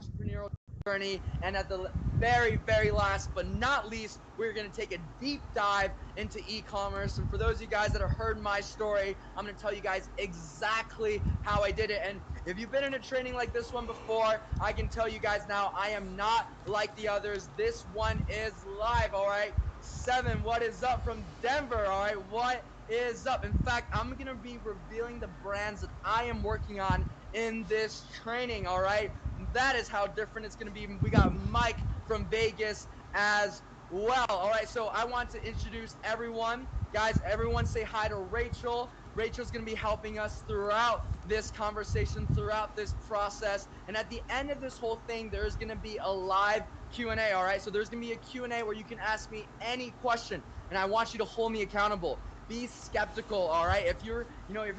entrepreneurial journey. And at the very last but not least, we're going to take a deep dive into e-commerce. And for those of you guys that have heard my story, I'm going to tell you guys exactly how I did it. And if you've been in a training like this one before, I can tell you guys now, I am not like the others. This one is live, all right? 7, what is up from Denver, all right? What is up? In fact, I'm going to be revealing the brands that I am working on in this training, all right? That is how different it's going to be. We got Mike from Vegas as well. All right, so I want to introduce everyone. Guys, everyone say hi to Rachel. Rachel's going to be helping us throughout this conversation, throughout this process. And at the end of this whole thing, there's going to be a live Q&A, all right? So there's going to be a Q&A where you can ask me any question, and I want you to hold me accountable. Be skeptical, all right? If you're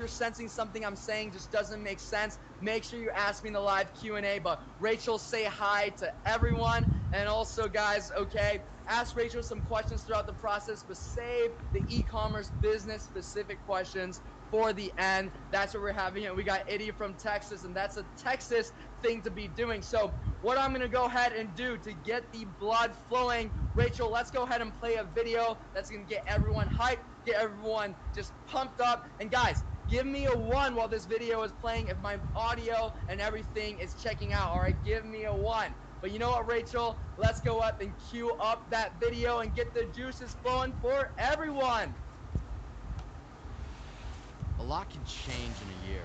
sensing something I'm saying just doesn't make sense, make sure you ask me in the live Q&A. But Rachel, say hi to everyone. And also, guys, okay, ask Rachel some questions throughout the process, but save the e-commerce business specific questions for the end. That's what we're having. And we got Itty from Texas, and that's a Texas thing to be doing. So what I'm going to go ahead and do to get the blood flowing, Rachel, let's go ahead and play a video that's going to get everyone hyped, get everyone just pumped up. And guys, give me a 1 while this video is playing if my audio and everything is checking out. All right, give me a 1. But you know what, Rachel? Let's go up and cue up that video and get the juices flowing for everyone. A lot can change in a year.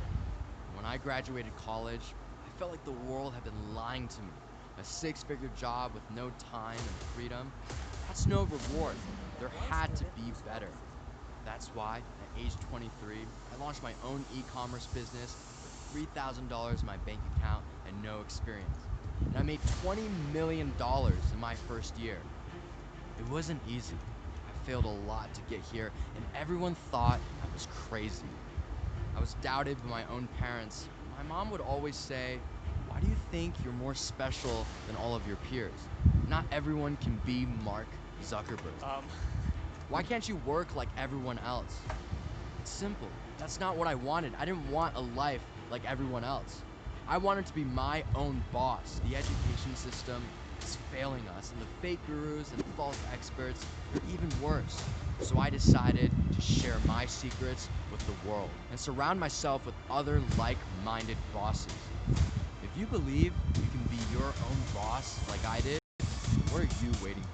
When I graduated college, I felt like the world had been lying to me. A 6-figure job with no time and freedom, that's no reward. There had to be better. That's why, at age 23, I launched my own e-commerce business with $3,000 in my bank account and no experience. And I made $20 million in my first year. It wasn't easy. I failed a lot to get here, and everyone thought I was crazy. I was doubted by my own parents. My mom would always say, "Why do you think you're more special than all of your peers? Not everyone can be Mark Zuckerberg. Why can't you work like everyone else?" It's simple. That's not what I wanted. I didn't want a life like everyone else. I wanted to be my own boss. The education system is failing us, and the fake gurus and false experts are even worse. So I decided to share my secrets with the world and surround myself with other like-minded bosses. If you believe you can be your own boss like I did, what are you waiting for?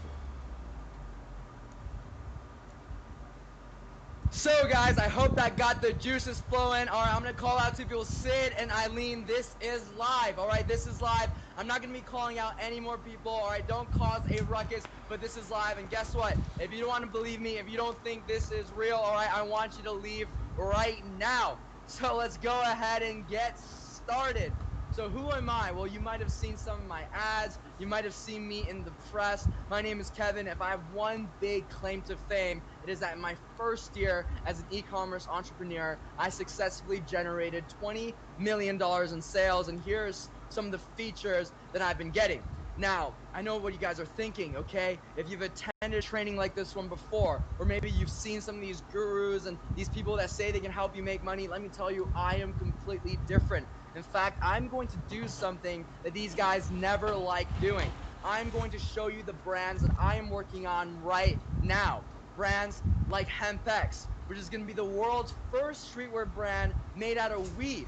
So guys, I hope that got the juices flowing. All right, I'm gonna call out to people. Sid and Eileen, this is live. All right, this is live. I'm not gonna be calling out any more people. All right, don't cause a ruckus, but this is live. And guess what? If you don't want to believe me, if you don't think this is real, all right, I want you to leave right now. So let's go ahead and get started. So who am I? Well, you might have seen some of my ads. You might have seen me in the press. My name is Kevin. If I have one big claim to fame, it is that in my first year as an e-commerce entrepreneur, I successfully generated $20 million in sales. And here's some of the features that I've been getting. Now, I know what you guys are thinking, okay? If you've attended training like this one before, or maybe you've seen some of these gurus and these people that say they can help you make money, let me tell you, I am completely different. In fact, I'm going to do something that these guys never like doing. I'm going to show you the brands that I am working on right now. Brands like HempX, which is going to be the world's first streetwear brand made out of weed,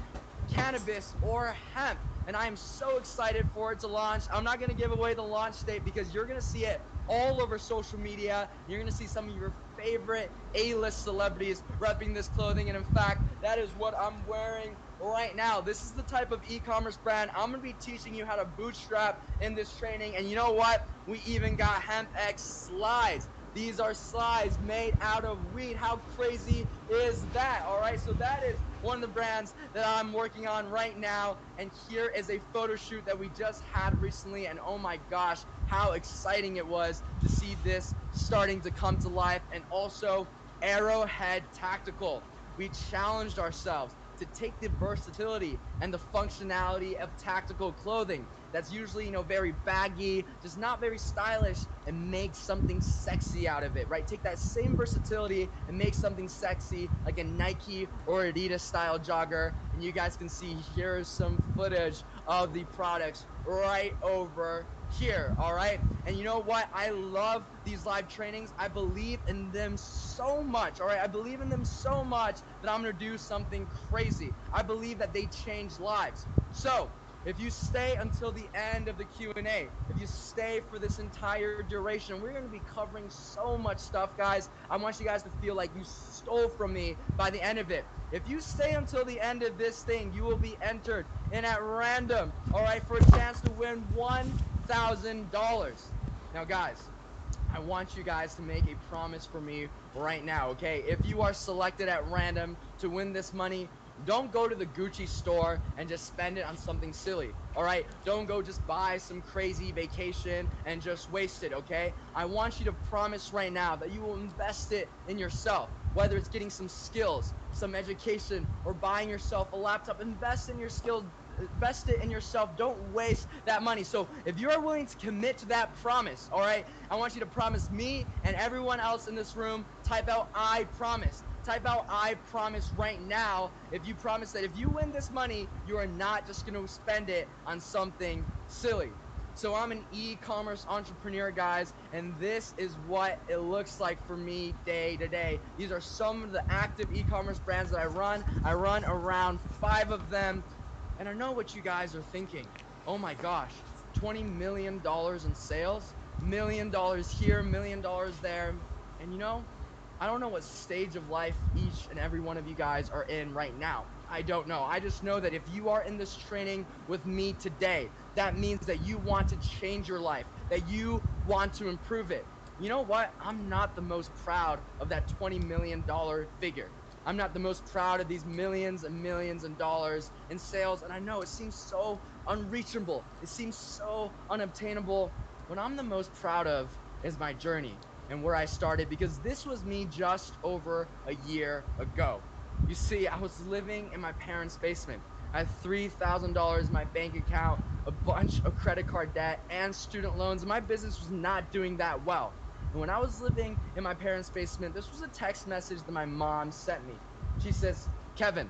cannabis, or hemp. And I am so excited for it to launch. I'm not going to give away the launch date because you're going to see it all over social media. You're going to see some of your favorite A-list celebrities repping this clothing. And in fact, that is what I'm wearing right now. This is the type of e-commerce brand I'm going to be teaching you how to bootstrap in this training. And you know what? We even got HempX slides. These are slides made out of weed. How crazy is that? All right, so that is one of the brands that I'm working on right now. And here is a photo shoot that we just had recently. And oh my gosh, how exciting it was to see this starting to come to life. And also Arrowhead Tactical. We challenged ourselves to take the versatility and the functionality of tactical clothing that's usually, very baggy, just not very stylish, and make something sexy out of it, right? Take that same versatility and make something sexy like a Nike or Adidas style jogger. And you guys can see here's some footage of the products right over here, all right? And you know what? I love these live trainings. I believe in them so much, all right? I believe in them so much that I'm gonna do something crazy. I believe that they change lives. So, if you stay until the end of the Q&A, if you stay for this entire duration, we're going to be covering so much stuff, guys. I want you guys to feel like you stole from me by the end of it. If you stay until the end of this thing, you will be entered in at random, all right, for a chance to win $1,000. Now, guys, I want you guys to make a promise for me right now, okay? If you are selected at random to win this money, don't go to the Gucci store and just spend it on something silly, all right? Don't go just buy some crazy vacation and just waste it, okay? I want you to promise right now that you will invest it in yourself, whether it's getting some skills, some education, or buying yourself a laptop. Invest in your skills, invest it in yourself. Don't waste that money. So if you're willing to commit to that promise, all right, I want you to promise me and everyone else in this room, type out I promise. Type out I promise right now if you promise that if you win this money, you are not just going to spend it on something silly. So I'm an e-commerce entrepreneur, guys, and this is what it looks like for me day to day. These are some of the active e-commerce brands that I run. I run around 5 of them, and I know what you guys are thinking. Oh my gosh, $20 million in sales, $1 million here, $1 million there, and you know, I don't know what stage of life each and every one of you guys are in right now. I don't know. I just know that if you are in this training with me today, that means that you want to change your life, that you want to improve it. You know what? I'm not the most proud of that $20 million figure. I'm not the most proud of these millions and millions of dollars in sales. And I know it seems so unreachable. It seems so unobtainable. What I'm the most proud of is my journey and where I started, because this was me just over a year ago. You see, I was living in my parents' basement. I had $3,000 in my bank account, a bunch of credit card debt, and student loans, and my business was not doing that well. And when I was living in my parents' basement, this was a text message that my mom sent me. She says, Kevin,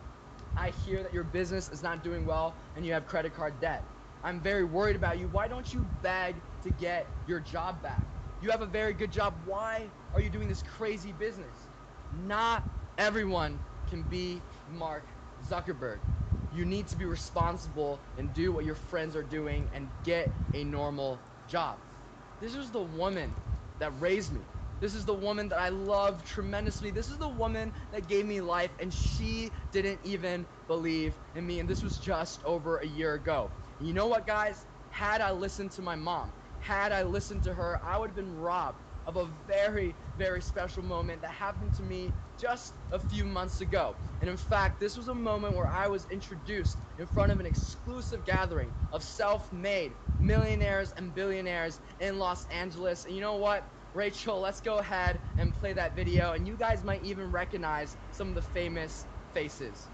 I hear that your business is not doing well and you have credit card debt. I'm very worried about you. Why don't you beg to get your job back? You have a very good job. Why are you doing this crazy business? Not everyone can be Mark Zuckerberg. You need to be responsible and do what your friends are doing and get a normal job. This is the woman that raised me. This is the woman that I love tremendously. This is the woman that gave me life, and she didn't even believe in me. And this was just over a year ago. And you know what, guys? Had I listened to my mom, had I listened to her, I would have been robbed of a very, very special moment that happened to me just a few months ago. And in fact, this was a moment where I was introduced in front of an exclusive gathering of self-made millionaires and billionaires in Los Angeles. And you know what? Rachel, let's go ahead and play that video, and you guys might even recognize some of the famous faces.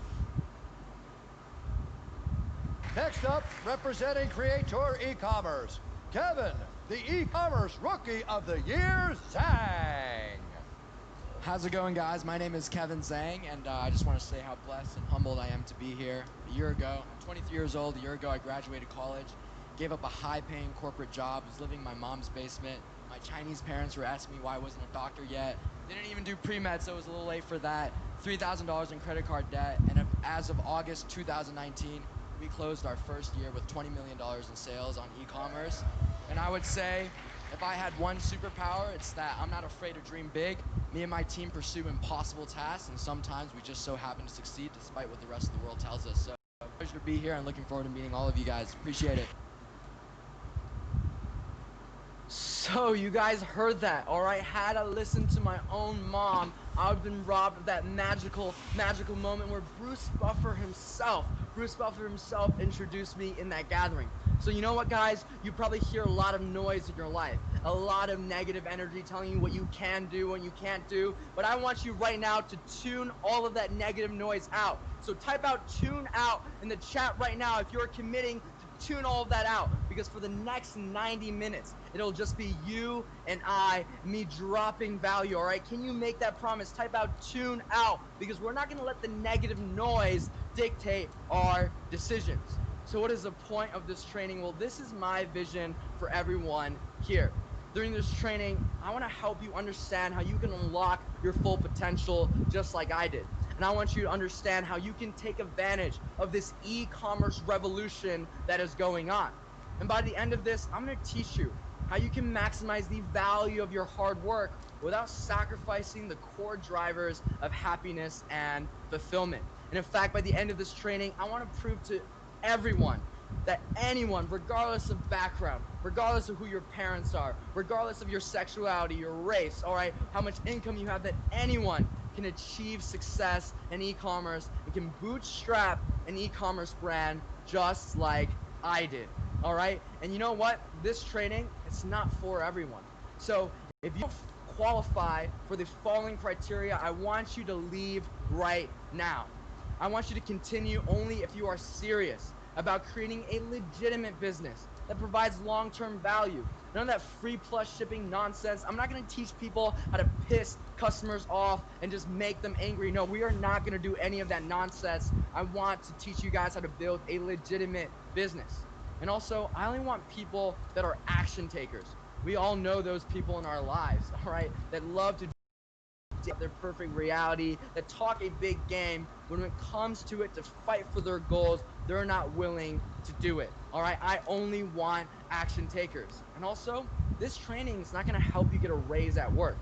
Next up, representing Creator e-commerce, Kevin, the e-commerce rookie of the year, Zhang. How's it going, guys? My name is Kevin Zhang, and I just want to say how blessed and humbled I am to be here. A year ago, I'm 23 years old. A year ago, I graduated college, gave up a high-paying corporate job, was living in my mom's basement. My Chinese parents were asking me why I wasn't a doctor yet. Didn't even do pre-med, so it was a little late for that. $3,000 in credit card debt, and as of August 2019, we closed our first year with $20 million in sales on e-commerce. And I would say, if I had one superpower, it's that I'm not afraid to dream big. Me and my team pursue impossible tasks, and sometimes we just so happen to succeed despite what the rest of the world tells us. So, pleasure to be here and looking forward to meeting all of you guys. Appreciate it. So you guys heard that, all right? Had I listened to my own mom, I would have been robbed of that magical moment where Bruce Buffer himself introduced me in that gathering. So you know what, guys? You probably hear a lot of noise in your life, a lot of negative energy telling you what you can do and you can't do. But I want you right now to tune all of that negative noise out. So type out tune out in the chat right now if you're committing to tune all of that out, because for the next 90 minutes, it'll just be you and me dropping value, all right? Can you make that promise? Type out tune out, because we're not gonna let the negative noise dictate our decisions. So what is the point of this training? Well, this is my vision for everyone here. During this training, I want to help you understand how you can unlock your full potential just like I did. And I want you to understand how you can take advantage of this e-commerce revolution that is going on. And by the end of this, I'm going to teach you how you can maximize the value of your hard work without sacrificing the core drivers of happiness and fulfillment. And in fact, by the end of this training, I want to prove to everyone that anyone, regardless of background, regardless of who your parents are, regardless of your sexuality, your race, all right, how much income you have, that anyone can achieve success in e-commerce and can bootstrap an e-commerce brand just like I did. All right, and you know what? This training, it's not for everyone. So if you don't qualify for the following criteria, I want you to leave right now. I want you to continue only if you are serious about creating a legitimate business that provides long-term value. None of that free plus shipping nonsense. I'm not going to teach people how to piss customers off and just make them angry. No, we are not going to do any of that nonsense. I want to teach you guys how to build a legitimate business. And also, I only want people that are action takers. We all know those people in our lives, all right, that love to their perfect reality, that talk a big game, when it comes to it to fight for their goals, they're not willing to do it. All right, I only want action takers. And also, this training is not going to help you get a raise at work.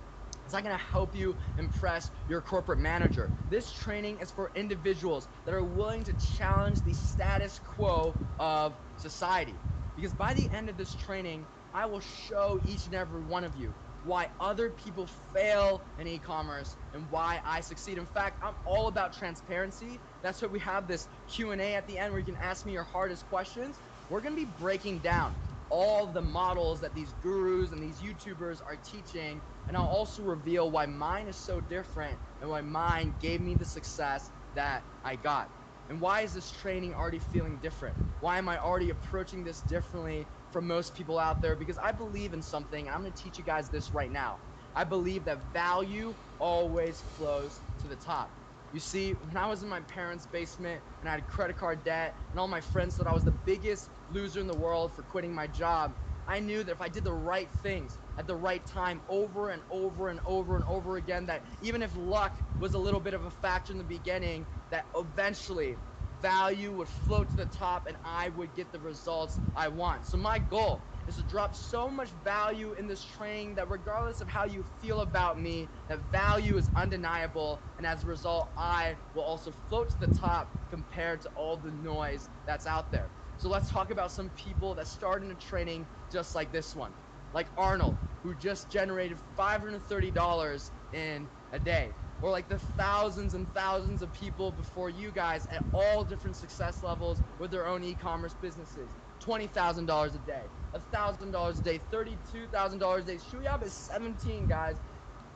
It's not going to help you impress your corporate manager. This training is for individuals that are willing to challenge the status quo of society. Because by the end of this training, I will show each and every one of you why other people fail in e-commerce and why I succeed. In fact, I'm all about transparency. That's why we have this Q&A at the end where you can ask me your hardest questions. We're going to be breaking down all of the models that these gurus and these YouTubers are teaching, and I'll also reveal why mine is so different and why mine gave me the success that I got. And why is this training already feeling different? Why am I already approaching this differently from most people out there? Because I believe in something, and I'm going to teach you guys this right now. I believe that value always flows to the top. You see, when I was in my parents' basement and I had credit card debt and all my friends thought I was the biggest loser in the world for quitting my job, I knew that if I did the right things at the right time over and over and over and over again, that even if luck was a little bit of a factor in the beginning, that eventually value would float to the top and I would get the results I want. So my goal is to drop so much value in this training that regardless of how you feel about me, that value is undeniable, and as a result, I will also float to the top compared to all the noise that's out there. So let's talk about some people that started in training just like this one, like Arnold, who just generated $530 in a day, or like the thousands and thousands of people before you guys at all different success levels with their own e-commerce businesses. $20,000 a day, $1,000 a day, $32,000 a day. Shuyab is 17, guys.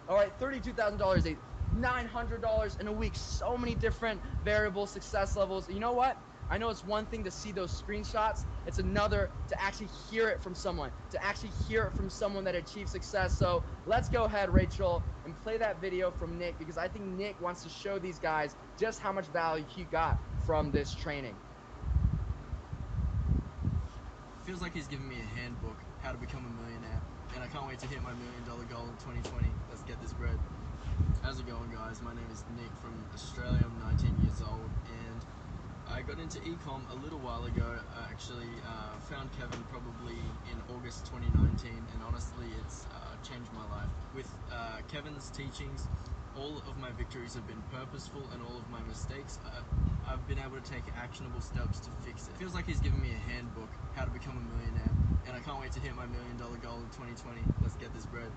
All right, $32,000 a day, $900 in a week. So many different variable success levels. You know what? I know it's one thing to see those screenshots. It's another to actually hear it from someone, that achieved success. So let's go ahead, Rachel, and play that video from Nick, because I think Nick wants to show these guys just how much value he got from this training. Feels like he's giving me a handbook, how to become a millionaire, and I can't wait to hit my $1 million goal in 2020. Let's get this bread. How's it going, guys? My name is Nick from Australia. I'm 19 years old, and I got into e-com a little while ago. I actually found Kevin probably in August 2019, and honestly it's changed my life. With Kevin's teachings, all of my victories have been purposeful, and all of my mistakes, I've been able to take actionable steps to fix it. Feels like he's giving me a handbook, how to become a millionaire, and I can't wait to hit my $1 million goal in 2020. Let's get this bread.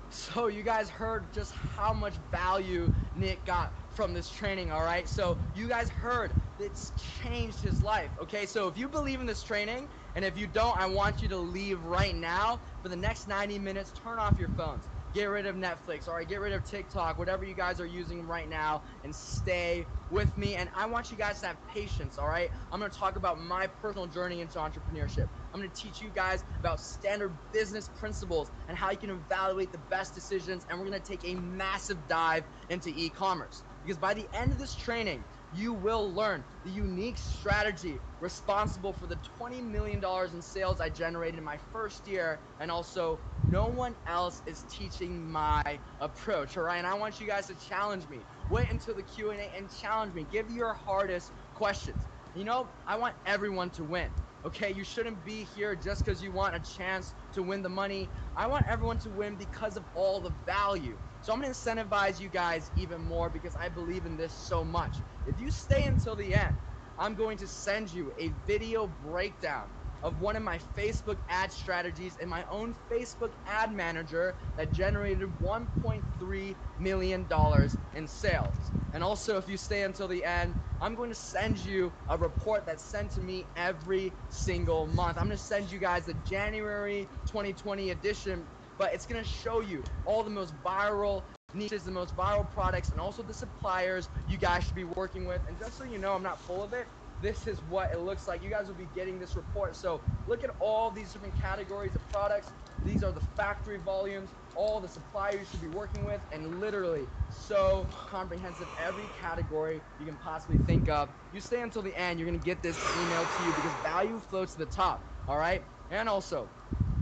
So you guys heard just how much value Nick got from this training, all right? So you guys heard it's changed his life, okay? So if you believe in this training, and if you don't, I want you to leave right now. For the next 90 minutes, turn off your phones. Get rid of Netflix, all right? Get rid of TikTok, whatever you guys are using right now, and stay with me. And I want you guys to have patience, all right? I'm going to talk about my personal journey into entrepreneurship. I'm going to teach you guys about standard business principles and how you can evaluate the best decisions. And we're going to take a massive dive into e-commerce. Because by the end of this training, you will learn the unique strategy responsible for the $20 million in sales I generated in my first year, and also no one else is teaching my approach, all right? And I want you guys to challenge me. Wait until the Q&A and challenge me. Give your hardest questions. You know, I want everyone to win. Okay, you shouldn't be here just because you want a chance to win the money. I want everyone to win because of all the value. So I'm going to incentivize you guys even more because I believe in this so much. If you stay until the end, I'm going to send you a video breakdown of one of my Facebook ad strategies in my own Facebook ad manager that generated $1.3 million in sales. And also, if you stay until the end, I'm going to send you a report that's sent to me every single month. I'm going to send you guys the January 2020 edition, but it's going to show you all the most viral niches, the most viral products, and also the suppliers you guys should be working with. And just so you know, I'm not full of it. This is what it looks like. You guys will be getting this report. So look at all these different categories of products. These are the factory volumes, all the suppliers you should be working with, and literally so comprehensive. Every category you can possibly think of. You stay until the end, you're going to get this emailed to you because value floats to the top, all right? And also,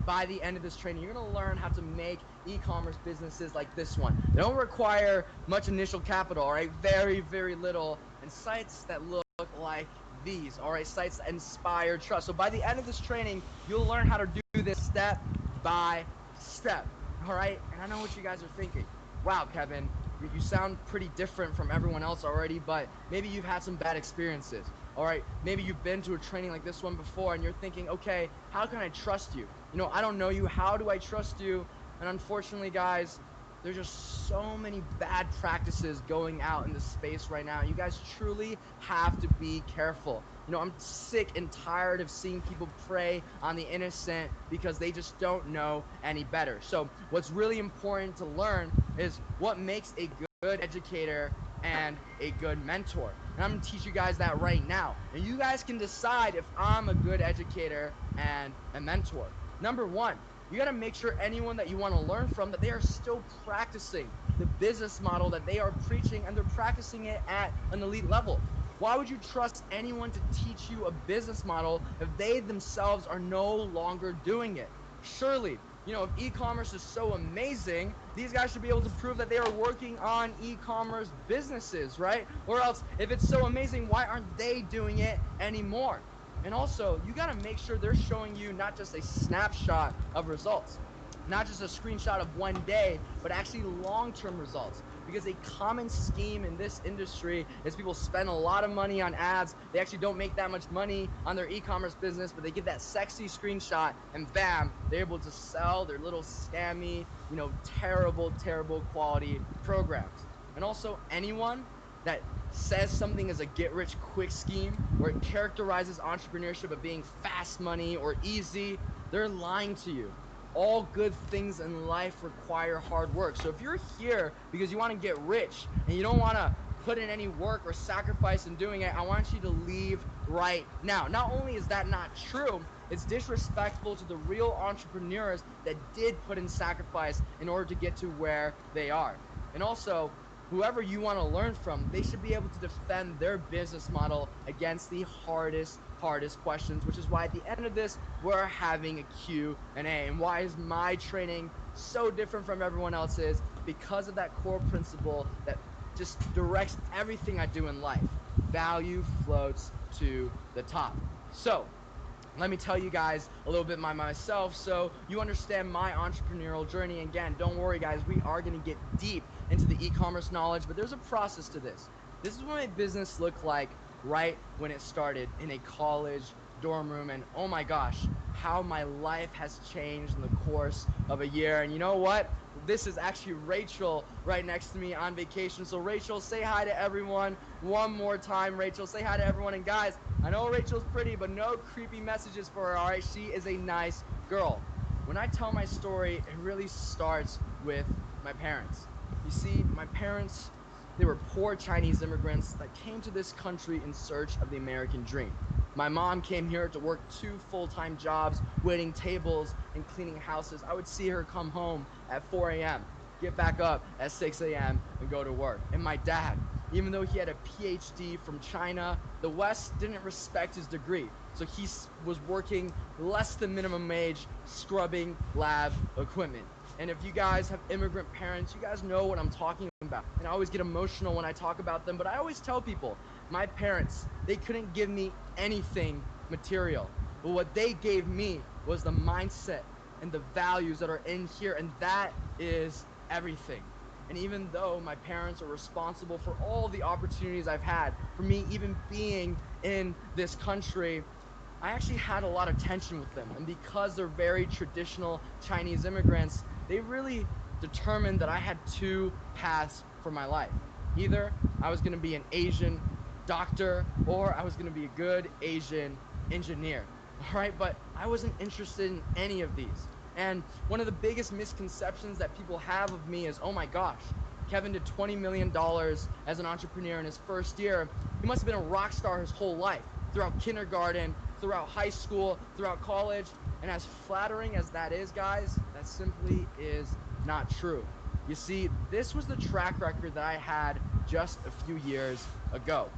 by the end of this training, you're going to learn how to make e-commerce businesses like this one. They don't require much initial capital, all right? Very, very little. And sites that look like these, all right? Sites that inspire trust. So by the end of this training, you'll learn how to do this step by step, all right? And I know what you guys are thinking. Wow, Kevin, you sound pretty different from everyone else already, but maybe you've had some bad experiences, all right? Maybe you've been to a training like this one before and you're thinking, okay, how can I trust you? You know, I don't know you. How do I trust you? And unfortunately, guys, there's just so many bad practices going out in the space right now. You guys truly have to be careful. You know, I'm sick and tired of seeing people prey on the innocent because they just don't know any better. So what's really important to learn is what makes a good educator and a good mentor. And I'm going to teach you guys that right now. And you guys can decide if I'm a good educator and a mentor. Number one, you got to make sure anyone that you want to learn from, that they are still practicing the business model that they are preaching, and they're practicing it at an elite level. Why would you trust anyone to teach you a business model if they themselves are no longer doing it? Surely, you know, if e-commerce is so amazing, these guys should be able to prove that they are working on e-commerce businesses, right? Or else, if it's so amazing, why aren't they doing it anymore? And also, you got to make sure they're showing you not just a snapshot of results, not just a screenshot of one day, but actually long-term results. Because a common scheme in this industry is people spend a lot of money on ads. They actually don't make that much money on their e-commerce business, but they get that sexy screenshot and bam, they're able to sell their little scammy, you know, terrible, terrible quality programs. And also, anyone that says something is a get-rich-quick scheme, or it characterizes entrepreneurship of being fast money or easy, they're lying to you. All good things in life require hard work. So if you're here because you want to get rich and you don't want to put in any work or sacrifice in doing it, I want you to leave right now. Not only is that not true, it's disrespectful to the real entrepreneurs that did put in sacrifice in order to get to where they are. And also, whoever you want to learn from, they should be able to defend their business model against the hardest questions, which is why at the end of this, we're having a Q&A. And why is my training so different from everyone else's? Because of that core principle that just directs everything I do in life. Value floats to the top. So, let me tell you guys a little bit about myself so you understand my entrepreneurial journey. Again, don't worry guys, we are going to get deep into the e-commerce knowledge, but there's a process to this. This is what my business looked like right when it started in a college dorm room, and oh my gosh, how my life has changed in the course of a year. And you know what? This is actually Rachel right next to me on vacation. So Rachel, say hi to everyone one more time. Rachel, say hi to everyone. And guys, I know Rachel's pretty, but no creepy messages for her, all right? She is a nice girl. When I tell my story, it really starts with my parents. You see, my parents, they were poor Chinese immigrants that came to this country in search of the American dream. My mom came here to work 2 full-time jobs, waiting tables and cleaning houses. I would see her come home at 4 a.m., get back up at 6 a.m. and go to work. And my dad, Even though he had a PhD from China, the West didn't respect his degree. So he was working less than minimum wage, scrubbing lab equipment. And if you guys have immigrant parents, you guys know what I'm talking about. And I always get emotional when I talk about them, but I always tell people, my parents, they couldn't give me anything material. But what they gave me was the mindset and the values that are in here, and that is everything. And even though my parents are responsible for all the opportunities I've had, for me even being in this country, I actually had a lot of tension with them. And because they're very traditional Chinese immigrants, they really determined that I had two paths for my life. Either I was going to be an Asian doctor or I was going to be a good Asian engineer. All right, but I wasn't interested in any of these. And one of the biggest misconceptions that people have of me is, oh my gosh, Kevin did $20 million as an entrepreneur in his first year. He must have been a rock star his whole life, throughout kindergarten, throughout high school, throughout college. And as flattering as that is, guys, that simply is not true. You see, this was the track record that I had just a few years ago.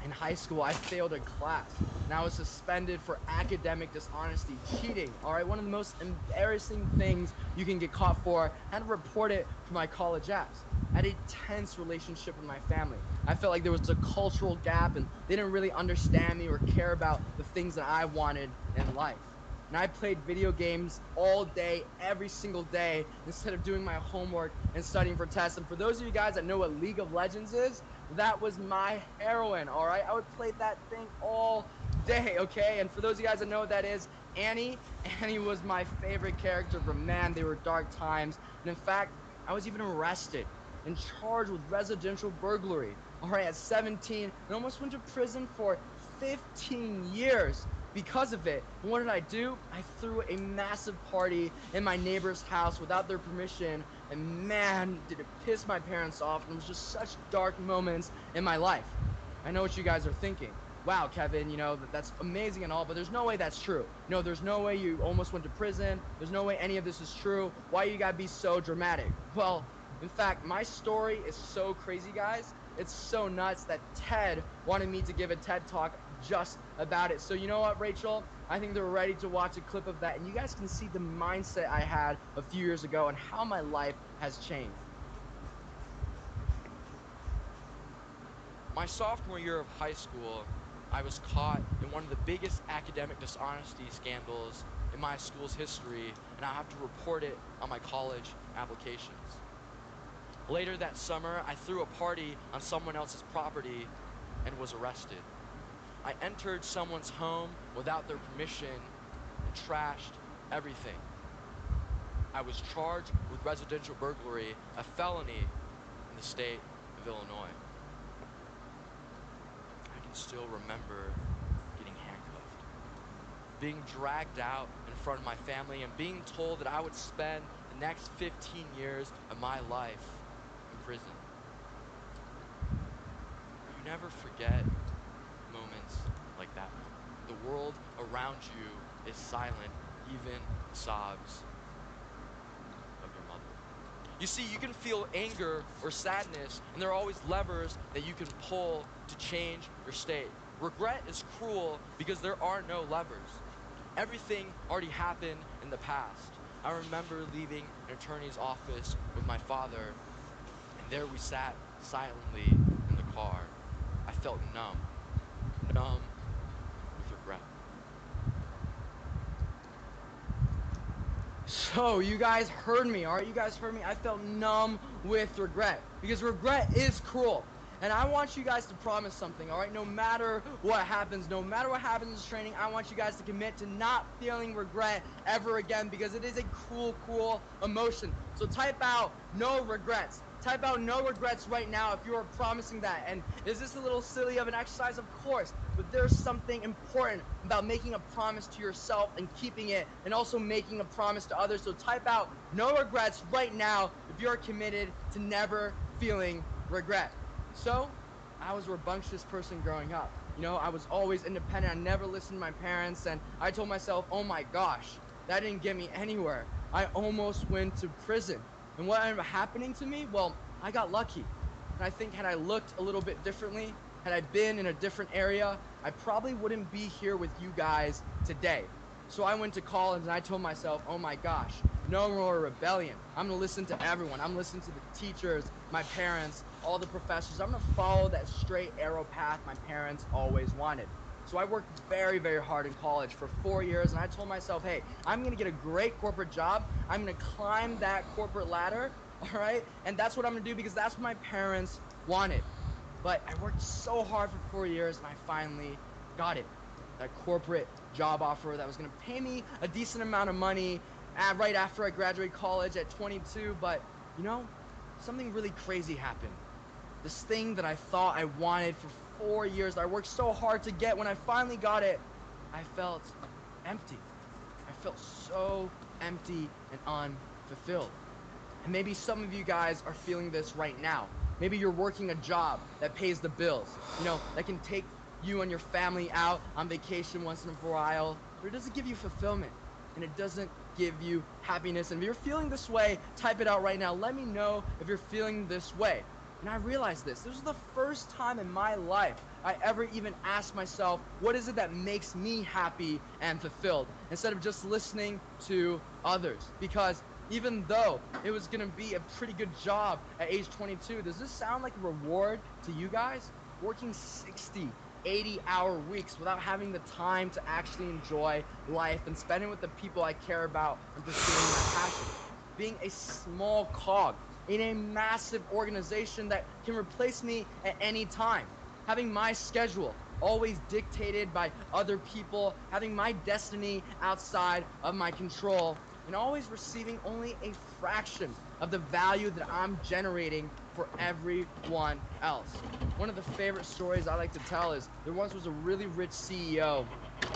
In high school, I failed a class and I was suspended for academic dishonesty, cheating. All right, one of the most embarrassing things you can get caught for. I had to report it for my college apps. I had a tense relationship with my family. I felt like there was a cultural gap and they didn't really understand me or care about the things that I wanted in life. And I played video games all day, every single day, instead of doing my homework and studying for tests. And for those of you guys that know what League of Legends is, that was my heroin, all right? I would play that thing all day, okay? And for those of you guys that know what that is, Annie was my favorite character, but man, they were dark times. And in fact, I was even arrested and charged with residential burglary, all right, at 17, and almost went to prison for 15 years because of it. And what did I do? I threw a massive party in my neighbor's house without their permission, and man, did it piss my parents off, and it was just such dark moments in my life. I know what you guys are thinking. Wow, Kevin, you know, that's amazing and all, but there's no way that's true. No, there's no way you almost went to prison. There's no way any of this is true. Why you gotta be so dramatic? Well, in fact, my story is so crazy, guys. It's so nuts that TED wanted me to give a TED Talk just about it. So you know what, Rachel? I think they're ready to watch a clip of that, and you guys can see the mindset I had a few years ago and how my life has changed. My sophomore year of high school, I was caught in one of the biggest academic dishonesty scandals in my school's history, and I have to report it on my college applications. Later that summer, I threw a party on someone else's property and was arrested. I entered someone's home without their permission and trashed everything. I was charged with residential burglary, a felony in the state of Illinois. I can still remember getting handcuffed, being dragged out in front of my family, and being told that I would spend the next 15 years of my life in prison. You never forget moments like that one. The world around you is silent, even the sobs of your mother. You see, you can feel anger or sadness, and there are always levers that you can pull to change your state. Regret is cruel because there are no levers. Everything already happened in the past. I remember leaving an attorney's office with my father, and there we sat silently in the car. I felt numb with regret. So you guys heard me, all right? You guys heard me. I felt numb with regret because regret is cruel. And I want you guys to promise something, all right? No matter what happens in this training, I want you guys to commit to not feeling regret ever again because it is a cruel, cruel emotion. So type out no regrets. Type out no regrets right now if you are promising that. And is this a little silly of an exercise? Of course. But there's something important about making a promise to yourself and keeping it, and also making a promise to others. So type out no regrets right now if you're committed to never feeling regret. So I was a rambunctious person growing up. You know, I was always independent. I never listened to my parents. And I told myself, oh my gosh, that didn't get me anywhere. I almost went to prison. And what ended up happening to me? Well, I got lucky. And I think had I looked a little bit differently, had I been in a different area, I probably wouldn't be here with you guys today. So I went to college and I told myself, oh my gosh, no more rebellion. I'm gonna listen to everyone. I'm listening to the teachers, my parents, all the professors. I'm gonna follow that straight arrow path my parents always wanted. So I worked very, very hard in college for 4 years, and I told myself, hey, I'm gonna get a great corporate job. I'm gonna climb that corporate ladder, all right? And that's what I'm gonna do because that's what my parents wanted. But I worked so hard for 4 years, and I finally got it. That corporate job offer that was gonna pay me a decent amount of money right after I graduated college at 22. But, you know, something really crazy happened. This thing that I thought I wanted for 4 years, that I worked so hard to get, when I finally got it, I felt empty. I felt so empty and unfulfilled. And maybe some of you guys are feeling this right now. Maybe you're working a job that pays the bills, you know, that can take you and your family out on vacation once in a while, but it doesn't give you fulfillment, and it doesn't give you happiness. And if you're feeling this way, type it out right now. Let me know if you're feeling this way. And I realized this was the first time in my life I ever even asked myself, what is it that makes me happy and fulfilled, instead of just listening to others. Because even though it was gonna be a pretty good job at age 22, does this sound like a reward to you guys? Working 60, 80-hour weeks without having the time to actually enjoy life and spending with the people I care about and pursuing my passion. Being a small cog in a massive organization that can replace me at any time. Having my schedule always dictated by other people, having my destiny outside of my control, and always receiving only a fraction of the value that I'm generating for everyone else. One of the favorite stories I like to tell is there once was a really rich CEO,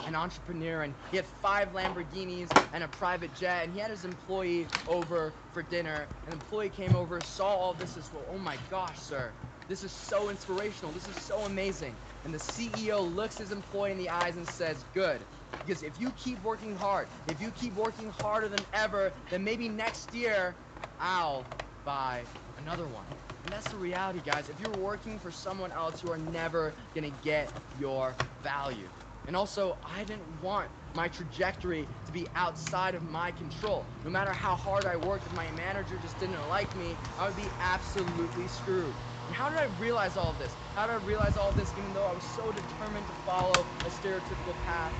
an entrepreneur, and he had 5 Lamborghinis and a private jet, and he had his employee over for dinner. An employee came over, saw all this, and said, oh my gosh, sir, this is so inspirational, this is so amazing. And the CEO looks his employee in the eyes and says, good, because if you keep working hard, if you keep working harder than ever, then maybe next year I'll buy another one. And that's the reality, guys. If you're working for someone else, you are never gonna get your value. And also, I didn't want my trajectory to be outside of my control. No matter how hard I worked, if my manager just didn't like me, I would be absolutely screwed. And how did I realize all of this? How did I realize all of this even though I was so determined to follow a stereotypical path?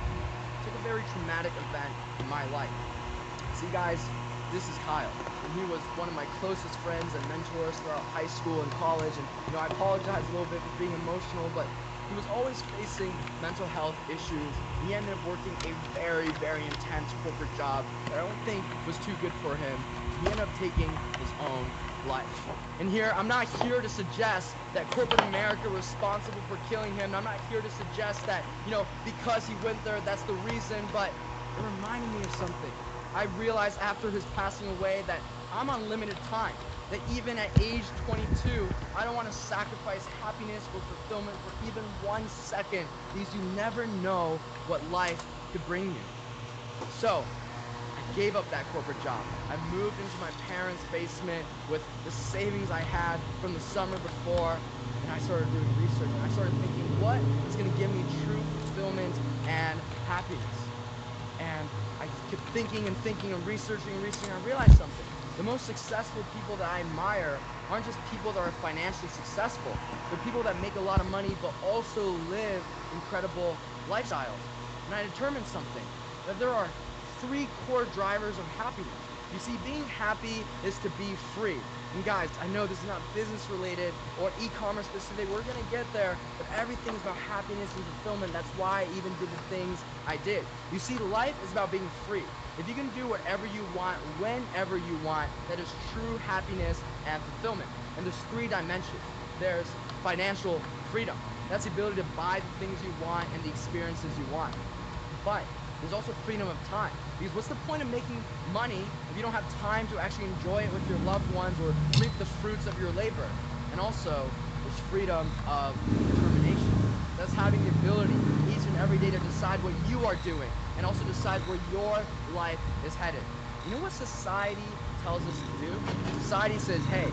It took a very traumatic event in my life. See, guys, this is Kyle, and he was one of my closest friends and mentors throughout high school and college. And, you know, I apologize a little bit for being emotional, but he was always facing mental health issues. He ended up working a very, very intense corporate job that I don't think was too good for him. He ended up taking his own life. And here, I'm not here to suggest that corporate America was responsible for killing him. I'm not here to suggest that, you know, because he went there, that's the reason, but it reminded me of something. I realized after his passing away that I'm on limited time. That even at age 22, I don't want to sacrifice happiness or fulfillment for even 1 second, because you never know what life could bring you. So, I gave up that corporate job. I moved into my parents' basement with the savings I had from the summer before, and I started doing research, and I started thinking, what is going to give me true fulfillment and happiness? And I kept thinking and thinking and researching and researching. I realized something. The most successful people that I admire aren't just people that are financially successful. They're people that make a lot of money but also live incredible lifestyles. And I determined something, that there are 3 core drivers of happiness. You see, being happy is to be free. And guys, I know this is not business related or e-commerce specific. We're gonna get there, but everything is about happiness and fulfillment. That's why I even did the things I did. You see, life is about being free. If you can do whatever you want, whenever you want, that is true happiness and fulfillment. And there's 3 dimensions. There's financial freedom. That's the ability to buy the things you want and the experiences you want. But there's also freedom of time. Because what's the point of making money if you don't have time to actually enjoy it with your loved ones or reap the fruits of your labor? And also, there's freedom of determination. That's having the ability each and every day to decide what you are doing and also decide where your life is headed. You know what society tells us to do? Society says, hey,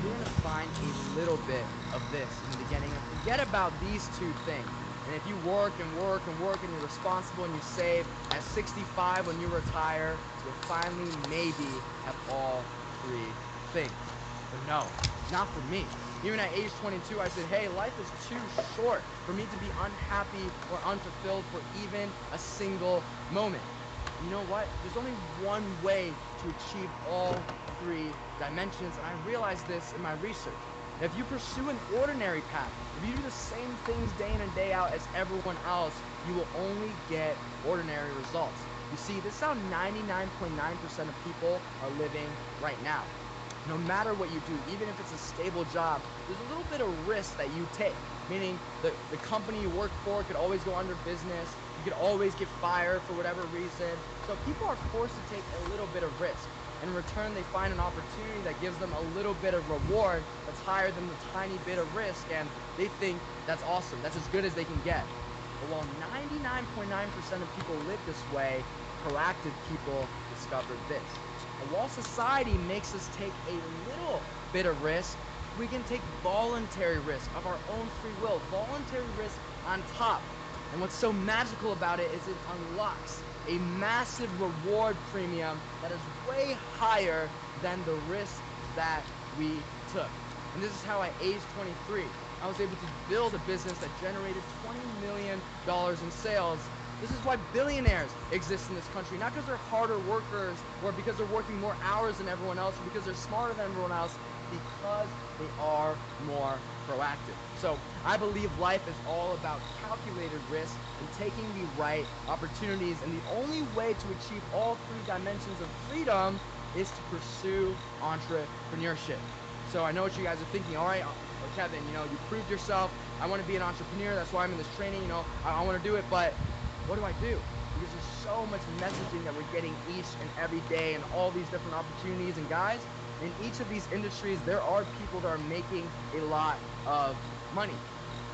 you're gonna find a little bit of this in the beginning and forget about these two things. And if you work and work and work and you're responsible and you save, at 65 when you retire, you'll finally maybe have all three things. But no, not for me. Even at age 22, I said, hey, life is too short for me to be unhappy or unfulfilled for even a single moment. You know what? There's only one way to achieve all three dimensions, and I realized this in my research. If you pursue an ordinary path, if you do the same things day in and day out as everyone else, you will only get ordinary results. You see, this is how 99.9% of people are living right now. No matter what you do, even if it's a stable job, there's a little bit of risk that you take. Meaning the company you work for could always go under business. You could always get fired for whatever reason. So people are forced to take a little bit of risk. In return, they find an opportunity that gives them a little bit of reward that's higher than the tiny bit of risk, and they think that's awesome. That's as good as they can get. But while 99.9% of people live this way, proactive people discovered this. And while society makes us take a little bit of risk, we can take voluntary risk of our own free will, voluntary risk on top. And what's so magical about it is it unlocks a massive reward premium that is way higher than the risk that we took. And this is how at age 23, I was able to build a business that generated $20 million in sales. This is why billionaires exist in this country, not because they're harder workers or because they're working more hours than everyone else or because they're smarter than everyone else, because they are more proactive. So I believe life is all about calculated risk and taking the right opportunities, and the only way to achieve all three dimensions of freedom is to pursue entrepreneurship. So I know what you guys are thinking. All right, Kevin, you proved yourself. I want to be an entrepreneur. That's why I'm in this training. I want to do it, but what do I do? Because there's so much messaging that we're getting each and every day and all these different opportunities. And guys, in each of these industries, there are people that are making a lot of money.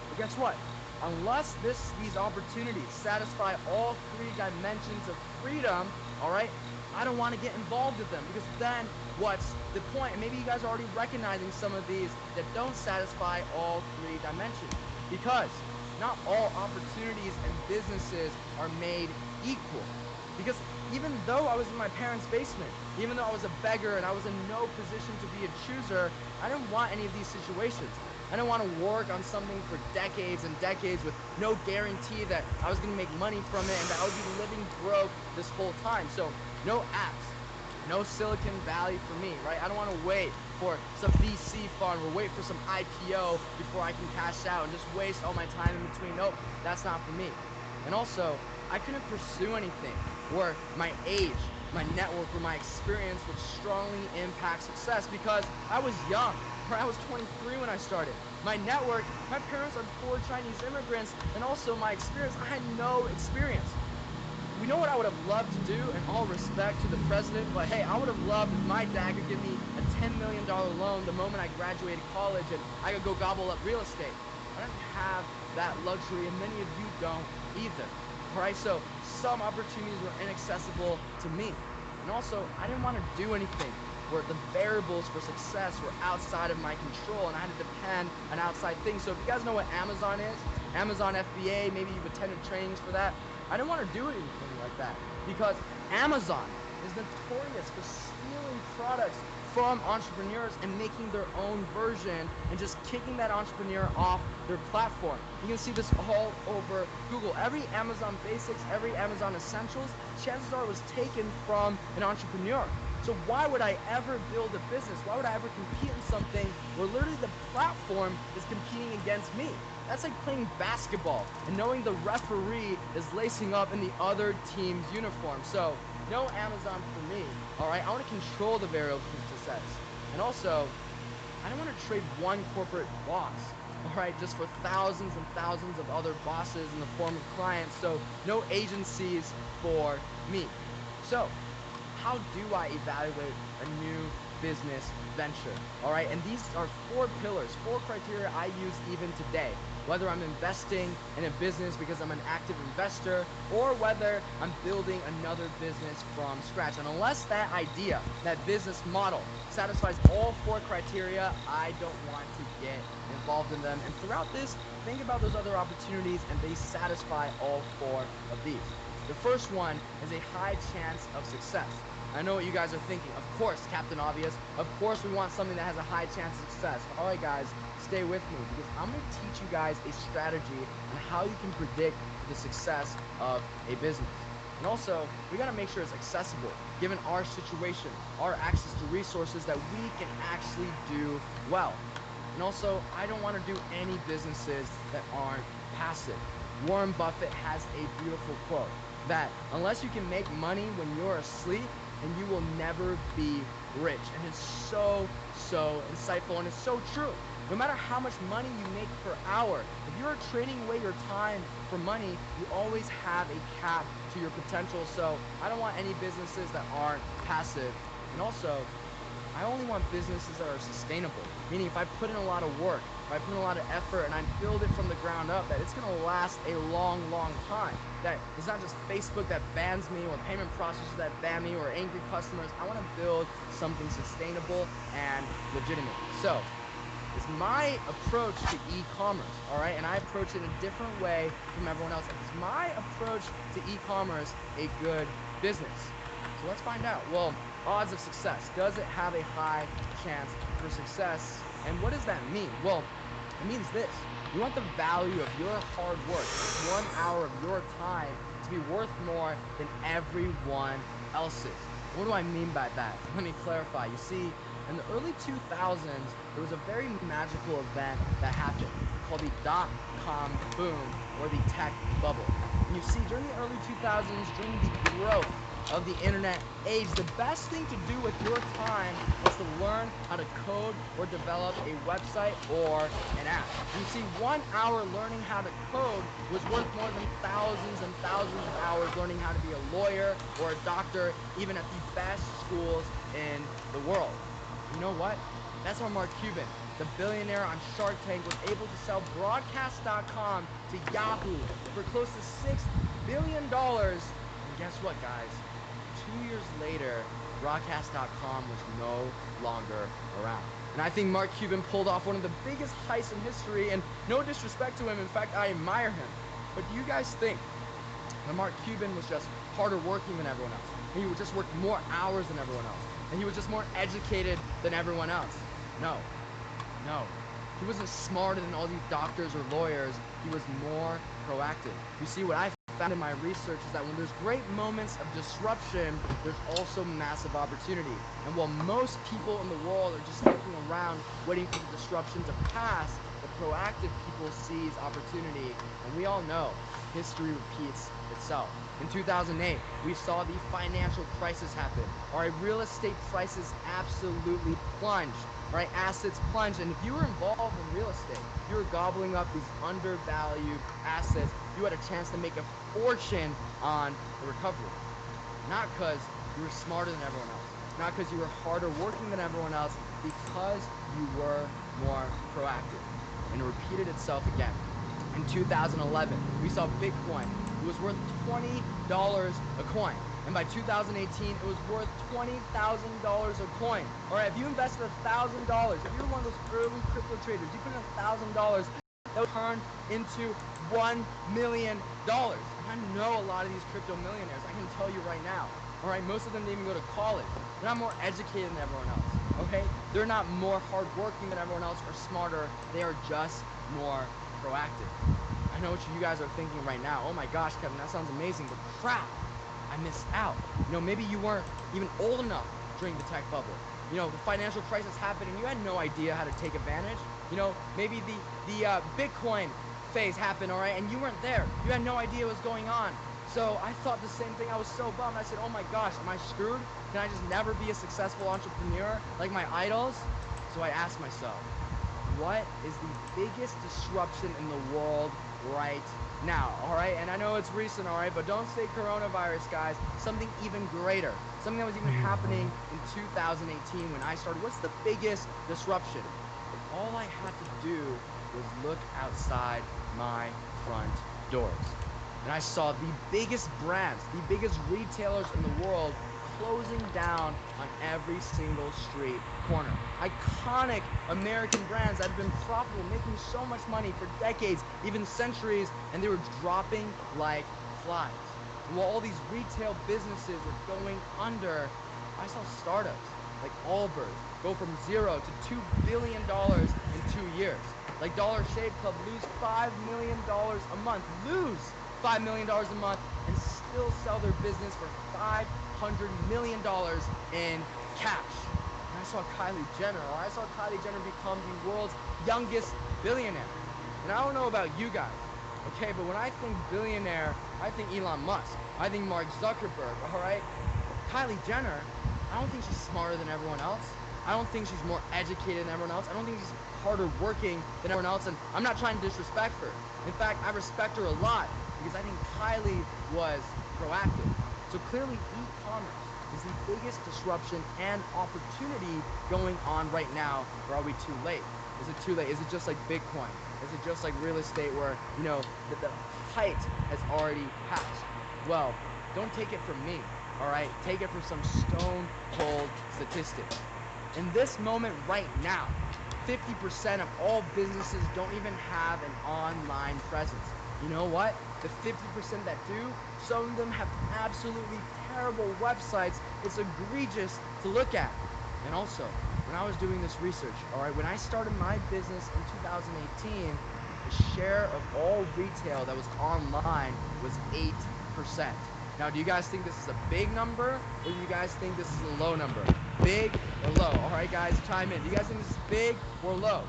But guess what? Unless these opportunities satisfy all three dimensions of freedom, all right, I don't want to get involved with them, because then what's the point? And maybe you guys are already recognizing some of these that don't satisfy all three dimensions, because not all opportunities and businesses are made equal. Because even though I was in my parents' basement, even though I was a beggar and I was in no position to be a chooser, I didn't want any of these situations. I didn't want to work on something for decades and decades with no guarantee that I was going to make money from it and that I would be living broke this whole time. So no apps, no Silicon Valley for me, right? I don't want to wait for some VC fund or wait for some IPO before I can cash out and just waste all my time in between. Nope, that's not for me. And also, I couldn't pursue anything where my age, my network, or my experience would strongly impact success, because I was young. I was 23 when I started. My network, my parents are poor Chinese immigrants, and also my experience, I had no experience. You know what I would have loved to do, in all respect to the president, but hey, I would have loved if my dad could give me a $10 million loan the moment I graduated college and I could go gobble up real estate. I didn't have that luxury, and many of you don't either. Alright, so some opportunities were inaccessible to me. And also, I didn't want to do anything where the variables for success were outside of my control and I had to depend on outside things. So if you guys know what Amazon is, Amazon FBA, maybe you've attended trainings for that, I didn't want to do anything like that, because Amazon is notorious for stealing products from entrepreneurs and making their own version and just kicking that entrepreneur off their platform. You can see this all over Google. Every Amazon Basics, every Amazon Essentials, chances are it was taken from an entrepreneur. So why would I ever build a business? Why would I ever compete in something where literally the platform is competing against me? That's like playing basketball and knowing the referee is lacing up in the other team's uniform. So no Amazon for me, all right? I want to control the variables of success. And also, I don't want to trade one corporate boss, all right, just for thousands and thousands of other bosses in the form of clients. So no agencies for me. So how do I evaluate a new business venture. All right, and these are 4 pillars, 4 criteria I use even today. Whether I'm investing in a business because I'm an active investor, or whether I'm building another business from scratch. And unless that idea, that business model, satisfies all 4 criteria, I don't want to get involved in them. And throughout this, think about those other opportunities and they satisfy all 4 of these. The first one is a high chance of success. I know what you guys are thinking. Of course, Captain Obvious. Of course, we want something that has a high chance of success. All right, guys, stay with me because I'm going to teach you guys a strategy on how you can predict the success of a business. And also, we got to make sure it's accessible, given our situation, our access to resources that we can actually do well. And also, I don't want to do any businesses that aren't passive. Warren Buffett has a beautiful quote that unless you can make money when you're asleep, and you will never be rich. And it's so insightful, and it's so true. No matter how much money you make per hour, if you're trading away your time for money, you always have a cap to your potential. So I don't want any businesses that aren't passive. And also, I only want businesses that are sustainable. Meaning if I put in a lot of work, if I put in a lot of effort and I build it from the ground up, that it's gonna last a long time. That it's not just Facebook that bans me or payment processors that ban me or angry customers. I wanna build something sustainable and legitimate. So, it's my approach to e-commerce, all right? And I approach it in a different way from everyone else. Is my approach to e-commerce a good business? So let's find out. Well, odds of success. Does it have a high chance for success? And what does that mean? Well, it means this. You want the value of your hard work, 1 hour of your time, to be worth more than everyone else's. What do I mean by that? Let me clarify. You see, in the early 2000s, there was a very magical event that happened called the dot-com boom or the tech bubble. And you see, during the early 2000s, during the growth of the internet age, the best thing to do with your time was to learn how to code or develop a website or an app. You see, 1 hour learning how to code was worth more than thousands and thousands of hours learning how to be a lawyer or a doctor, even at the best schools in the world. You know what? That's how Mark Cuban, the billionaire on Shark Tank, was able to sell Broadcast.com to Yahoo for close to $6 billion. And guess what, guys? 2 years later, Broadcast.com was no longer around. And I think Mark Cuban pulled off one of the biggest heists in history, and no disrespect to him, in fact, I admire him. But do you guys think that Mark Cuban was just harder working than everyone else? And he would just work more hours than everyone else? And he was just more educated than everyone else? No. He wasn't smarter than all these doctors or lawyers. He was more proactive. You see, what I found in my research is that when there's great moments of disruption, there's also massive opportunity. And while most people in the world are just sticking around waiting for the disruption to pass, the proactive people seize opportunity. And we all know history repeats itself. In 2008, we saw the financial crisis happen. All right, real estate prices absolutely plunged. All right, assets plunged. And if you were involved in real estate, you were gobbling up these undervalued assets, you had a chance to make a fortune on the recovery. Not because you were smarter than everyone else, not because you were harder working than everyone else, because you were more proactive. And it repeated itself again. In 2011, we saw Bitcoin. It was worth $20 a coin. And by 2018, it was worth $20,000 a coin. All right, if you invested $1,000, if you're one of those early crypto traders, you put in $1,000, that would turn into $1 million. And I know a lot of these crypto millionaires. I can tell you right now. All right, most of them didn't even go to college. They're not more educated than everyone else. Okay, they're not more hardworking than everyone else or smarter. They are just more proactive. I know what you guys are thinking right now. Oh my gosh, Kevin, that sounds amazing, but crap, I missed out. You know, maybe you weren't even old enough during the tech bubble. You know, the financial crisis happened and you had no idea how to take advantage. You know, maybe the Bitcoin phase happened, all right, and you weren't there. You had no idea what was going on. So I thought the same thing. I was so bummed. I said, oh my gosh, am I screwed? Can I just never be a successful entrepreneur like my idols? So I asked myself, what is the biggest disruption in the world right now, all right? And I know it's recent, all right, but don't say coronavirus, guys. Something even greater, something that was even happening in 2018 when I started. What's the biggest disruption? All I had to do was look outside my front doors. And I saw the biggest brands, the biggest retailers in the world closing down on every single street corner. Iconic American brands that have been profitable, making so much money for decades, even centuries, and they were dropping like flies. And while all these retail businesses were going under, I saw startups like Allbirds go from $0 to $2 billion in 2 years. Like Dollar Shave Club lose $5 million a month, lose $5 million a month, and still sell their business for $500 million in cash. And I saw Kylie Jenner, or I saw Kylie Jenner become the world's youngest billionaire. And I don't know about you guys, okay, but when I think billionaire, I think Elon Musk, I think Mark Zuckerberg, all right? Kylie Jenner, I don't think she's smarter than everyone else. I don't think she's more educated than everyone else. I don't think she's harder working than everyone else, and I'm not trying to disrespect her. In fact, I respect her a lot because I think Kylie was proactive. So clearly, e-commerce is the biggest disruption and opportunity going on right now, or are we too late? Is it too late? Is it just like Bitcoin? Is it just like real estate where, you know, the height has already passed? Well, don't take it from me, all right? Take it from some stone cold statistics. In this moment right now, 50% of all businesses don't even have an online presence. You know what? The 50% that do, some of them have absolutely terrible websites. It's egregious to look at. And also, when I was doing this research, all right, when I started my business in 2018, the share of all retail that was online was 8%. Now, do you guys think this is a big number, or do you guys think this is a low number? Big or low? All right, guys, chime in. Do you guys think this is big or low?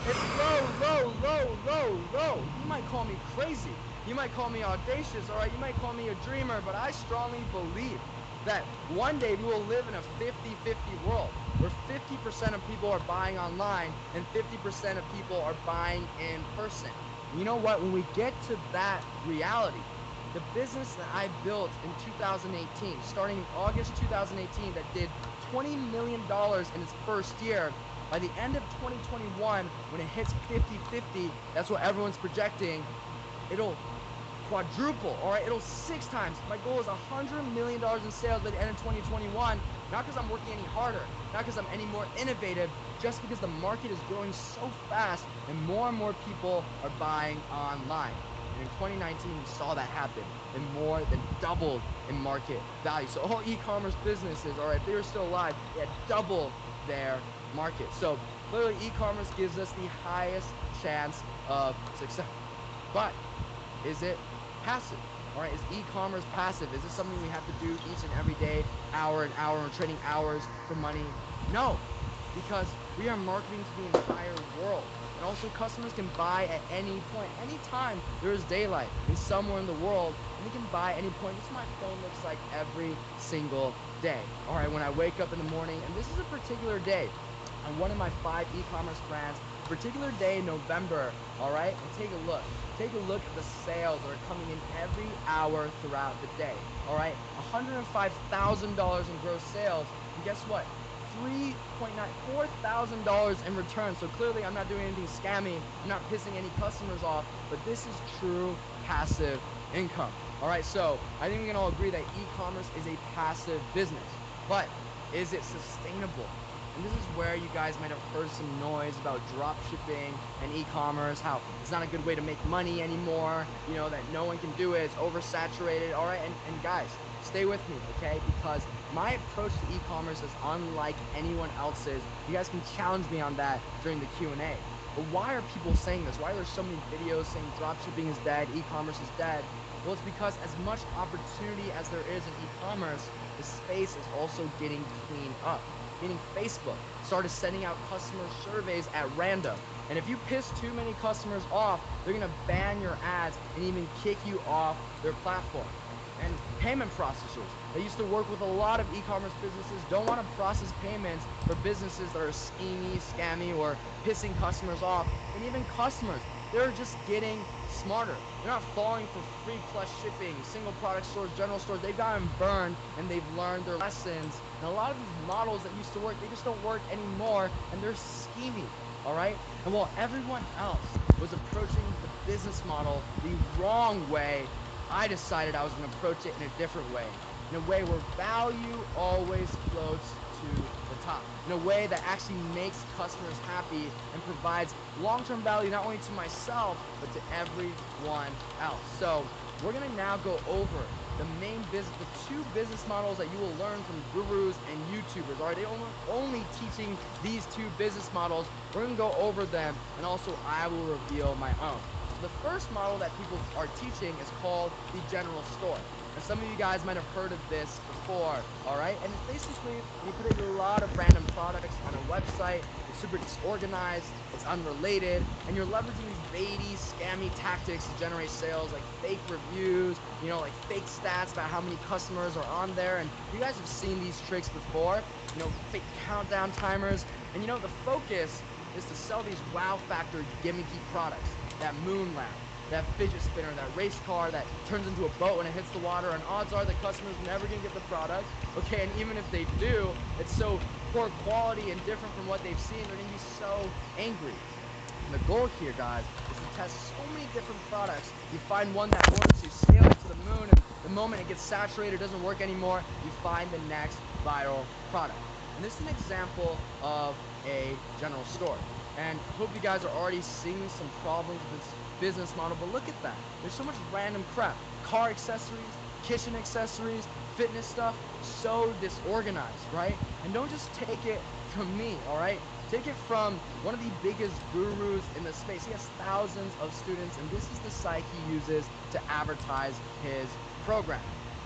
It's low, low, low, low, low. You might call me crazy. You might call me audacious, all right? You might call me a dreamer, but I strongly believe that one day we will live in a 50-50 world where 50% of people are buying online and 50% of people are buying in person. And you know what? When we get to that reality, the business that I built in 2018, starting in August 2018, that did $20 million in its first year, by the end of 2021, when it hits 50-50, that's what everyone's projecting, it'll quadruple, all right? It'll 6 times. My goal is $100 million in sales by the end of 2021, not because I'm working any harder, not because I'm any more innovative, just because the market is growing so fast and more people are buying online. And in 2019, we saw that happen and more than doubled in market value. So all e-commerce businesses, all right, if they were still alive, they had double their market. So clearly e-commerce gives us the highest chance of success. But is it passive? All right, is e-commerce passive? Is it something we have to do each and every day, hour and hour, and trading hours for money? No, because we are marketing to the entire world. And also customers can buy at any point, anytime there is daylight in somewhere in the world, and they can buy at any point. This is what my phone looks like every single day. All right, when I wake up in the morning, and this is a particular day on one of my 5 e-commerce brands, particular day, November, all right, and take a look. Take a look at the sales that are coming in every hour throughout the day, all right? $105,000 in gross sales, and guess what? $4,000 in return. So clearly I'm not doing anything scammy. I'm not pissing any customers off, but this is true passive income. All right, so I think we can all agree that e-commerce is a passive business, but is it sustainable? And this is where you guys might have heard some noise about drop shipping and e-commerce, how it's not a good way to make money anymore, you know, that no one can do it, it's oversaturated, all right? And guys, stay with me, okay? Because my approach to e-commerce is unlike anyone else's. You guys can challenge me on that during the Q&A. But why are people saying this? Why are there so many videos saying drop shipping is dead, e-commerce is dead? Well, it's because as much opportunity as there is in e-commerce, the space is also getting cleaned up. Meaning Facebook started sending out customer surveys at random. And if you piss too many customers off, they're gonna ban your ads and even kick you off their platform. And payment processors that used to work with a lot of e-commerce businesses don't want to process payments for businesses that are schemy, scammy, or pissing customers off. And even customers they're just getting smarter. They're not falling for free plus shipping, single product stores, general stores. They've gotten burned and they've learned their lessons. And a lot of these models that used to work, they just don't work anymore, and they're scheming. All right? And while everyone else was approaching the business model the wrong way, I decided I was going to approach it in a different way, in a way where value always floats to the top, in a way that actually makes customers happy and provides long-term value not only to myself, but to everyone else. So we're going to now go over the two business models that you will learn from gurus and YouTubers. All right, they only teaching these two business models. We're going to go over them, and also I will reveal my own. The first model that people are teaching is called the general store. And some of you guys might have heard of this before, all right? And it's basically you put in a lot of random products on a website. It's super disorganized, it's unrelated, and you're leveraging these baity, scammy tactics to generate sales, like fake reviews, like fake stats about how many customers are on there. And you guys have seen these tricks before, fake countdown timers. And the focus is to sell these wow factor gimmicky products. That moon lamp, that fidget spinner, that race car that turns into a boat when it hits the water, and odds are the customer's never gonna get the product. Okay, and even if they do, it's so poor quality and different from what they've seen, they're gonna be so angry. And the goal here, guys, is to test so many different products. You find one that works, you scale it to the moon, and the moment it gets saturated, it doesn't work anymore, you find the next viral product. And this is an example of a general store. And I hope you guys are already seeing some problems with this business model, but look at that. There's so much random crap. Car accessories, kitchen accessories, fitness stuff, so disorganized, right? And don't just take it from me, all right? Take it from one of the biggest gurus in the space. He has thousands of students, and this is the site he uses to advertise his program.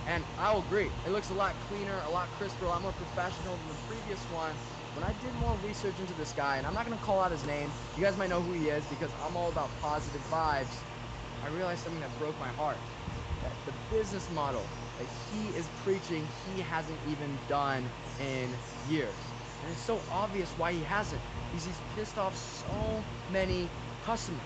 And I'll agree, it looks a lot cleaner, a lot crisper, a lot more professional than the previous one. When I did more research into this guy, and I'm not going to call out his name, you guys might know who he is because I'm all about positive vibes, I realized something that broke my heart. That the business model that he is preaching, he hasn't even done in years. And it's so obvious why he hasn't. He's pissed off so many customers.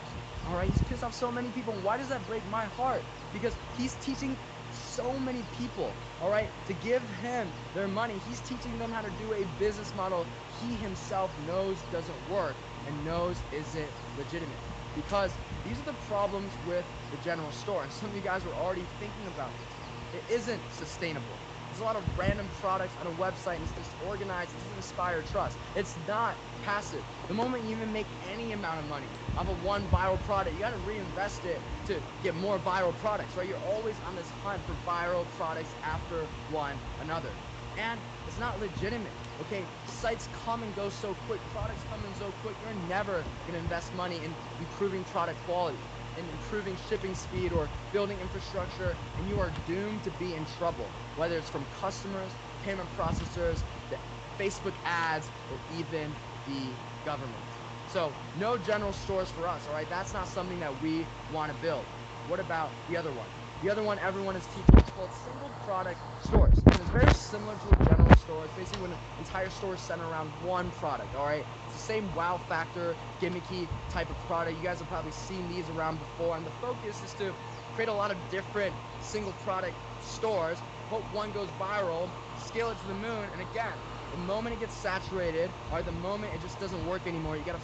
All right, he's pissed off so many people. Why does that break my heart? Because he's teaching so many people, all right, to give him their money. He's teaching them how to do a business model he himself knows doesn't work and knows isn't legitimate. Because these are the problems with the general store. And some of you guys are already thinking about this. It isn't sustainable. There's a lot of random products on a website, and it's disorganized. It doesn't inspire trust. It's not passive. The moment you even make any amount of money off of one viral product, you got to reinvest it to get more viral products, right? You're always on this hunt for viral products after one another. And it's not legitimate, okay? Sites come and go so quick. Products come and so quick. You're never going to invest money in improving product quality, in improving shipping speed or building infrastructure, and you are doomed to be in trouble, whether it's from customers, payment processors, the Facebook ads, or even the government. So no general stores for us, all right? That's not something that we want to build. What about the other one? The other one everyone is teaching is called single product stores. And it's very similar to a general store. It's basically when an entire store is centered around one product, all right? It's the same wow factor, gimmicky type of product. You guys have probably seen these around before. And the focus is to create a lot of different single product stores, hope one goes viral, scale it to the moon, and again, the moment it gets saturated, or the moment it just doesn't work anymore, you gotta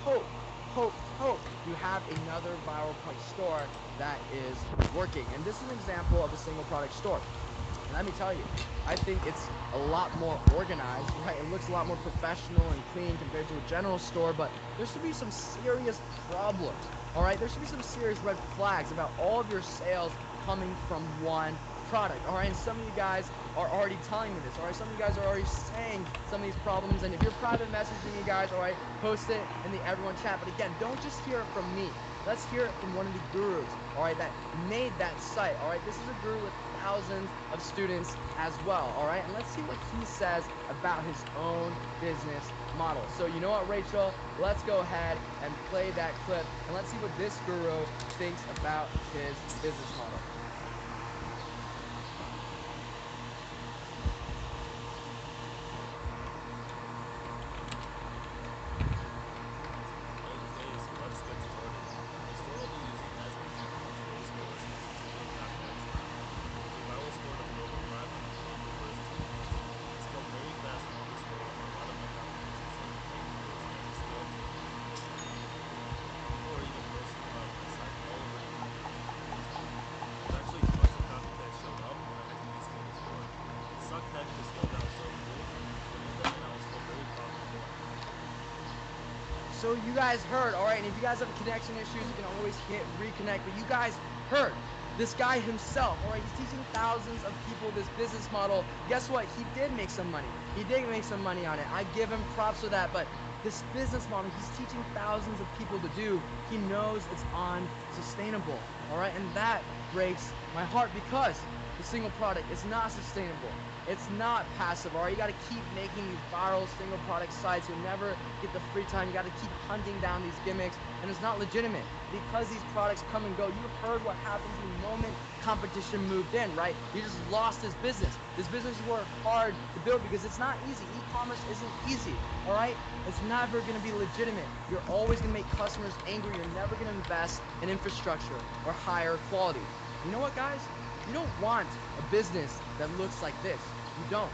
hope you have another viral point store that is working. And this is an example of a single product store. And let me tell you, I think it's a lot more organized, right? It looks a lot more professional and clean compared to a general store, but there should be some serious problems, all right? There should be some serious red flags about all of your sales coming from one product, all right? And some of you guys are already telling me this, all right? Some of you guys are already saying some of these problems, and if you're private messaging me, guys, all right, post it in the everyone chat. But again, don't just hear it from me. Let's hear it from one of the gurus, all right, that made that site, all right? This is a guru with thousands of students as well, all right? And let's see what he says about his own business model. So you know what, Rachel? Let's go ahead and play that clip, and let's see what this guru thinks about his business model. Anyways, let's get started. So you guys heard, all right? And if you guys have connection issues, you can always hit reconnect. But you guys heard this guy himself, all right? He's teaching thousands of people this business model. Guess what? He did make some money. He did make some money on it. I give him props for that. But this business model he's teaching thousands of people to do, he knows it's unsustainable, all right? And that breaks my heart because the single product is not sustainable. It's not passive, all right? You got to keep making these viral single product sites. You'll never get the free time. You got to keep hunting down these gimmicks, and it's not legitimate because these products come and go. You heard what happens the moment competition moved in, right? You just lost this business. This business you worked hard to build because it's not easy. E-commerce isn't easy, all right? It's never going to be legitimate. You're always going to make customers angry. You're never going to invest in infrastructure or higher quality. You know what, guys? You don't want a business that looks like this. You don't.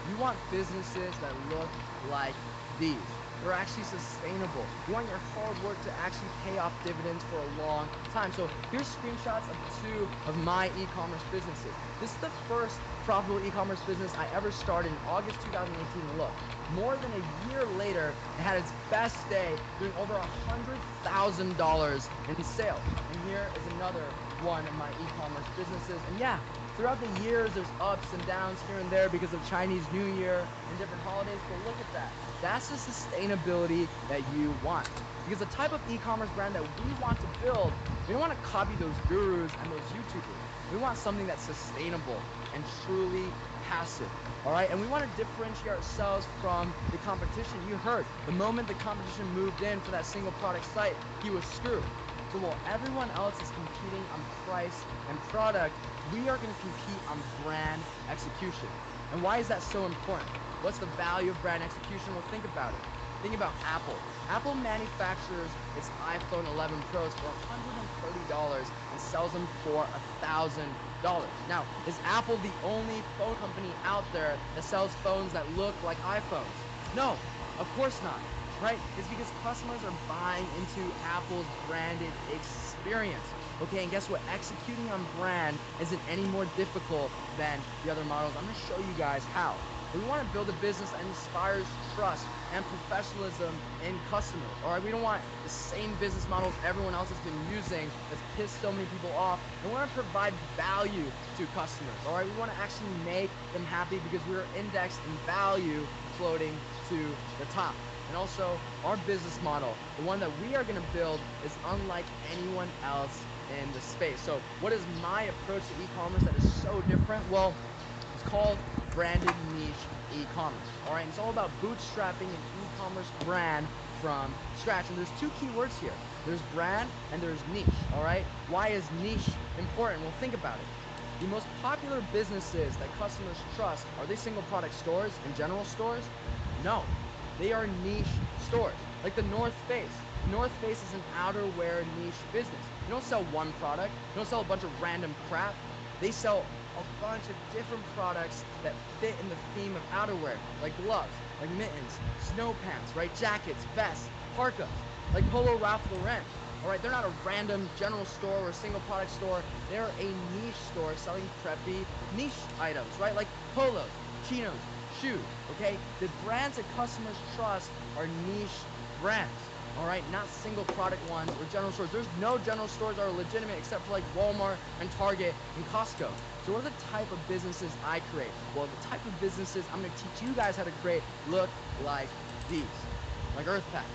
You want businesses that look like these. They're actually sustainable. You want your hard work to actually pay off dividends for a long time. So here's screenshots of 2 of my e-commerce businesses. This is the first profitable e-commerce business I ever started in August 2018. Look, more than a year later, it had its best day, doing over $100,000 in sales. And here is another one of my e-commerce businesses. And yeah, throughout the years, there's ups and downs here and there because of Chinese New Year and different holidays, but look at that. That's the sustainability that you want. Because the type of e-commerce brand that we want to build, we don't want to copy those gurus and those YouTubers. We want something that's sustainable and truly passive, all right? And we want to differentiate ourselves from the competition. You heard, the moment the competition moved in for that single product site, he was screwed. So while everyone else is competing on price and product, we are going to compete on brand execution. And why is that so important? What's the value of brand execution? Well, think about it. Think about Apple. Apple manufactures its iPhone 11 Pros for $130 and sells them for $1,000. Now, is Apple the only phone company out there that sells phones that look like iPhones? No, of course not. Right? It's because customers are buying into Apple's branded experience. Okay, and guess what? Executing on brand isn't any more difficult than the other models. I'm going to show you guys how. We want to build a business that inspires trust and professionalism in customers. All right, we don't want the same business models everyone else has been using that's pissed so many people off. We want to provide value to customers. All right, we want to actually make them happy because we're indexed in value floating to the top. And also, our business model, the one that we are going to build, is unlike anyone else in the space. So what is my approach to e-commerce that is so different? Well, it's called branded niche e-commerce. All right, and it's all about bootstrapping an e-commerce brand from scratch. And there's 2 key words here. There's brand and there's niche. All right, why is niche important? Well, think about it. The most popular businesses that customers trust, are they single product stores and general stores? No, they are niche stores, like the North Face. North Face is an outerwear niche business. You don't sell one product. You don't sell a bunch of random crap. They sell a bunch of different products that fit in the theme of outerwear, like gloves, like mittens, snow pants, right? Jackets, vests, parkas, like Polo Ralph Lauren. All right, they're not a random general store or a single product store. They're a niche store selling preppy niche items, right? Like polos, chinos, shoes, okay? The brands that customers trust are niche brands, all right? Not single product ones or general stores. There's no general stores that are legitimate except for like Walmart and Target and Costco. So what are the type of businesses I create? Well, the type of businesses I'm gonna teach you guys how to create look like these, like EarthPack,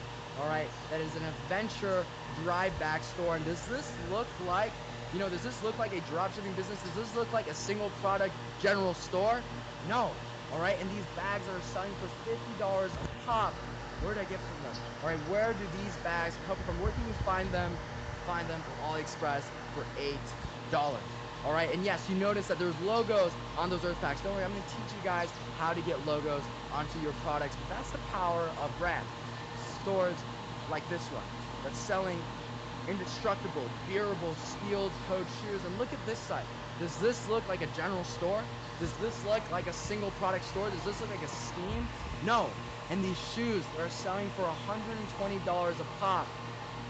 all right? That is an adventure dry bag store. And does this look like, does this look like a dropshipping business? Does this look like a single product general store? No. All right, and these bags are selling for $50 a pop. Where did I get from them? All right, where do these bags come from? Where can you find them? Find them on AliExpress for $8. All right, and yes, you notice that there's logos on those earth packs. Don't worry, I'm gonna teach you guys how to get logos onto your products. But that's the power of brand. Stores like this one that's selling indestructible, durable, steel-toed shoes. And look at this site. Does this look like a general store? Does this look like a single product store? Does this look like a scheme? No. And these shoes are selling for $120 a pop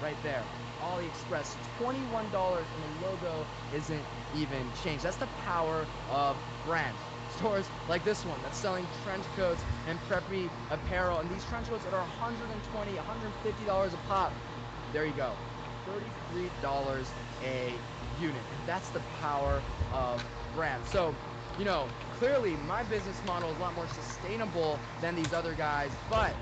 right there. AliExpress, $21, and the logo isn't even changed. That's the power of brand. stores like this one that's selling trench coats and preppy apparel, and these trench coats that are $120, $150 a pop. There you go, $33 a unit, and that's the power of brand. So, you know, clearly my business model is a lot more sustainable than these other guys, but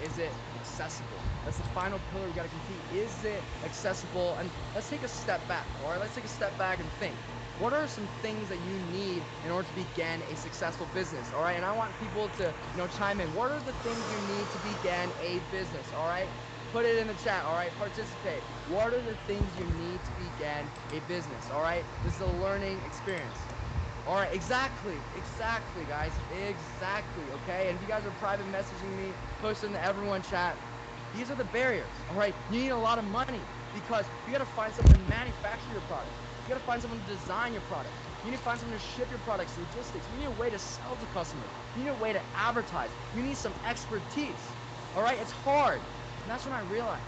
is it accessible? That's the final pillar we got to compete. Is it accessible? And let's take a step back, all right? Let's take a step back and think. What are some things that you need in order to begin a successful business, all right? And I want people to, you know, chime in. What are the things you need to begin a business, all right? Put it in the chat, all right? Participate. What are the things you need to begin a business, all right? This is a learning experience. All right, exactly, guys, exactly, okay? And if you guys are private messaging me, post in the everyone chat, these are the barriers, all right? You need a lot of money because you gotta find someone to manufacture your product. You gotta find someone to design your product. You need to find someone to ship your products, logistics. You need a way to sell to customers. You need a way to advertise. You need some expertise, all right? It's hard, and that's when I realized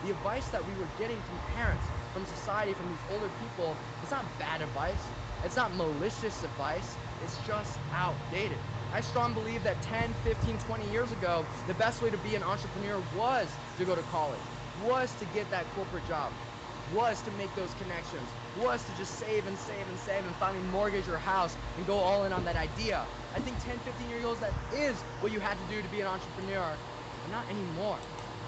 the advice that we were getting from parents, from society, from these older people, it's not bad advice. It's not malicious advice, it's just outdated. I strongly believe that 10, 15, 20 years ago, the best way to be an entrepreneur was to go to college, was to get that corporate job, was to make those connections, was to just save and save and save and finally mortgage your house and go all in on that idea. I think 10, 15 years ago, that is what you had to do to be an entrepreneur, but not anymore.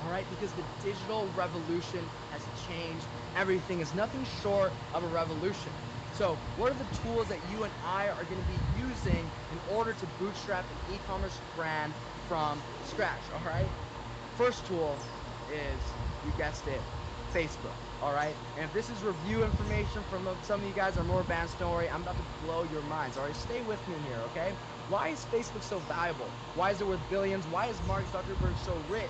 All right, because the digital revolution has changed everything. It's nothing short of a revolution. So what are the tools that you and I are going to be using in order to bootstrap an e-commerce brand from scratch, all right? First tool is, you guessed it, Facebook, all right? And if this is review information from some of you guys are more advanced, don't worry, I'm about to blow your minds, all right? Stay with me here, okay? Why is Facebook so valuable? Why is it worth billions? Why is Mark Zuckerberg so rich?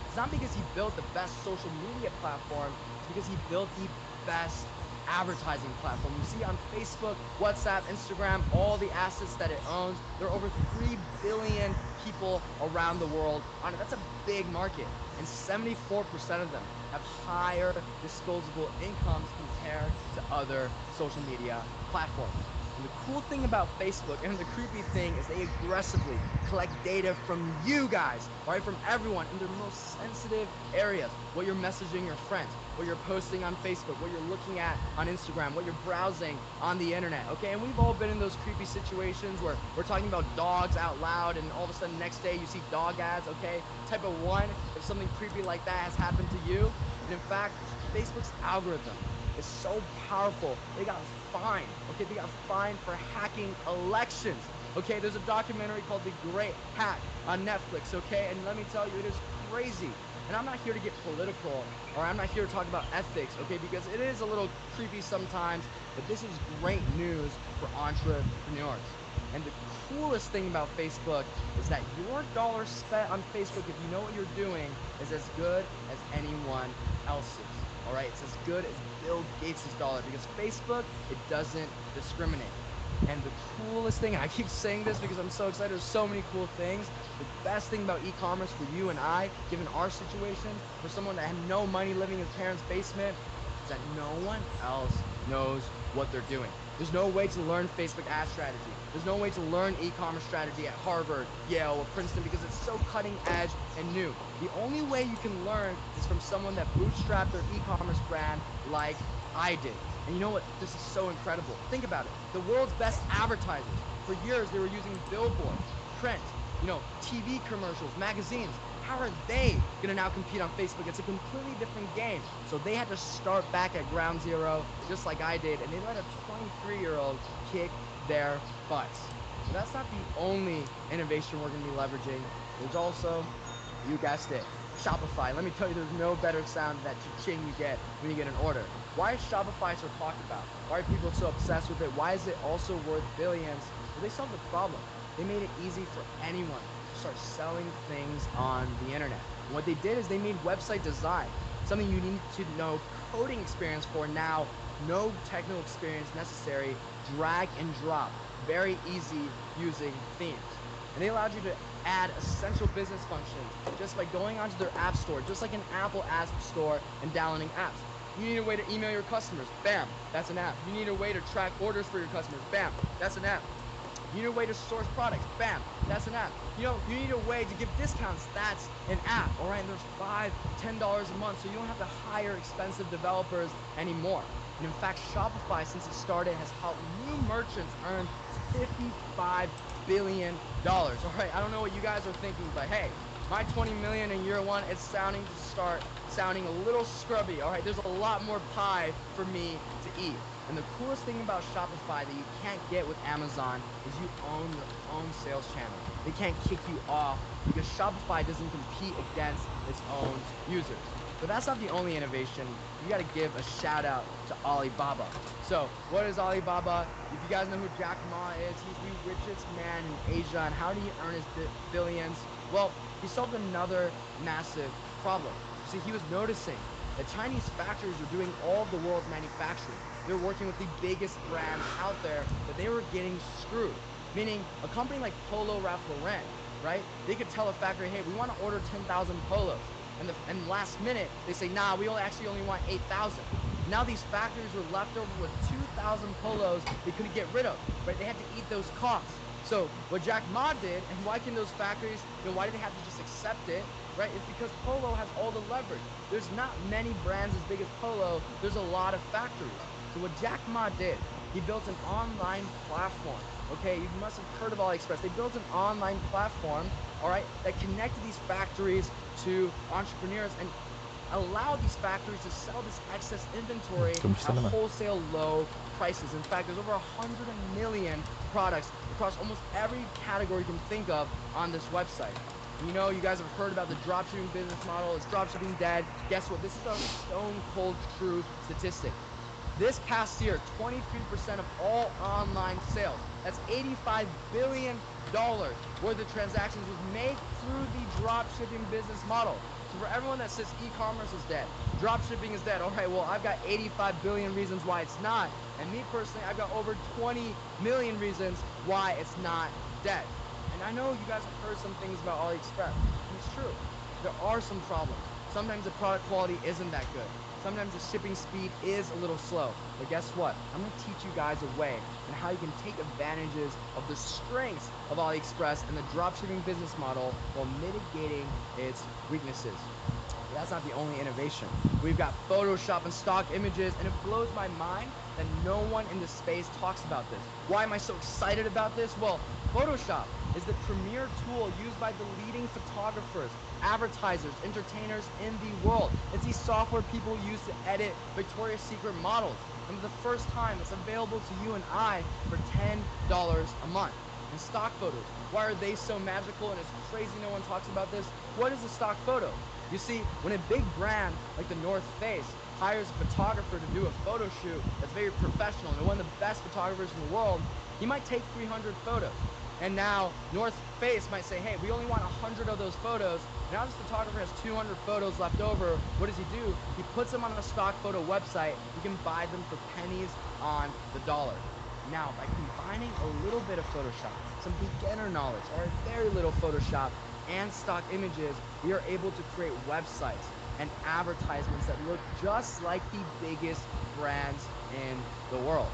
It's not because he built the best social media platform, it's because he built the best advertising platform. You see on Facebook, WhatsApp, Instagram, all the assets that it owns, there are over 3 billion people around the world on it. That's a big market, and 74% of them have higher disposable incomes compared to other social media platforms. And the cool thing about Facebook, and the creepy thing, is they aggressively collect data from you guys, right? From everyone in their most sensitive areas. What you're messaging your friends, what you're posting on Facebook, what you're looking at on Instagram, what you're browsing on the internet, okay? And we've all been in those creepy situations where we're talking about dogs out loud and all of a sudden next day you see dog ads, okay? Type of 1, if something creepy like that has happened to you. And in fact, Facebook's algorithm is so powerful. They got fined, okay? They got fined for hacking elections, okay? There's a documentary called The Great Hack on Netflix, okay? And let me tell you, it is crazy. And I'm not here to get political, or I'm not here to talk about ethics, okay? Because it is a little creepy sometimes, but this is great news for entrepreneurs. And the coolest thing about Facebook is that your dollar spent on Facebook, if you know what you're doing, is as good as anyone else's. All right, it's as good as Bill Gates' dollar, because Facebook, it doesn't discriminate. And the coolest thing, and I keep saying this because I'm so excited, there's so many cool things. The best thing about e-commerce for you and I, given our situation, for someone that had no money living in his parents' basement, is that no one else knows what they're doing. There's no way to learn Facebook ad strategy. There's no way to learn e-commerce strategy at Harvard, Yale, or Princeton because it's so cutting edge and new. The only way you can learn is from someone that bootstrapped their e-commerce brand like I did. And you know what? This is so incredible. Think about it. The world's best advertisers. For years, they were using billboards, print, TV commercials, magazines. How are they gonna now compete on Facebook? It's a completely different game. So they had to start back at ground zero, just like I did, and they let a 23-year-old kick their butts. But that's not the only innovation we're gonna be leveraging. There's also, you guessed it, Shopify. Let me tell you, there's no better sound than that cha-ching you get when you get an order. Why is Shopify so talked about? Why are people so obsessed with it? Why is it also worth billions? Well, they solved the problem. They made it easy for anyone to start selling things on the internet. And what they did is they made website design, something you need to know coding experience for now, no technical experience necessary, drag and drop, very easy using themes. And they allowed you to add essential business functions just by going onto their app store, just like an Apple app store, and downloading apps. You need a way to email your customers, bam, that's an app. You need a way to track orders for your customers, bam, that's an app. You need a way to source products. Bam, that's an app. You know, you need a way to give discounts. That's an app. All right, and there's $5, $10 a month, so you don't have to hire expensive developers anymore. And in fact, Shopify, since it started, has helped new merchants earn $55 billion. All right, I don't know what you guys are thinking, but hey, my 20 million in year one, it's starting to start sounding a little scrubby. All right, there's a lot more pie for me to eat. And the coolest thing about Shopify that you can't get with Amazon is you own your own sales channel. They can't kick you off because Shopify doesn't compete against its own users. But that's not the only innovation. You got to give a shout out to Alibaba. So what is Alibaba? If you guys know who Jack Ma is, he's the richest man in Asia. And how did he earn his billions? Well, he solved another massive problem. You see, he was noticing that Chinese factories were doing all of the world's manufacturing. They're working with the biggest brands out there, but they were getting screwed. Meaning, a company like Polo Ralph Lauren, right? They could tell a factory, hey, we want to order 10,000 polos. And last minute, they say, nah, we only want 8,000. Now these factories were left over with 2,000 polos they couldn't get rid of, right? They had to eat those costs. So what Jack Ma did, and why can those factories, why did they have to just accept it, right? It's because Polo has all the leverage. There's not many brands as big as Polo. There's a lot of factories. So what Jack Ma did, he built an online platform. Okay, you must have heard of AliExpress. They built an online platform, all right, that connected these factories to entrepreneurs and allowed these factories to sell this excess inventory at wholesale low prices. In fact, there's over 100 million products across almost every category you can think of on this website. You know, you guys have heard about the dropshipping business model. Is dropshipping dead? Guess what? This is a stone cold true statistic. This past year, 23% of all online sales, that's $85 billion worth of transactions, was made through the dropshipping business model. So for everyone that says e-commerce is dead, dropshipping is dead, all right, well, I've got 85 billion reasons why it's not. And me personally, I've got over 20 million reasons why it's not dead. And I know you guys have heard some things about AliExpress, and it's true. There are some problems. Sometimes the product quality isn't that good. Sometimes the shipping speed is a little slow. But guess what? I'm going to teach you guys a way on how you can take advantages of the strengths of AliExpress and the dropshipping business model while mitigating its weaknesses. But that's not the only innovation. We've got Photoshop and stock images, and it blows my mind that no one in this space talks about this. Why am I so excited about this? Well, Photoshop is the premier tool used by the leading photographers, advertisers, entertainers in the world. It's the software people use to edit Victoria's Secret models. And for the first time, it's available to you and I for $10 a month. And stock photos, why are they so magical and it's crazy no one talks about this? What is a stock photo? You see, when a big brand like the North Face hires a photographer to do a photo shoot that's very professional and one of the best photographers in the world, he might take 300 photos. And now North Face might say, hey, we only want 100 of those photos. Now this photographer has 200 photos left over. What does he do? He puts them on a stock photo website. You can buy them for pennies on the dollar. Now, by combining a little bit of Photoshop, some beginner knowledge, or very little Photoshop, and stock images, we are able to create websites and advertisements that look just like the biggest brands in the world.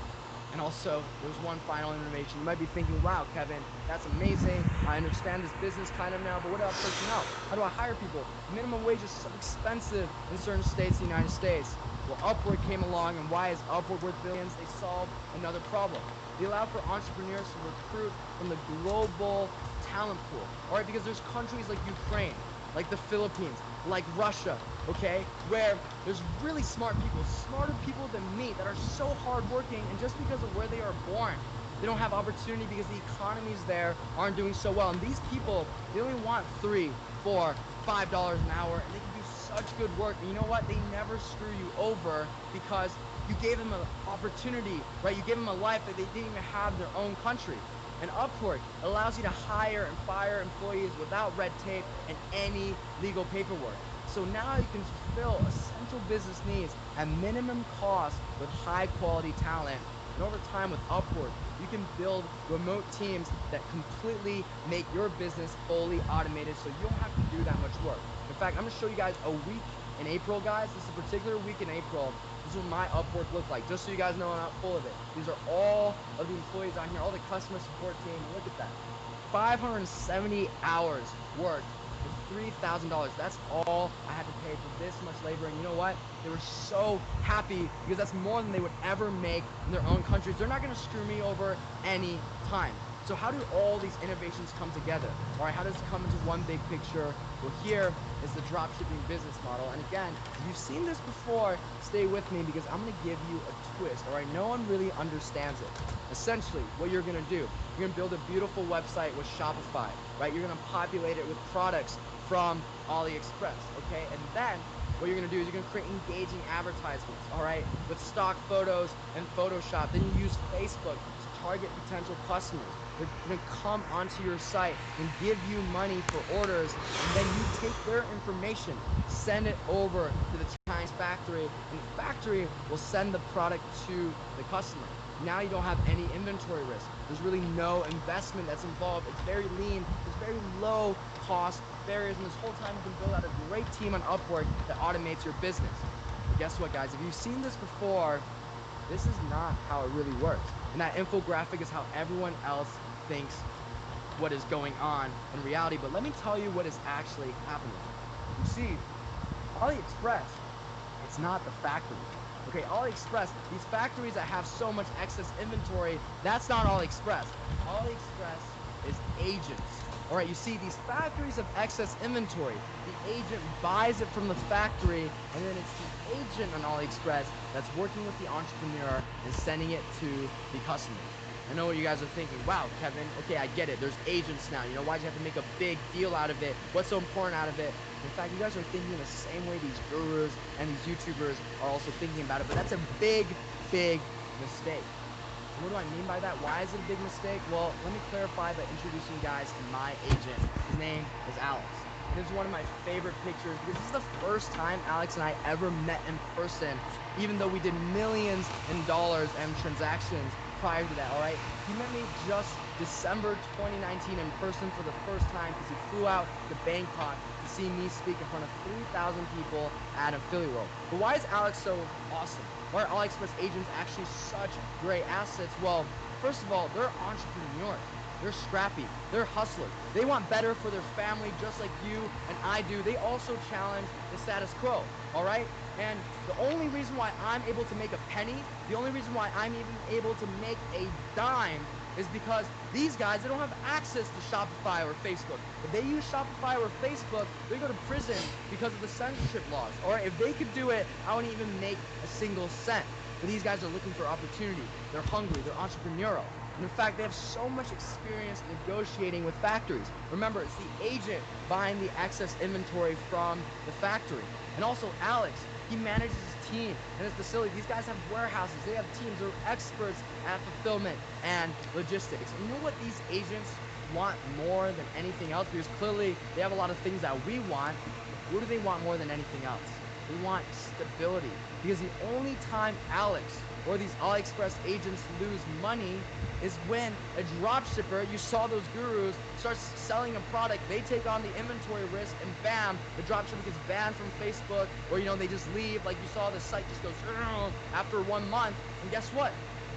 And also, there's one final innovation. You might be thinking, wow, Kevin, that's amazing. I understand this business kind of now, but what about personnel? How do I hire people? Minimum wage is so expensive in certain states in the United States. Well, Upwork came along, and why is Upwork worth billions? They solved another problem. They allow for entrepreneurs to recruit from the global talent pool, all right? Because there's countries like Ukraine, like the Philippines, like Russia, okay, where there's really smart people, smarter people than me, that are so hardworking, and just because of where they are born, they don't have opportunity because the economies there aren't doing so well. And these people, they only want $3, $4, $5 an hour, and they can do such good work. And you know what? They never screw you over because you gave them an opportunity, right? You gave them a life that they didn't even have in their own country. And Upwork allows you to hire and fire employees without red tape and any legal paperwork. So now you can fulfill essential business needs at minimum cost with high quality talent. And over time with Upwork, you can build remote teams that completely make your business fully automated so you don't have to do that much work. In fact, I'm gonna show you guys a week in April, guys. This is a particular week in April. This is what my Upwork looked like, just so you guys know I'm not full of it. These are all of the employees on here, all the customer support team. Look at that. 570 hours worked for $3,000. That's all I had to pay for this much labor. And you know what? They were so happy because that's more than they would ever make in their own countries. They're not going to screw me over any time. So how do all these innovations come together? All right, how does it come into one big picture? Well, here is the dropshipping business model. And again, if you've seen this before, stay with me because I'm going to give you a twist. All right, no one really understands it. Essentially, what you're going to do, you're going to build a beautiful website with Shopify, right? You're going to populate it with products from AliExpress, okay? And then what you're going to do is you're going to create engaging advertisements, all right, with stock photos and Photoshop. Then you use Facebook to target potential customers. They're going to come onto your site and give you money for orders, and then you take their information, send it over to the Chinese factory, and the factory will send the product to the customer. Now you don't have any inventory risk. There's really no investment that's involved. It's very lean. There's very low cost barriers, and this whole time you can build out a great team on Upwork that automates your business. But guess what, guys? If you've seen this before, this is not how it really works. And that infographic is how everyone else thinks what is going on in reality. But let me tell you what is actually happening. You see, AliExpress, it's not the factory. Okay, AliExpress, these factories that have so much excess inventory, that's not AliExpress. AliExpress is agents. All right, you see these factories of excess inventory. The agent buys it from the factory, and then it's the agent on AliExpress that's working with the entrepreneur and sending it to the customer. I know what you guys are thinking. Wow, Kevin, okay, I get it. There's agents now. You know, why'd you have to make a big deal out of it? What's so important out of it? In fact, you guys are thinking the same way these gurus and these YouTubers are also thinking about it, but that's a big, big mistake. And what do I mean by that? Why is it a big mistake? Well, let me clarify by introducing you guys to my agent. His name is Alex. And this is one of my favorite pictures because this is the first time Alex and I ever met in person, even though we did millions in dollars and transactions prior to that, all right? He met me just December 2019 in person for the first time because he flew out to Bangkok to see me speak in front of 3,000 people at Affiliate World. But why is Alex so awesome? Why are AliExpress agents actually such great assets? Well, first of all, they're entrepreneurs. They're scrappy. They're hustlers. They want better for their family just like you and I do. They also challenge the status quo, all right? And the only reason why I'm able to make a penny, the only reason why I'm even able to make a dime is because these guys, they don't have access to Shopify or Facebook. If they use Shopify or Facebook, they go to prison because of the censorship laws. Or if they could do it, I wouldn't even make a single cent. But these guys are looking for opportunity. They're hungry. They're entrepreneurial. And in fact, they have so much experience negotiating with factories. Remember, it's the agent buying the excess inventory from the factory. And also Alex, he manages his team and his facility. These guys have warehouses. They have teams. They're experts at fulfillment and logistics. And you know what these agents want more than anything else? Because clearly they have a lot of things that we want. What do they want more than anything else? They want stability. Because the only time Alex or these AliExpress agents lose money is when a dropshipper, you saw those gurus, starts selling a product, they take on the inventory risk, and bam, the dropshipper gets banned from Facebook, or they just leave, like you saw the site just goes after 1 month, and guess what?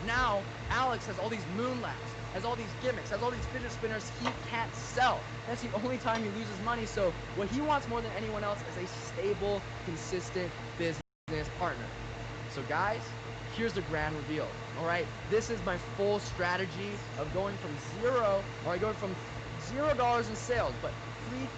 Now, Alex has all these moon labs, has all these gimmicks, has all these fidget spinners he can't sell. That's the only time he loses money, so what he wants more than anyone else is a stable, consistent business partner. So guys, here's the grand reveal, all right? This is my full strategy of going from going from $0 in sales, but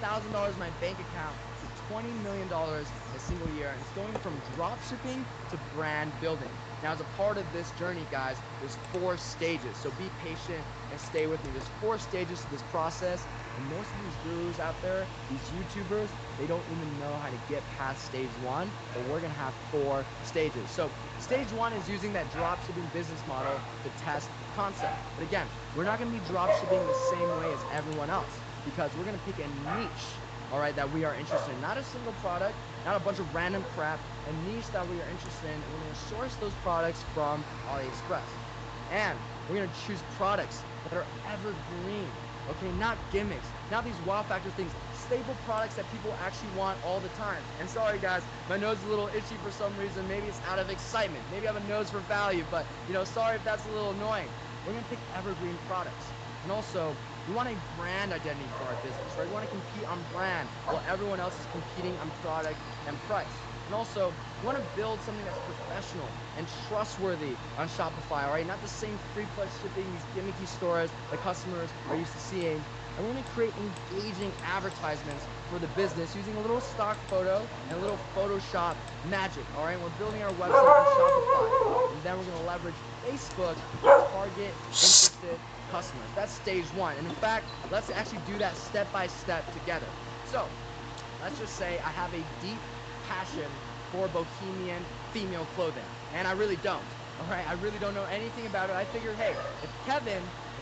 $3,000 in my bank account to $20 million in a single year. And it's going from drop shipping to brand building. Now, as a part of this journey, guys, there's 4 stages. So be patient and stay with me. There's 4 stages to this process. And most of these gurus out there, these YouTubers, they don't even know how to get past stage 1, but we're going to have 4 stages. So stage 1 is using that drop shipping business model to test concept. But again, we're not going to be drop shipping the same way as everyone else because we're going to pick a niche, all right, that we are interested in. Not a single product, not a bunch of random crap, a niche that we are interested in. And we're going to source those products from AliExpress. And we're going to choose products that are evergreen. Okay, not gimmicks, not these wow factor things. staple products that people actually want all the time. And sorry guys, my nose is a little itchy for some reason. Maybe it's out of excitement. Maybe I have a nose for value, but sorry if that's a little annoying. We're gonna pick evergreen products. And also, we want a brand identity for our business, right? We want to compete on brand while everyone else is competing on product and price. And also, we want to build something that's professional and trustworthy on Shopify, all right? Not the same free plus shipping, these gimmicky stores that customers are used to seeing. And we're going to create engaging advertisements for the business using a little stock photo and a little Photoshop magic, all right? We're building our website on Shopify. And then we're going to leverage Facebook to target interested customers. That's stage one. And in fact, let's actually do that step by step together. So, let's just say I have a deep passion for bohemian female clothing, and I really don't. All right, I really don't know anything about it. I figured, hey, if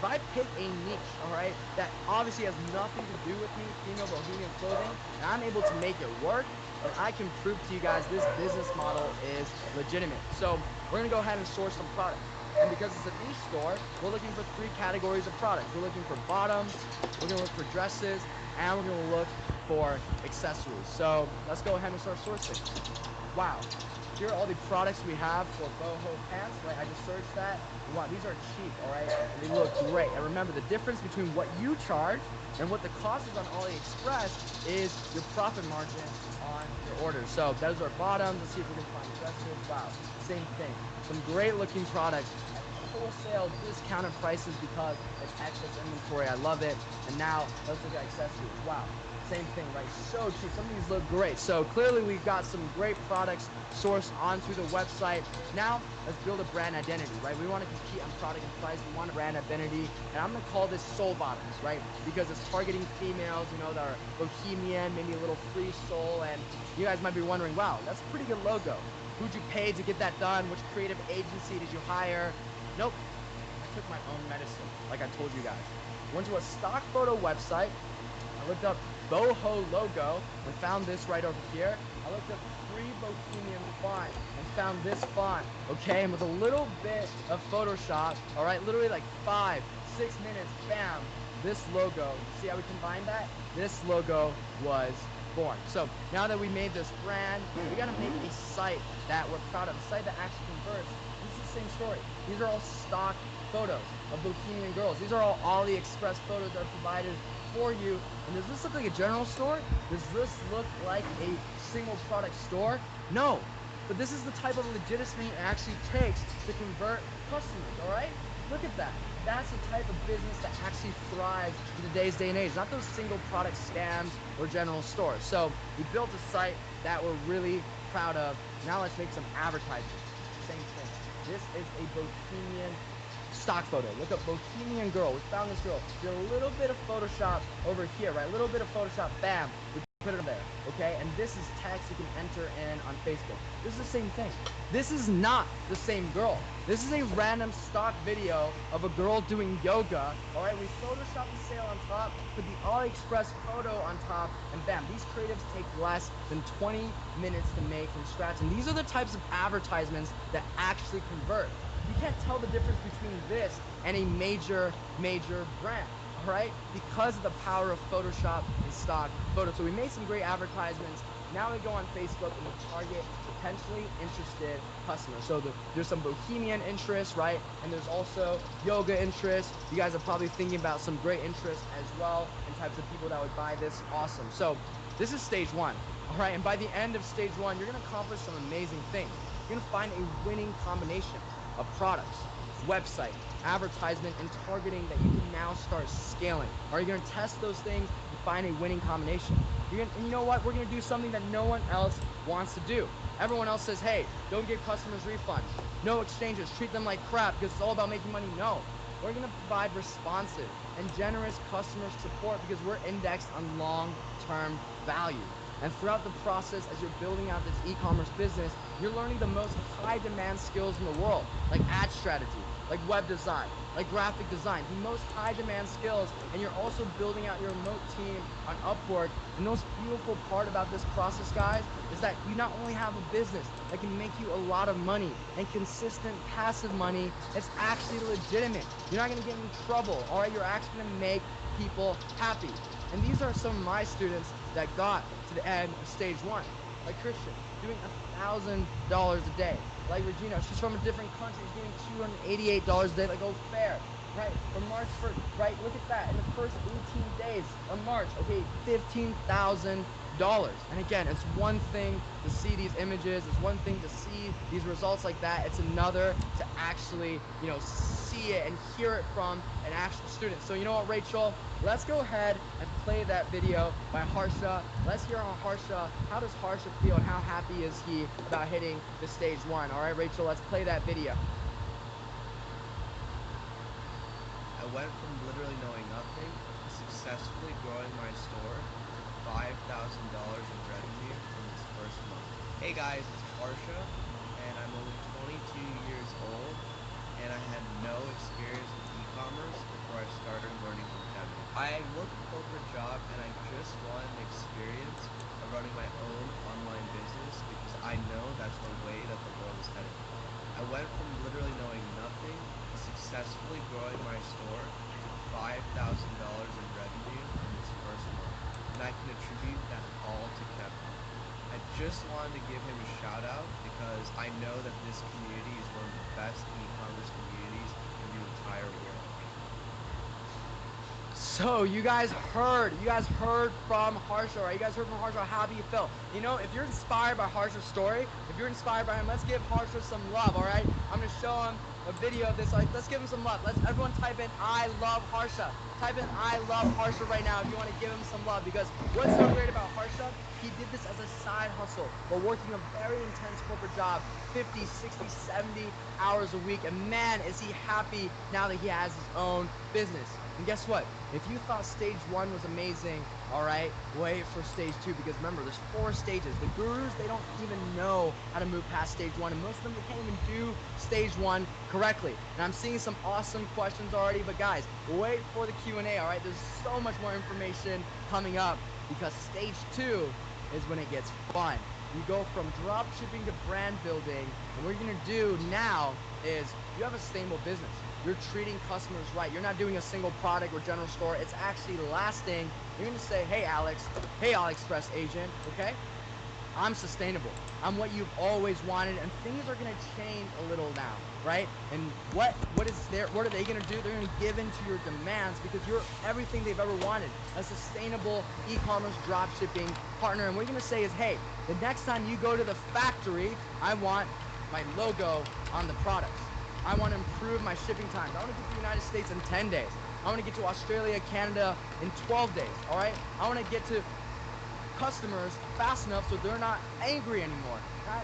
I pick a niche, all right, that obviously has nothing to do with me, female bohemian clothing, and I'm able to make it work, then I can prove to you guys this business model is legitimate. So we're gonna go ahead and source some product. And because it's a niche store, we're looking for 3 categories of products. We're looking for bottoms, we're gonna look for dresses, and we're gonna look for accessories. So let's go ahead and start sourcing. Wow, here are all the products we have for boho pants, right? I just searched that. Wow, these are cheap, all right? And they look great. And remember, the difference between what you charge and what the cost is on AliExpress is your profit margin on your orders. So those are bottoms. Let's see if we can find dresses. Wow, same thing. Some great looking products at wholesale discounted prices because it's excess inventory. I love it. And now let's look at accessories. Wow. Same thing, right? So cheap. Some of these look great. So clearly we've got some great products sourced onto the website. Now let's build a brand identity, right? We want to compete on product and price. We want a brand identity. And I'm going to call this soul bottoms, right? Because it's targeting females, that are bohemian, maybe a little free soul. And you guys might be wondering, wow, that's a pretty good logo. Who'd you pay to get that done? Which creative agency did you hire? Nope. I took my own medicine, like I told you guys. Went to a stock photo website. I looked up boho logo and found this right over here. I looked up free bohemian font and found this font, okay? And with a little bit of Photoshop, all right, literally like 5-6 minutes, bam, this logo, see how we combined that? This logo was born. So now that we made this brand, we gotta make a site that we're proud of, a site that actually converts. This is the same story. These are all stock photos of bohemian girls. These are all AliExpress photos that are provided for you. And does this look like a general store? Does this look like a single product store? No. But this is the type of legitimacy it actually takes to convert customers, all right? Look at that. That's the type of business that actually thrives in today's day and age, not those single product scams or general stores. So we built a site that we're really proud of. Now let's make some advertising. Same thing. This is a bohemian stock photo. Look up bohemian girl. We found this girl. Did a little bit of Photoshop over here, right? A little bit of Photoshop. Bam. We put it on there. Okay? And this is text you can enter in on Facebook. This is the same thing. This is not the same girl. This is a random stock video of a girl doing yoga. All right? We Photoshop the sale on top, put the AliExpress photo on top, and bam. These creatives take less than 20 minutes to make from scratch. And these are the types of advertisements that actually convert. You can't tell the difference between this and a major brand, all right? Because of the power of Photoshop and stock photos. So we made some great advertisements. Now we go on Facebook and we target potentially interested customers. So there's some bohemian interest, right? And there's also yoga interest. You guys are probably thinking about some great interests as well and types of people that would buy this. Awesome. So this is stage one, all right? And by the end of stage one, you're gonna accomplish some amazing things. You're gonna find a winning combination of products, website, advertisement, and targeting that you can now start scaling. Are you going to test those things and find a winning combination? And you know what? We're going to do something that no one else wants to do. Everyone else says, hey, don't give customers refunds. No exchanges. Treat them like crap because it's all about making money. No. We're going to provide responsive and generous customer support because we're indexed on long-term value. And throughout the process, as you're building out this e-commerce business, you're learning the most high-demand skills in the world, like ad strategy, like web design, like graphic design, the most high-demand skills. And you're also building out your remote team on Upwork. And the most beautiful part about this process, guys, is that you not only have a business that can make you a lot of money and consistent passive money, it's actually legitimate. You're not going to get in trouble, all right? You're actually going to make people happy. And these are some of my students that got to the end of stage 1. Like Christian, doing $1,000 a day. Like Regina, she's from a different country, she's doing $288 a day, like goes fair. Right, from March 1st, right, look at that, in the first 18 days of March, okay, $15,000. And again, it's one thing to see these images, it's one thing to see these results like that, it's another to actually, see it and hear it from an actual student. So you know what, Rachel, let's go ahead and play that video by Harsha. Let's hear how does Harsha feel and how happy is he about hitting the stage 1. All right, Rachel, let's play that video. I went from literally knowing nothing to successfully growing my store to $5,000 in revenue in this first month. Hey guys, it's Harsha, and I'm only 22 years old, and I had no experience with e-commerce before I started learning from Kevin. I looked at corporate job, and I just wanted an experience of running my own online business because I know that's the way that the world is headed. I went from literally knowing nothing to successfully growing my store to $5,000 in revenue in this first month, and I can attribute that all to Kevin. I just wanted to give him a shout out because I know that this community is one of the best e-commerce communities in the entire world. So you guys heard from Harsha, right? You guys heard from Harsha how happy you felt. If you're inspired by Harsha's story, if you're inspired by him, let's give Harsha some love, all right? I'm gonna show him a video of this. Like, let's give him some love. Let's everyone type in "I love Harsha." Type in "I love Harsha" right now if you want to give him some love. Because what's so great about Harsha? He did this as a side hustle while working a very intense corporate job, 50, 60, 70 hours a week. And man, is he happy now that he has his own business. And guess what? If you thought stage 1 was amazing, all right, wait for stage 2, because remember, there's 4 stages. The gurus, they don't even know how to move past stage 1, and most of them, they can't even do stage 1 correctly. And I'm seeing some awesome questions already, but guys, wait for the Q&A, all right? There's so much more information coming up, because stage 2 is when it gets fun. You go from drop shipping to brand building, and what you're gonna do now is you have a sustainable business. You're treating customers right. You're not doing a single product or general store. It's actually lasting. You're gonna say, hey Alex, hey AliExpress agent, okay? I'm sustainable. I'm what you've always wanted, and things are gonna change a little now, right? And what are they gonna do? They're gonna give in to your demands because you're everything they've ever wanted. A sustainable e-commerce drop shipping partner. And what you're gonna say is, hey, the next time you go to the factory, I want my logo on the products. I want to improve my shipping times. I want to get to the United States in 10 days. I want to get to Australia, Canada in 12 days, all right? I want to get to customers fast enough so they're not angry anymore.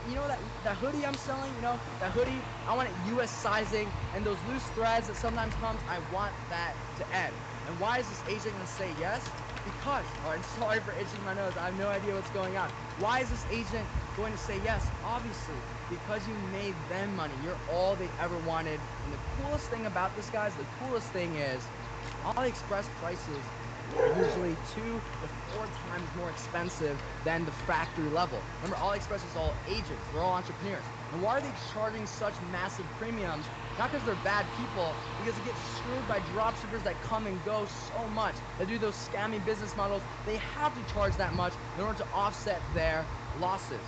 You know that hoodie I'm selling, that hoodie, I want it US sizing, and those loose threads that sometimes comes, I want that to end. And why is this agent going to say yes? Because, I'm sorry for itching my nose, I have no idea what's going on. Why is this agent going to say yes? Obviously, because you made them money. You're all they ever wanted. And the coolest thing about this, guys, the coolest thing is AliExpress prices are usually 2 to 4 times more expensive than the factory level. Remember, AliExpress is all agents. They're all entrepreneurs. And why are they charging such massive premiums? Not because they're bad people, because they get screwed by dropshippers that come and go so much. They do those scammy business models. They have to charge that much in order to offset their losses.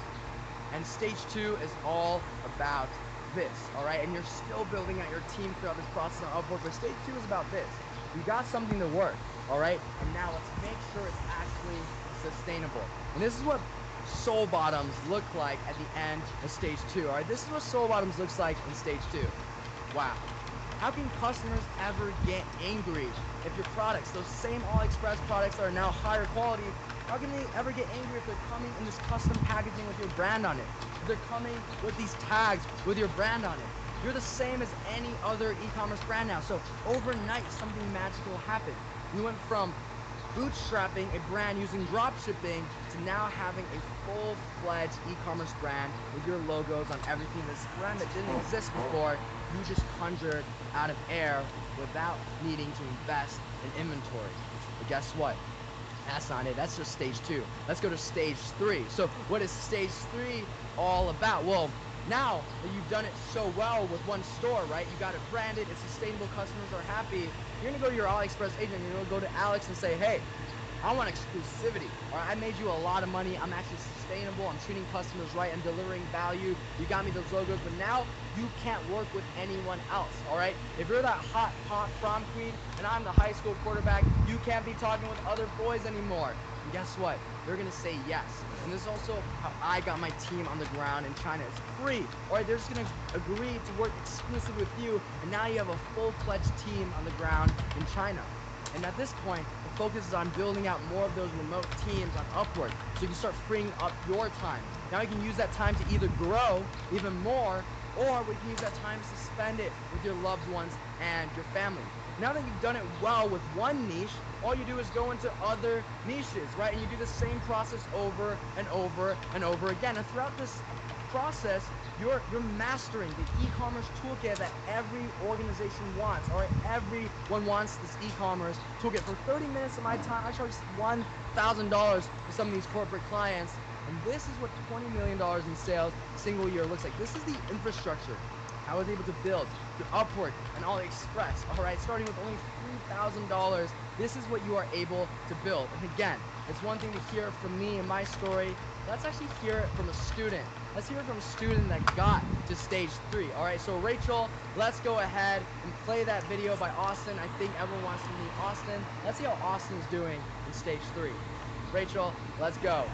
And stage 2 is all about this, all right? And you're still building out your team throughout this process on Upwork, but stage 2 is about this. You got something to work, all right? And now let's make sure it's actually sustainable. And this is what soul bottoms look like at the end of stage 2, all right? This is what soul bottoms looks like in stage 2. Wow. How can customers ever get angry if your products, those same AliExpress products that are now higher quality, how can they ever get angry if they're coming in this custom packaging with your brand on it? If they're coming with these tags with your brand on it? You're the same as any other e-commerce brand now. So overnight, something magical happened. We went from bootstrapping a brand using drop shipping to now having a full-fledged e-commerce brand with your logos on everything. This brand that didn't exist before, you just conjured out of air without needing to invest in inventory. But guess what? That's not it. That's just stage 2. Let's go to stage 3. So what is stage 3 all about? Well, now that you've done it so well with one store, right? You got it branded, it's sustainable, customers are happy. You're gonna go to your AliExpress agent, you're gonna go to Alex and say, hey, I want exclusivity. All right, I made you a lot of money. I'm actually sustainable. I'm treating customers right and delivering value. You got me those logos, but now you can't work with anyone else. All right, if you're that hot prom queen and I'm the high school quarterback, you can't be talking with other boys anymore. And guess what? They're gonna say yes. And this is also how I got my team on the ground in China. It's free. All right, they're just gonna agree to work exclusively with you, and now you have a full-fledged team on the ground in China. And at this point, the focus is on building out more of those remote teams on Upwork, so you can start freeing up your time. Now you can use that time to either grow even more, or we can use that time to spend it with your loved ones and your family. Now that you've done it well with one niche, all you do is go into other niches, right? And you do the same process over and over and over again. And throughout this process, you're mastering the e-commerce toolkit that every organization wants. All right, everyone wants this e-commerce toolkit. For 30 minutes of my time, I charge $1,000 for some of these corporate clients, and this is what $20 million in sales single year looks like. This is the infrastructure I was able to build through Upwork and AliExpress. All right, starting with only $3,000. This is what you are able to build. And again, it's one thing to hear it from me and my story. Let's actually hear it from a student. Let's hear it from a student that got to stage 3. All right, so Rachel, let's go ahead and play that video by Austin. I think everyone wants to meet Austin. Let's see how Austin is doing in stage 3. Rachel, let's go.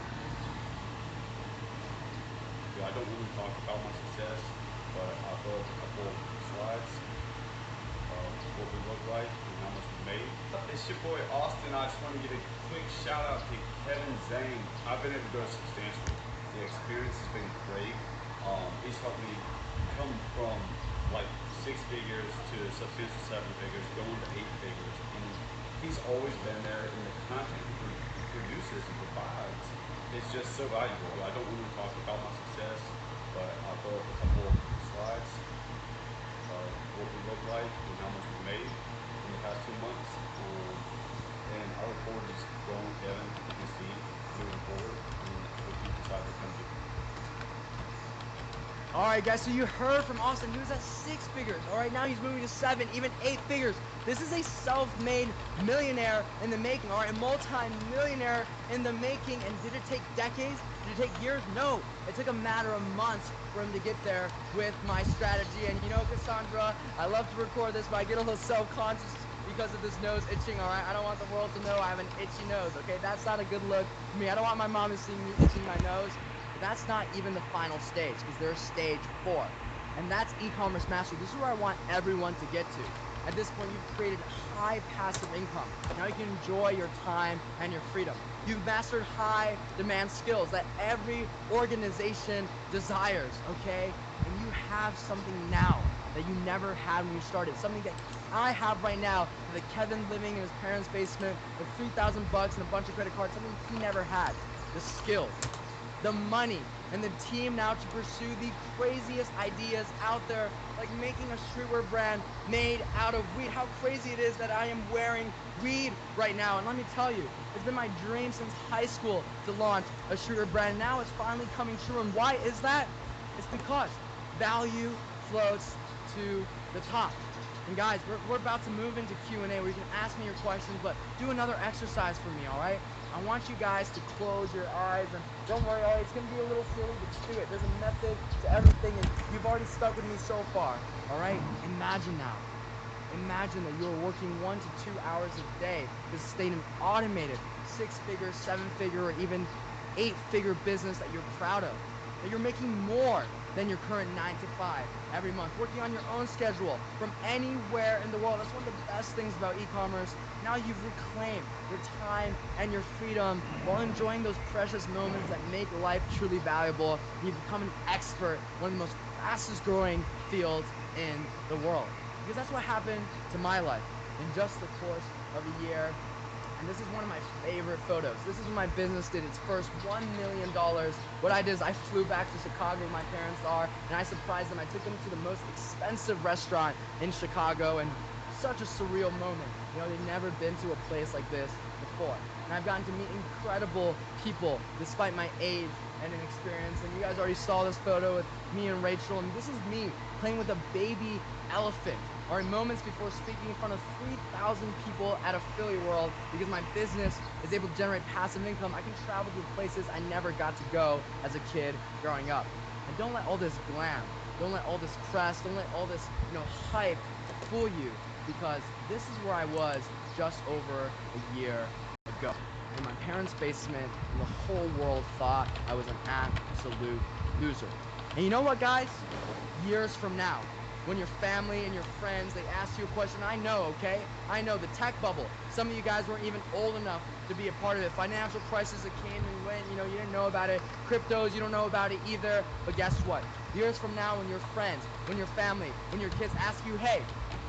I don't really talk about my success, but I'll throw up a couple slides of what we look like and how much we made. It's your boy Austin. I just want to give a quick shout out to Kevin Zhang. I've been able to grow substantially. The experience has been great. He's helped me come from like 6 figures to substantial 7 figures, going to 8 figures. And he's always been there, in the content he produces and provides. It's just so valuable. I don't really talk about my success, but I'll throw up a couple slides of what we look like and how much we made in the past 2 months. And I look forward to just growing with Kevin and his team moving forward and what he decides to come to. All right, guys, so you heard from Austin. He was at 6 figures. All right, now he's moving to 7, even 8 figures. This is a self-made millionaire in the making, all right, a multi-millionaire in the making. And did it take decades? Did it take years? No, it took a matter of months for him to get there with my strategy. And you know, Cassandra, I love to record this, but I get a little self-conscious because of this nose itching, all right? I don't want the world to know I have an itchy nose, okay? That's not a good look for me. I don't want my mom to see me itching my nose. But that's not even the final stage, because there's stage 4. And that's e-commerce mastery. This is where I want everyone to get to. At this point, you've created high passive income. Now you can enjoy your time and your freedom. You've mastered high demand skills that every organization desires, okay? And you have something now that you never had when you started. Something that I have right now, that Kevin living in his parents' basement with $3,000 and a bunch of credit cards, something he never had. The skills, the money, and the team now to pursue the craziest ideas out there, like making a streetwear brand made out of weed. How crazy it is that I am wearing weed right now. And let me tell you, it's been my dream since high school to launch a streetwear brand. Now it's finally coming true. And why is that? It's because value floats to the top. And guys, we're about to move into Q&A where you can ask me your questions, but do another exercise for me, all right? I want you guys to close your eyes, and don't worry, all right, it's going to be a little silly, but just do it. There's a method to everything, and you've already stuck with me so far, all right? Imagine now. Imagine that you're working 1 to 2 hours a day to sustain an automated 6-figure, 7-figure, or even 8-figure business that you're proud of. That you're making more than your current 9 to 5 every month, working on your own schedule from anywhere in the world. That's one of the best things about e-commerce. Now you've reclaimed your time and your freedom while enjoying those precious moments that make life truly valuable. You've become an expert, one of the most fastest growing fields in the world. Because that's what happened to my life in just the course of a year. And this is one of my favorite photos. This is when my business did its first $1 million. What I did is I flew back to Chicago where my parents are, and I surprised them. I took them to the most expensive restaurant in Chicago, and such a surreal moment. You know, they've never been to a place like this before. And I've gotten to meet incredible people despite my age and inexperience. And you guys already saw this photo with me and Rachel, and this is me playing with a baby elephant. or moments before speaking in front of 3,000 people at Affiliate World. Because my business is able to generate passive income, I can travel to places I never got to go as a kid growing up. And don't let all this glam, don't let all this press, don't let all this, hype fool you, because this is where I was just over a year ago, in my parents' basement, and the whole world thought I was an absolute loser. And you know what, guys? Years from now, when your family and your friends, they ask you a question, I know, okay? I know, the tech bubble. Some of you guys weren't even old enough to be a part of it. Financial crisis that came and went, you didn't know about it. Cryptos, you don't know about it either. But guess what? Years from now, when your friends, when your family, when your kids ask you, hey,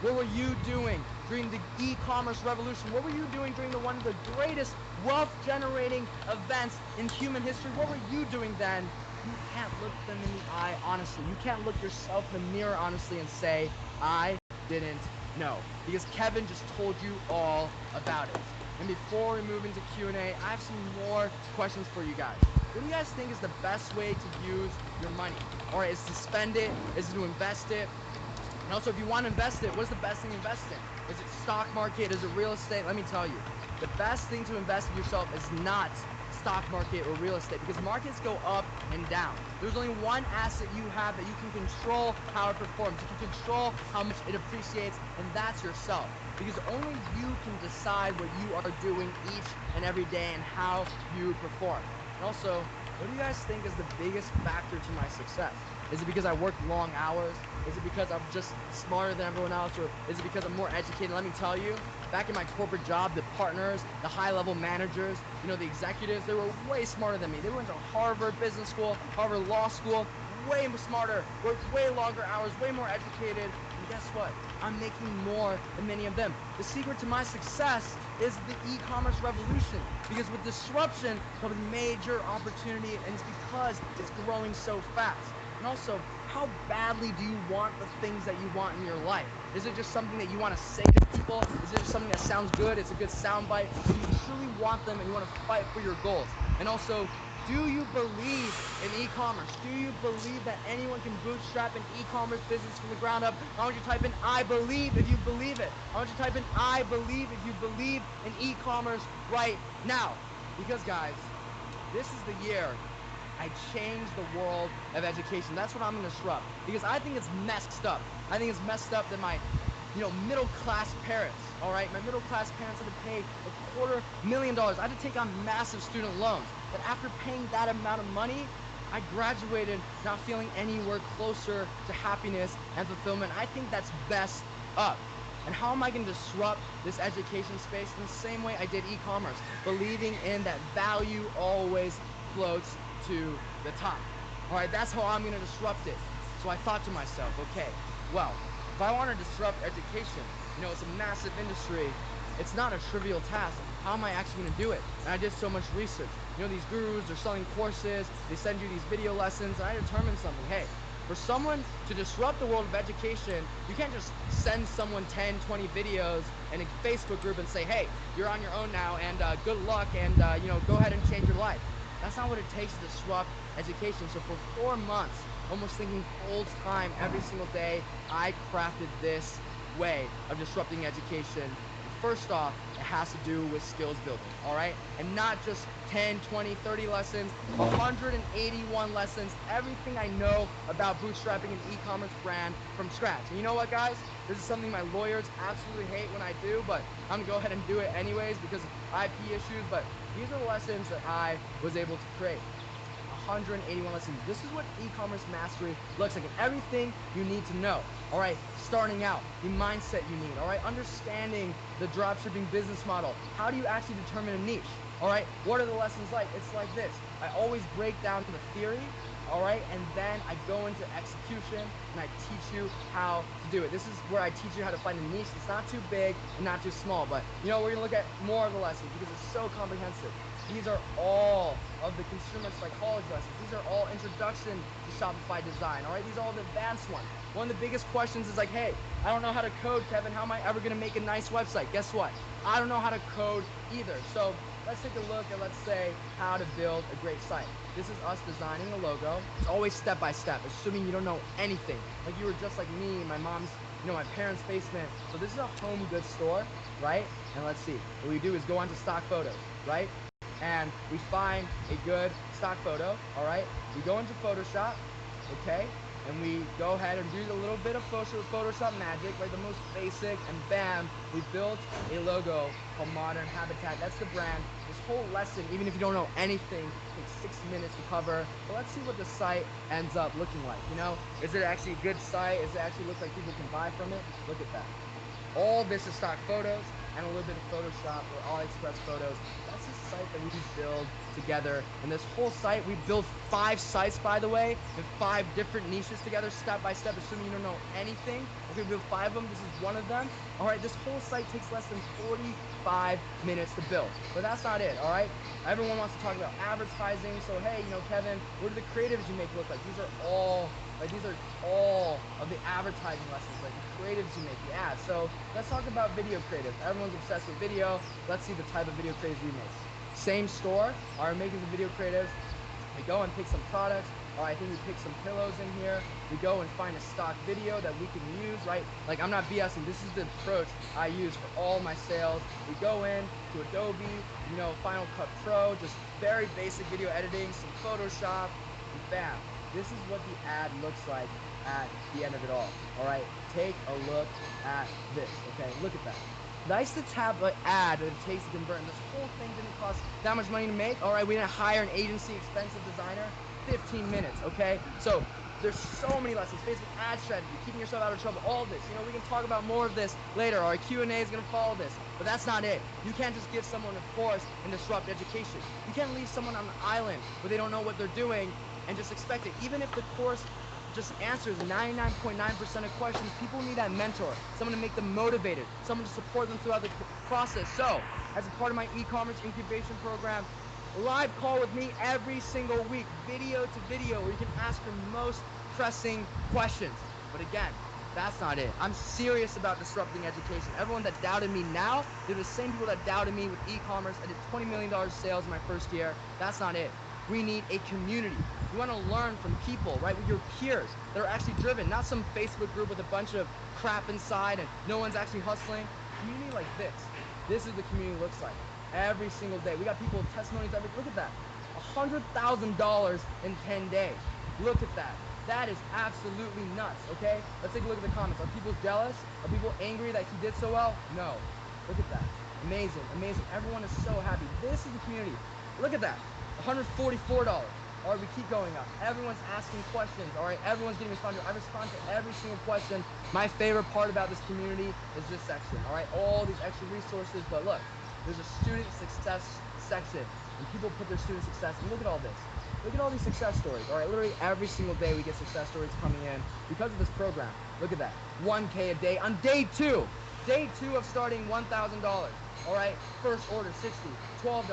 what were you doing during the e-commerce revolution? What were you doing during one of the greatest wealth-generating events in human history? What were you doing then? You can't look them in the eye honestly. You can't look yourself in the mirror honestly and say, I didn't know. Because Kevin just told you all about it. And before we move into Q&A, I have some more questions for you guys. What do you guys think is the best way to use your money? Or is to spend it? Is it to invest it? And also, if you want to invest it, what's the best thing to invest in? Is it stock market? Is it real estate? Let me tell you, the best thing to invest in yourself is not stock market or real estate, because markets go up and down. There's only one asset you have that you can control how it performs. You can control how much it appreciates, and that's yourself. Because only you can decide what you are doing each and every day and how you perform. And also, what do you guys think is the biggest factor to my success? Is it because I work long hours? Is it because I'm just smarter than everyone else? Or is it because I'm more educated? Let me tell you, back in my corporate job, the partners, the high-level managers, the executives, they were way smarter than me. They went to Harvard Business School, Harvard Law School, way smarter, worked way longer hours, way more educated. And guess what? I'm making more than many of them. The secret to my success is the e-commerce revolution. Because with disruption comes major opportunity, and it's because it's growing so fast. And also, how badly do you want the things that you want in your life? Is it just something that you want to say to people? Is it just something that sounds good? It's a good soundbite? Do you truly want them and you want to fight for your goals? And also, do you believe in e-commerce? Do you believe that anyone can bootstrap an e-commerce business from the ground up? I want you to type in I believe if you believe it. I want you to type in I believe if you believe in e-commerce right now. Because guys, this is the year I changed the world of education. That's what I'm going to disrupt. Because I think it's messed up. I think it's messed up that my middle-class parents, all right? My middle-class parents had to pay $250,000. I had to take on massive student loans. But after paying that amount of money, I graduated not feeling anywhere closer to happiness and fulfillment. I think that's messed up. And how am I going to disrupt this education space? In the same way I did e-commerce, believing in that value always floats to the top. All right, that's how I'm going to disrupt it. So I thought to myself, okay, well, if I want to disrupt education, it's a massive industry. It's not a trivial task. How am I actually going to do it? And I did so much research. These gurus, they're selling courses. They send you these video lessons. And I determined something. Hey, for someone to disrupt the world of education, you can't just send someone 10, 20 videos in a Facebook group and say, hey, you're on your own now, and good luck, and go ahead and change your life. That's not what it takes to disrupt education. So for 4 months, almost thinking full time every single day, I crafted this way of disrupting education. And first off, it has to do with skills building, all right? And not just 10, 20, 30 lessons, 181 lessons, everything I know about bootstrapping an e-commerce brand from scratch. And you know what, guys? This is something my lawyers absolutely hate when I do, but I'm gonna go ahead and do it anyways because of IP issues. But these are the lessons that I was able to create. 181 lessons. This is what e-commerce mastery looks like, and everything you need to know. All right, starting out, the mindset you need. All right, understanding the dropshipping business model. How do you actually determine a niche? All right, what are the lessons like? It's like this. I always break down the theory, all right, and then I go into execution and I teach you how to do it. This is where I teach you how to find a niche that's not too big and not too small, but we're gonna look at more of the lessons because it's so comprehensive. These are all of the consumer psychology lessons. These are all introduction to Shopify design, all right? These are all the advanced ones. One of the biggest questions is like, hey, I don't know how to code, Kevin. How am I ever gonna make a nice website? Guess what? I don't know how to code either. So let's take a look at, let's say, how to build a great site. This is us designing a logo. It's always step by step, assuming you don't know anything. Like you were just like me, my mom's, my parents' basement. So this is a home goods store, right? And let's see, what we do is go onto stock photos, right? And we find a good stock photo, all right? We go into Photoshop, okay? And we go ahead and do a little bit of Photoshop magic, right? The most basic, and bam, we built a logo called Modern Habitat. That's the brand. This whole lesson, even if you don't know anything, takes 6 minutes to cover. But let's see what the site ends up looking like, Is it actually a good site? Does it actually look like people can buy from it? Look at that. All this is stock photos and a little bit of Photoshop or AliExpress photos. That's the site that we build together. And this whole site, we built 5 sites, by the way, in 5 different niches together, step by step, assuming you don't know anything. Okay, we built 5 of them. This is one of them. All right, this whole site takes less than 45 minutes to build. But that's not it, all right? Everyone wants to talk about advertising. So, hey, Kevin, what do the creatives you make look like? These are all of the advertising lessons, like the creatives you make, the ads. So let's talk about video creative. Everyone's obsessed with video. Let's see the type of video creatives we make. Same store, are making the video creatives. We go and pick some products. All right, I think we pick some pillows in here. We go and find a stock video that we can use, right? Like, I'm not BSing. This is the approach I use for all my sales. We go in to Adobe, Final Cut Pro, just very basic video editing, some Photoshop, and bam. This is what the ad looks like at the end of it all. All right, take a look at this. Okay, look at that. Nice to tap the ad that it takes to convert. And this whole thing didn't cost that much money to make. All right, we didn't hire an agency, expensive designer. 15 minutes. Okay, so there's so many lessons. Facebook ad strategy, keeping yourself out of trouble. All this. We can talk about more of this later. Our Q&A is gonna follow this. But that's not it. You can't just give someone a course and disrupt education. You can't leave someone on an island where they don't know what they're doing and just expect it. Even if the course just answers 99.9% of questions, people need that mentor, someone to make them motivated, someone to support them throughout the process. So, as a part of my e-commerce incubation program, live call with me every single week, video to video, where you can ask your most pressing questions. But again, that's not it. I'm serious about disrupting education. Everyone that doubted me now, they're the same people that doubted me with e-commerce. I did $20 million sales in my first year. That's not it. We need a community. You want to learn from people, right? With your peers that are actually driven, not some Facebook group with a bunch of crap inside and no one's actually hustling. Community like this. This is the community looks like every single day. We got people with testimonies. Look at that. $100,000 in 10 days. Look at that. That is absolutely nuts, okay? Let's take a look at the comments. Are people jealous? Are people angry that he did so well? No. Look at that. Amazing, amazing. Everyone is so happy. This is the community. Look at that. $144. All right, we keep going up. Everyone's asking questions. All right, everyone's getting responded. I respond to every single question. My favorite part about this community is this section. All right, all these extra resources. But look, there's a student success section, and people put their student success. And look at all this. Look at all these success stories. All right, literally every single day we get success stories coming in because of this program. Look at that. 1K a day on day 2. Day 2 of starting $1,000. All right, first order 60, $12.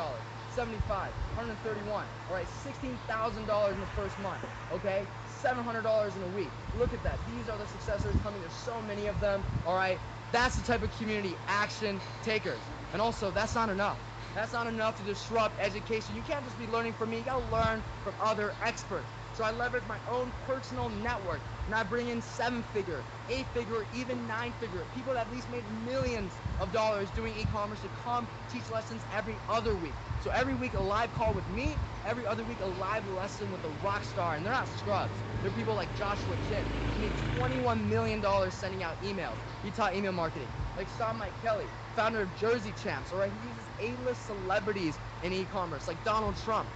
75, 131, all right, $16,000 in the first month, okay, $700 in a week. Look at that. These are the successors coming. There's so many of them, all right. That's the type of community, action takers. And also, that's not enough. That's not enough to disrupt education. You can't just be learning from me. You gotta learn from other experts. So I leverage my own personal network, and I bring in 7-figure, 8-figure, even 9-figure, people that at least made millions of dollars doing e-commerce to come teach lessons every other week. So every week a live call with me, every other week a live lesson with a rock star, and they're not scrubs. They're people like Joshua Chin, who made $21 million sending out emails. He taught email marketing. Like Sean Mike Kelly, founder of Jersey Champs, all right? He uses A-list celebrities in e-commerce, like Donald Trump,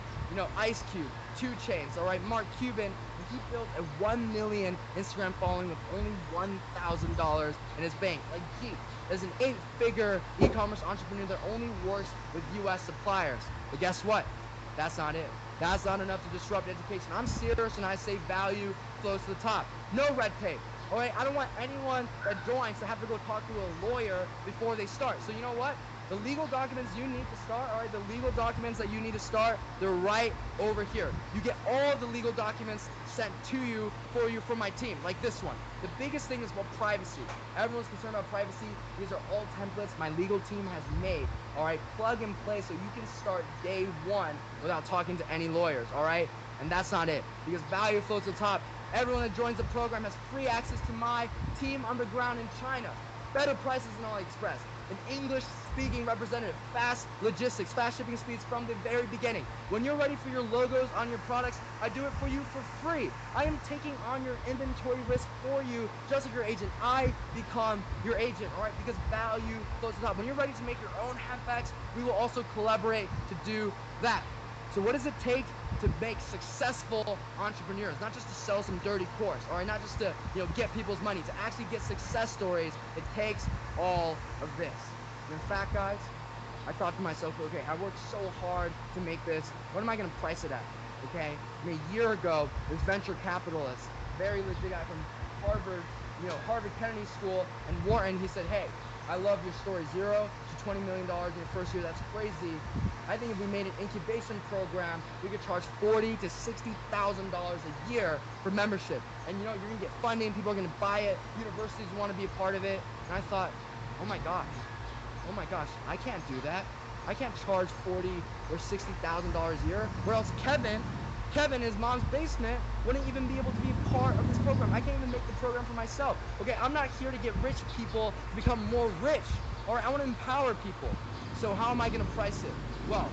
Ice Cube, 2 Chainz, all right, Mark Cuban, and he built a 1 million Instagram following with only $1,000 in his bank. Like, he is an 8-figure e-commerce entrepreneur that only works with U.S. suppliers. But guess what? That's not it. That's not enough to disrupt education. I'm serious when I say value flows to the top. No red tape. All right, I don't want anyone that joins to have to go talk to a lawyer before they start. So you know what? The legal documents you need to start, all right, the legal documents that you need to start, they're right over here. You get all the legal documents sent to you from my team, like this one. The biggest thing is about privacy. Everyone's concerned about privacy. These are all templates my legal team has made, all right, plug and play so you can start day 1 without talking to any lawyers, all right? And that's not it, because value flows to the top. Everyone that joins the program has free access to my team on the ground in China. Better prices than AliExpress. An English-speaking representative, fast logistics, fast shipping speeds from the very beginning. When you're ready for your logos on your products, I do it for you for free. I am taking on your inventory risk for you, just like your agent. I become your agent, all right? Because value goes up. When you're ready to make your own handbags, we will also collaborate to do that. So what does it take to make successful entrepreneurs? Not just to sell some dirty course, all right? Not just to get people's money. To actually get success stories, it takes all of this. And in fact, guys, I thought to myself, okay, I worked so hard to make this. What am I going to price it at? Okay, and a year ago, this venture capitalist, very legit guy from Harvard, Harvard Kennedy School, and Wharton, he said, hey, I love your story. $0 to $20 million in your first year. That's crazy. I think if we made an incubation program, we could charge $40,000 to $60,000 a year for membership. And you're gonna get funding. People are gonna buy it. Universities want to be a part of it. And I thought, oh my gosh, I can't do that. I can't charge $40,000 or $60,000 a year. Or else Kevin, his mom's basement, wouldn't even be able to be a part of this program. I can't even make the program for myself. Okay, I'm not here to get rich people to become more rich. All right, I want to empower people. So how am I going to price it? Well,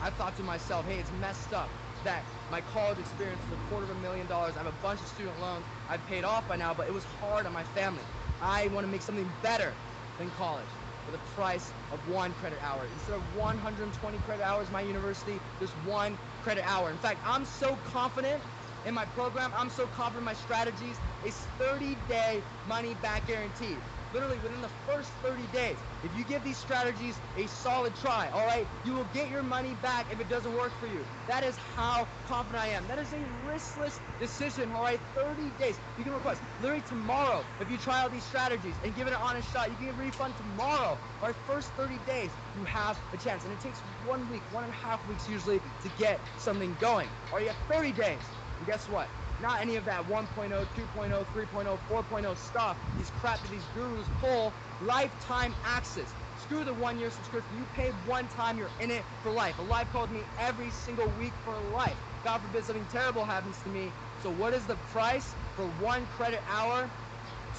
I thought to myself, hey, it's messed up that my college experience is $250,000. I have a bunch of student loans I've paid off by now, but it was hard on my family. I want to make something better than college for the price of 1 credit hour. Instead of 120 credit hours in my university, there's 1 credit hour. In fact, I'm so confident in my program, I'm so confident in my strategies, it's 30-day money-back guarantee. Literally within the first 30 days, if you give these strategies a solid try, all right, you will get your money back if it doesn't work for you. That is how confident I am. That is a riskless decision, all right, 30 days. You can request literally tomorrow, if you try out these strategies and give it an honest shot, you can get a refund tomorrow. All right, first 30 days, you have a chance. And it takes 1 week, 1.5 weeks usually to get something going. All right, you have 30 days. And guess what? Not any of that 1.0, 2.0, 3.0, 4.0 stuff, these crap that these gurus pull, lifetime access. Screw the 1-year subscription. You paid one time, you're in it for life. A live call with me every single week for life. God forbid something terrible happens to me. So what is the price for 1 credit hour?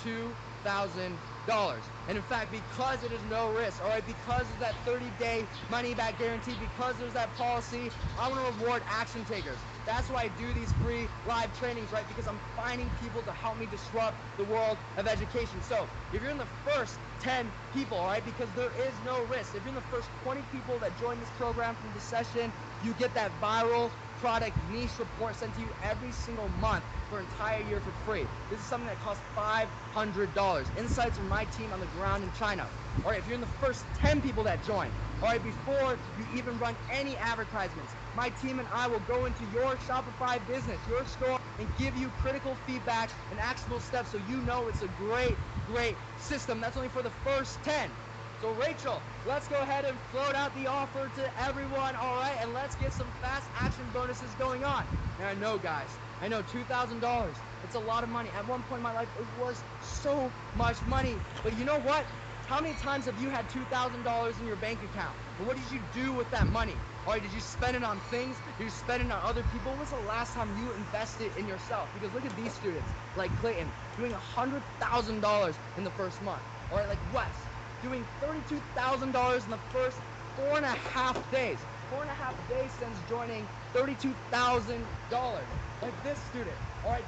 $2,000. And in fact, because it is no risk, all right, because of that 30-day money-back guarantee, because there's that policy, I want to reward action takers. That's why I do these free live trainings, right? Because I'm finding people to help me disrupt the world of education. So if you're in the first 10 people, all right, because there is no risk. If you're in the first 20 people that join this program from the session, you get that viral product niche report sent to you every single month for an entire year for free. This is something that costs $500. Insights from my team on the ground in China. All right, if you're in the first 10 people that join, all right, before you even run any advertisements, my team and I will go into your Shopify business, your store, and give you critical feedback and actionable steps so you know it's a great, great system. That's only for the first 10. So Rachel, let's go ahead and float out the offer to everyone, all right? And let's get some fast action bonuses going on. And I know, guys, I know $2,000, it's a lot of money. At one point in my life, it was so much money. But you know what? How many times have you had $2,000 in your bank account? And what did you do with that money? All right, did you spend it on things? Did you spend it on other people? When was the last time you invested in yourself? Because look at these students, like Clayton, doing $100,000 in the first month. All right, like Wes, doing $32,000 in the first 4.5 days. 4.5 days since joining, $32,000. Like this student, all right,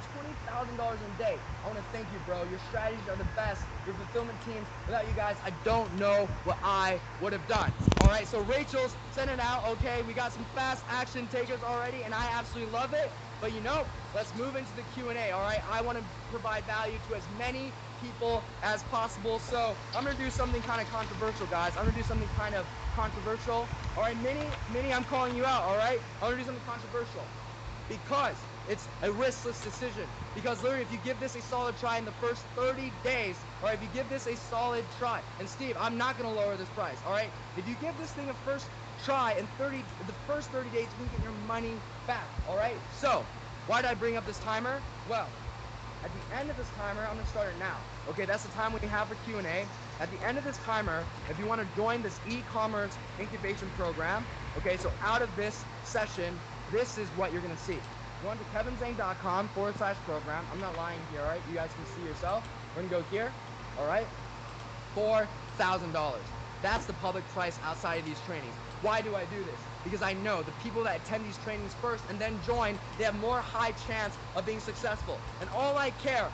$20,000 a day. I want to thank you, bro. Your strategies are the best. Your fulfillment teams, without you guys, I don't know what I would have done. All right, so Rachel's sending out, okay, we got some fast action takers already, and I absolutely love it. But let's move into the Q&A, all right? I want to provide value to as many people as possible. So I'm going to do something kind of controversial, guys. I'm going to do something kind of controversial. All right, Minnie, I'm calling you out, all right? I'm going to do something controversial because it's a riskless decision. Because literally, if you give this a solid try in the first 30 days, all right, if you give this a solid try, and Steve, I'm not going to lower this price, all right? If you give this thing a first try in the first 30 days, you can get your money back, all right? So, why did I bring up this timer? Well, at the end of this timer, I'm going to start it now. Okay, that's the time we have for Q&A. At the end of this timer, if you want to join this e-commerce incubation program, okay, so out of this session, this is what you're going to see. Go on to kevinzhang.com/program. I'm not lying here, all right? You guys can see yourself. We're gonna go here, all right? $4,000. That's the public price outside of these trainings. Why do I do this? Because I know the people that attend these trainings first and then join, they have more high chance of being successful. And all I care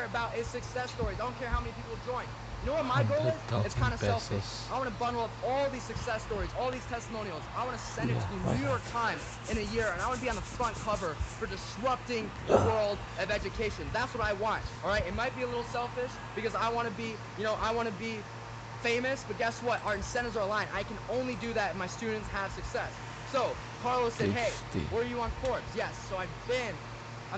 about is success stories. I don't care how many people join. You know what my goal is? It's kind of selfish. I want to bundle up all these success stories, all these testimonials. I want to send it to the New York Times in a year, and I want to be on the front cover for disrupting the world of education. That's what I want, all right? It might be a little selfish because I want to be, I want to be famous, but guess what? Our incentives are aligned. I can only do that if my students have success. So, Carlos said, hey, were you on Forbes? Yes, so I'm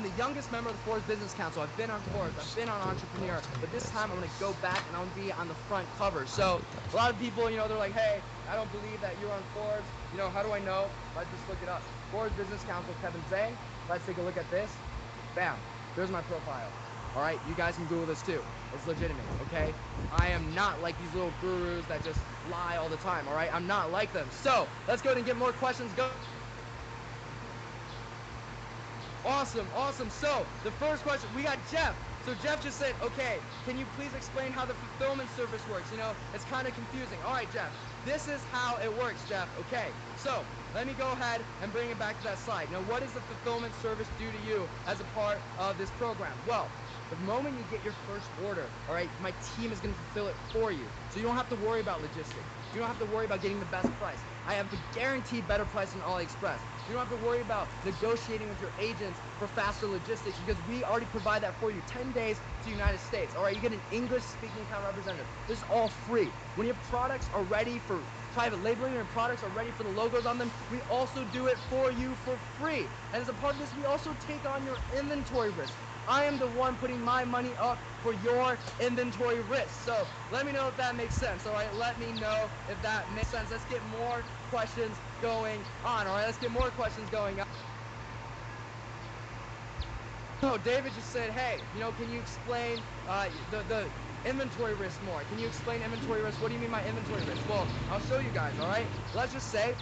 the youngest member of the Forbes Business Council. I've been on Forbes, I've been on Entrepreneur, but this time I'm gonna go back and I'm gonna be on the front cover. So a lot of people, they're like, hey, I don't believe that you're on Forbes. How do I know? Let's just look it up. Forbes Business Council, Kevin Zhang. Let's take a look at this. Bam, there's my profile. All right, you guys can Google this too. It's legitimate, okay? I am not like these little gurus that just lie all the time, all right? I'm not like them. So let's go ahead and get more questions going. Awesome. So the first question, we got Jeff. So Jeff just said, okay, can you please explain how the fulfillment service works? It's kind of confusing. All right, Jeff, this is how it works, Jeff. Okay, so let me go ahead and bring it back to that slide. Now, what does the fulfillment service do to you as a part of this program? Well, the moment you get your first order, all right, my team is going to fulfill it for you. So you don't have to worry about logistics. You don't have to worry about getting the best price. I have the guaranteed better price than AliExpress. You don't have to worry about negotiating with your agents for faster logistics because we already provide that for you. 10 days to the United States. All right, you get an English-speaking account representative. This is all free. When your products are ready for private labeling, your products are ready for the logos on them, we also do it for you for free. And as a part of this, we also take on your inventory risk. I am the one putting my money up for your inventory risk. So let me know if that makes sense, all right? Let me know if that makes sense. Let's get more questions going on, all right? Let's get more questions going on. So David just said, hey, can you explain the inventory risk more? Can you explain inventory risk? What do you mean by inventory risk? Well, I'll show you guys, all right? Let's just say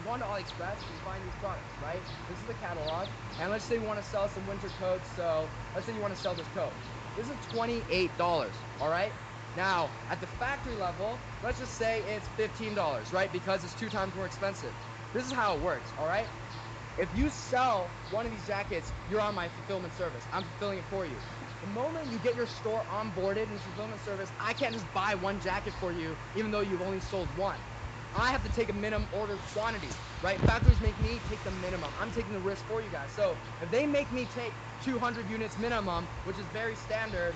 go on to AliExpress and find these products, right? This is the catalog, and let's say we want to sell some winter coats, so let's say you want to sell this coat. This is $28, all right? Now, at the factory level, let's just say it's $15, right? Because it's 2 times more expensive. This is how it works, all right? If you sell one of these jackets, you're on my fulfillment service. I'm fulfilling it for you. The moment you get your store onboarded in fulfillment service, I can't just buy one jacket for you, even though you've only sold one. I have to take a minimum order quantity, right? Factories make me take the minimum. I'm taking the risk for you guys. So if they make me take 200 units minimum, which is very standard,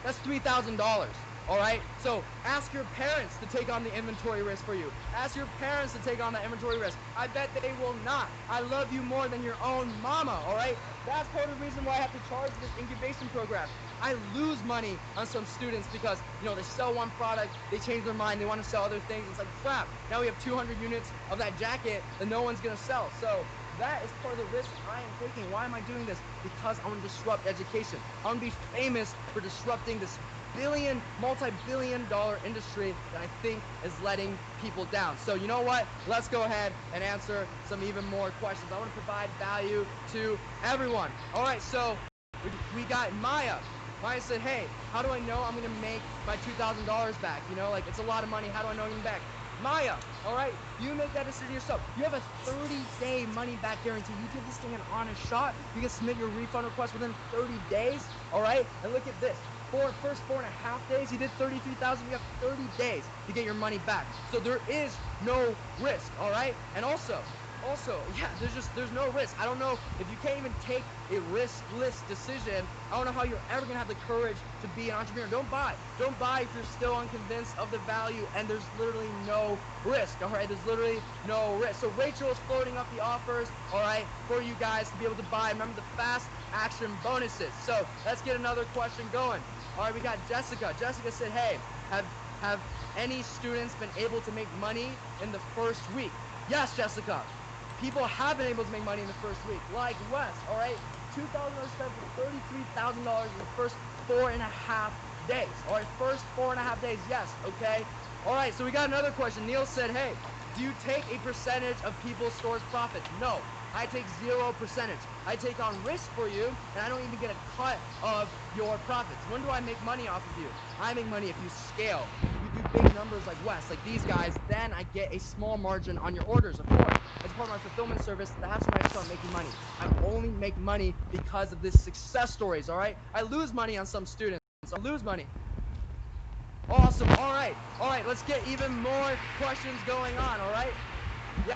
that's $3,000. All right, so ask your parents to take on the inventory risk for you. Ask your parents to take on that inventory risk. I bet they will not. I love you more than your own mama, all right? That's part of the reason why I have to charge this incubation program. I lose money on some students because, they sell one product, they change their mind, they want to sell other things. It's like, crap, now we have 200 units of that jacket that no one's going to sell. So that is part of the risk I am taking. Why am I doing this? Because I want to disrupt education. I want to be famous for disrupting this multi-billion-dollar industry that I think is letting people down. So you know what? Let's go ahead and answer some even more questions. I want to provide value to everyone. All right, so we got Maya. Maya said, hey, how do I know I'm going to make my $2,000 back? It's a lot of money. How do I know I'm going to back? Maya, all right, you make that decision yourself. You have a 30-day money-back guarantee. You give this thing an honest shot. You can submit your refund request within 30 days, all right? And look at this. First 4.5 days, you did $33,000. You have 30 days to get your money back. So there is no risk, all right? And also, yeah, there's no risk. I don't know if you can't even take a riskless decision. I don't know how you're ever gonna have the courage to be an entrepreneur. Don't buy if you're still unconvinced of the value, and there's literally no risk. All right, there's literally no risk. So Rachel is floating up the offers, all right, for you guys to be able to buy. Remember the fast action bonuses. So let's get another question going. All right, we got Jessica. Jessica said, hey, have any students been able to make money in the first week? Yes, Jessica. People have been able to make money in the first week, like Wes, all right? $2,000 spent for $33,000 in the first 4.5 days, all right? First 4.5 days, yes, okay? All right, so we got another question. Neil said, hey, Do you take a percentage of people's stores' profits? No. I take 0%. I take on risk for you, and I don't even get a cut of your profits. When do I make money off of you? I make money if you scale. You do big numbers like Wes, like these guys, then I get a small margin on your orders, of course. As part of my fulfillment service, that's when I start making money. I only make money because of this success stories, all right? I lose money on some students. I lose money. Awesome. All right, let's get even more questions going on, all right? Yeah.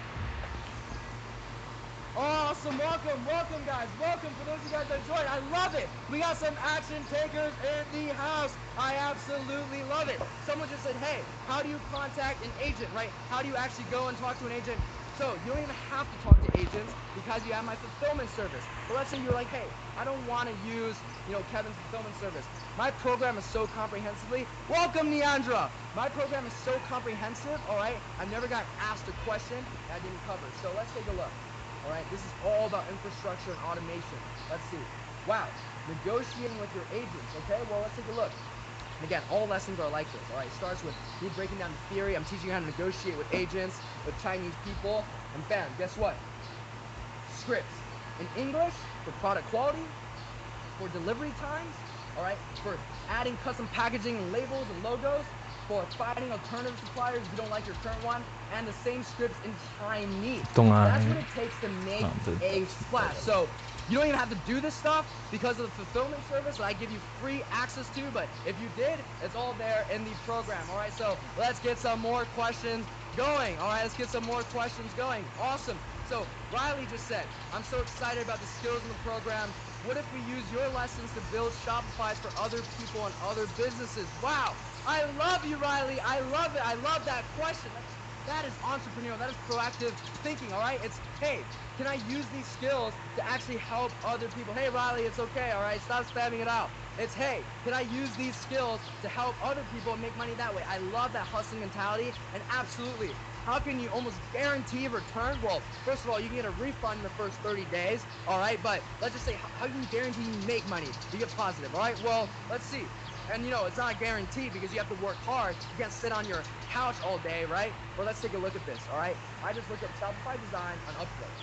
Awesome. Welcome, guys. Welcome for those of you guys that joined. I love it. We got some action takers in the house. I absolutely love it. Someone just said, hey, how do you contact an agent, right? How do you actually go and talk to an agent? So you don't even have to talk to agents because you have my fulfillment service. But let's say you're like, hey, I don't want to use, Kevin's fulfillment service. My program is so comprehensively. Welcome, Neandra. My program is so comprehensive, all right? I've never got asked a question that I didn't cover. So let's take a look. All right, this is all about infrastructure and automation. Let's see. Wow, negotiating with your agents. Okay, well, let's take a look. And again, all lessons are like this. All right, it starts with me breaking down the theory. I'm teaching you how to negotiate with agents, with Chinese people, and bam, guess what? Scripts in English for product quality, for delivery times, all right, for adding custom packaging and labels and logos, for finding alternative suppliers if you don't like your current one, and the same scripts in Chinese. That's what it takes to make a splash. So you don't even have to do this stuff because of the fulfillment service that I give you free access to, but if you did, it's all there in the program. All right, so let's get some more questions going. All right, let's get some more questions going. Awesome. So Riley just said, I'm so excited about the skills in the program. What if we use your lessons to build Shopify's for other people and other businesses? Wow. I love you, Riley. I love it. I love that question. That is entrepreneurial. That is proactive thinking, all right? It's, hey, can I use these skills to actually help other people? Hey, Riley, it's okay, all right? Stop spamming it out. It's, hey, can I use these skills to help other people and make money that way? I love that hustling mentality, and absolutely. How can you almost guarantee a return? Well, first of all, you can get a refund in the first 30 days, all right? But let's just say, how can you guarantee you make money? You get positive, all right? Well, let's see. And it's not a guarantee because you have to work hard. You can't sit on your couch all day, right? Well, let's take a look at this, all right? I just looked at Shopify design on Upwork.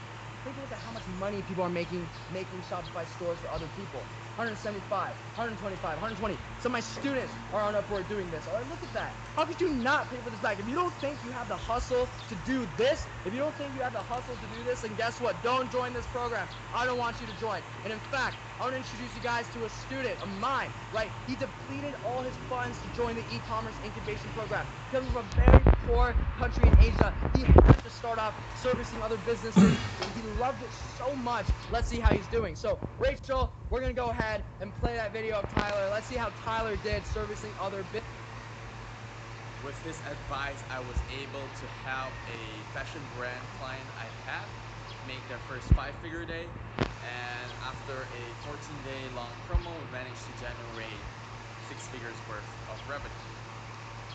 Take a look at how much money people are making Shopify stores for other people. 175, 125, 120. Some of my students are on Upwork doing this. All right, look at that. How could you not pay for this back? If you don't think you have the hustle to do this, if you don't think you have the hustle to do this, then guess what? Don't join this program. I don't want you to join. And in fact, I want to introduce you guys to a student of mine, right? He depleted all his funds to join the e-commerce incubation program. Coming from a very poor country in Asia, he had to start off servicing other businesses, and he loved it so much. Let's see how he's doing. So, Rachel, we're going to go ahead and play that video of Tyler. Let's see how Tyler did servicing other businesses. With his advice, I was able to help a fashion brand client I had make their first 5-figure day, and after a 14-day long promo, we managed to generate 6 figures worth of revenue.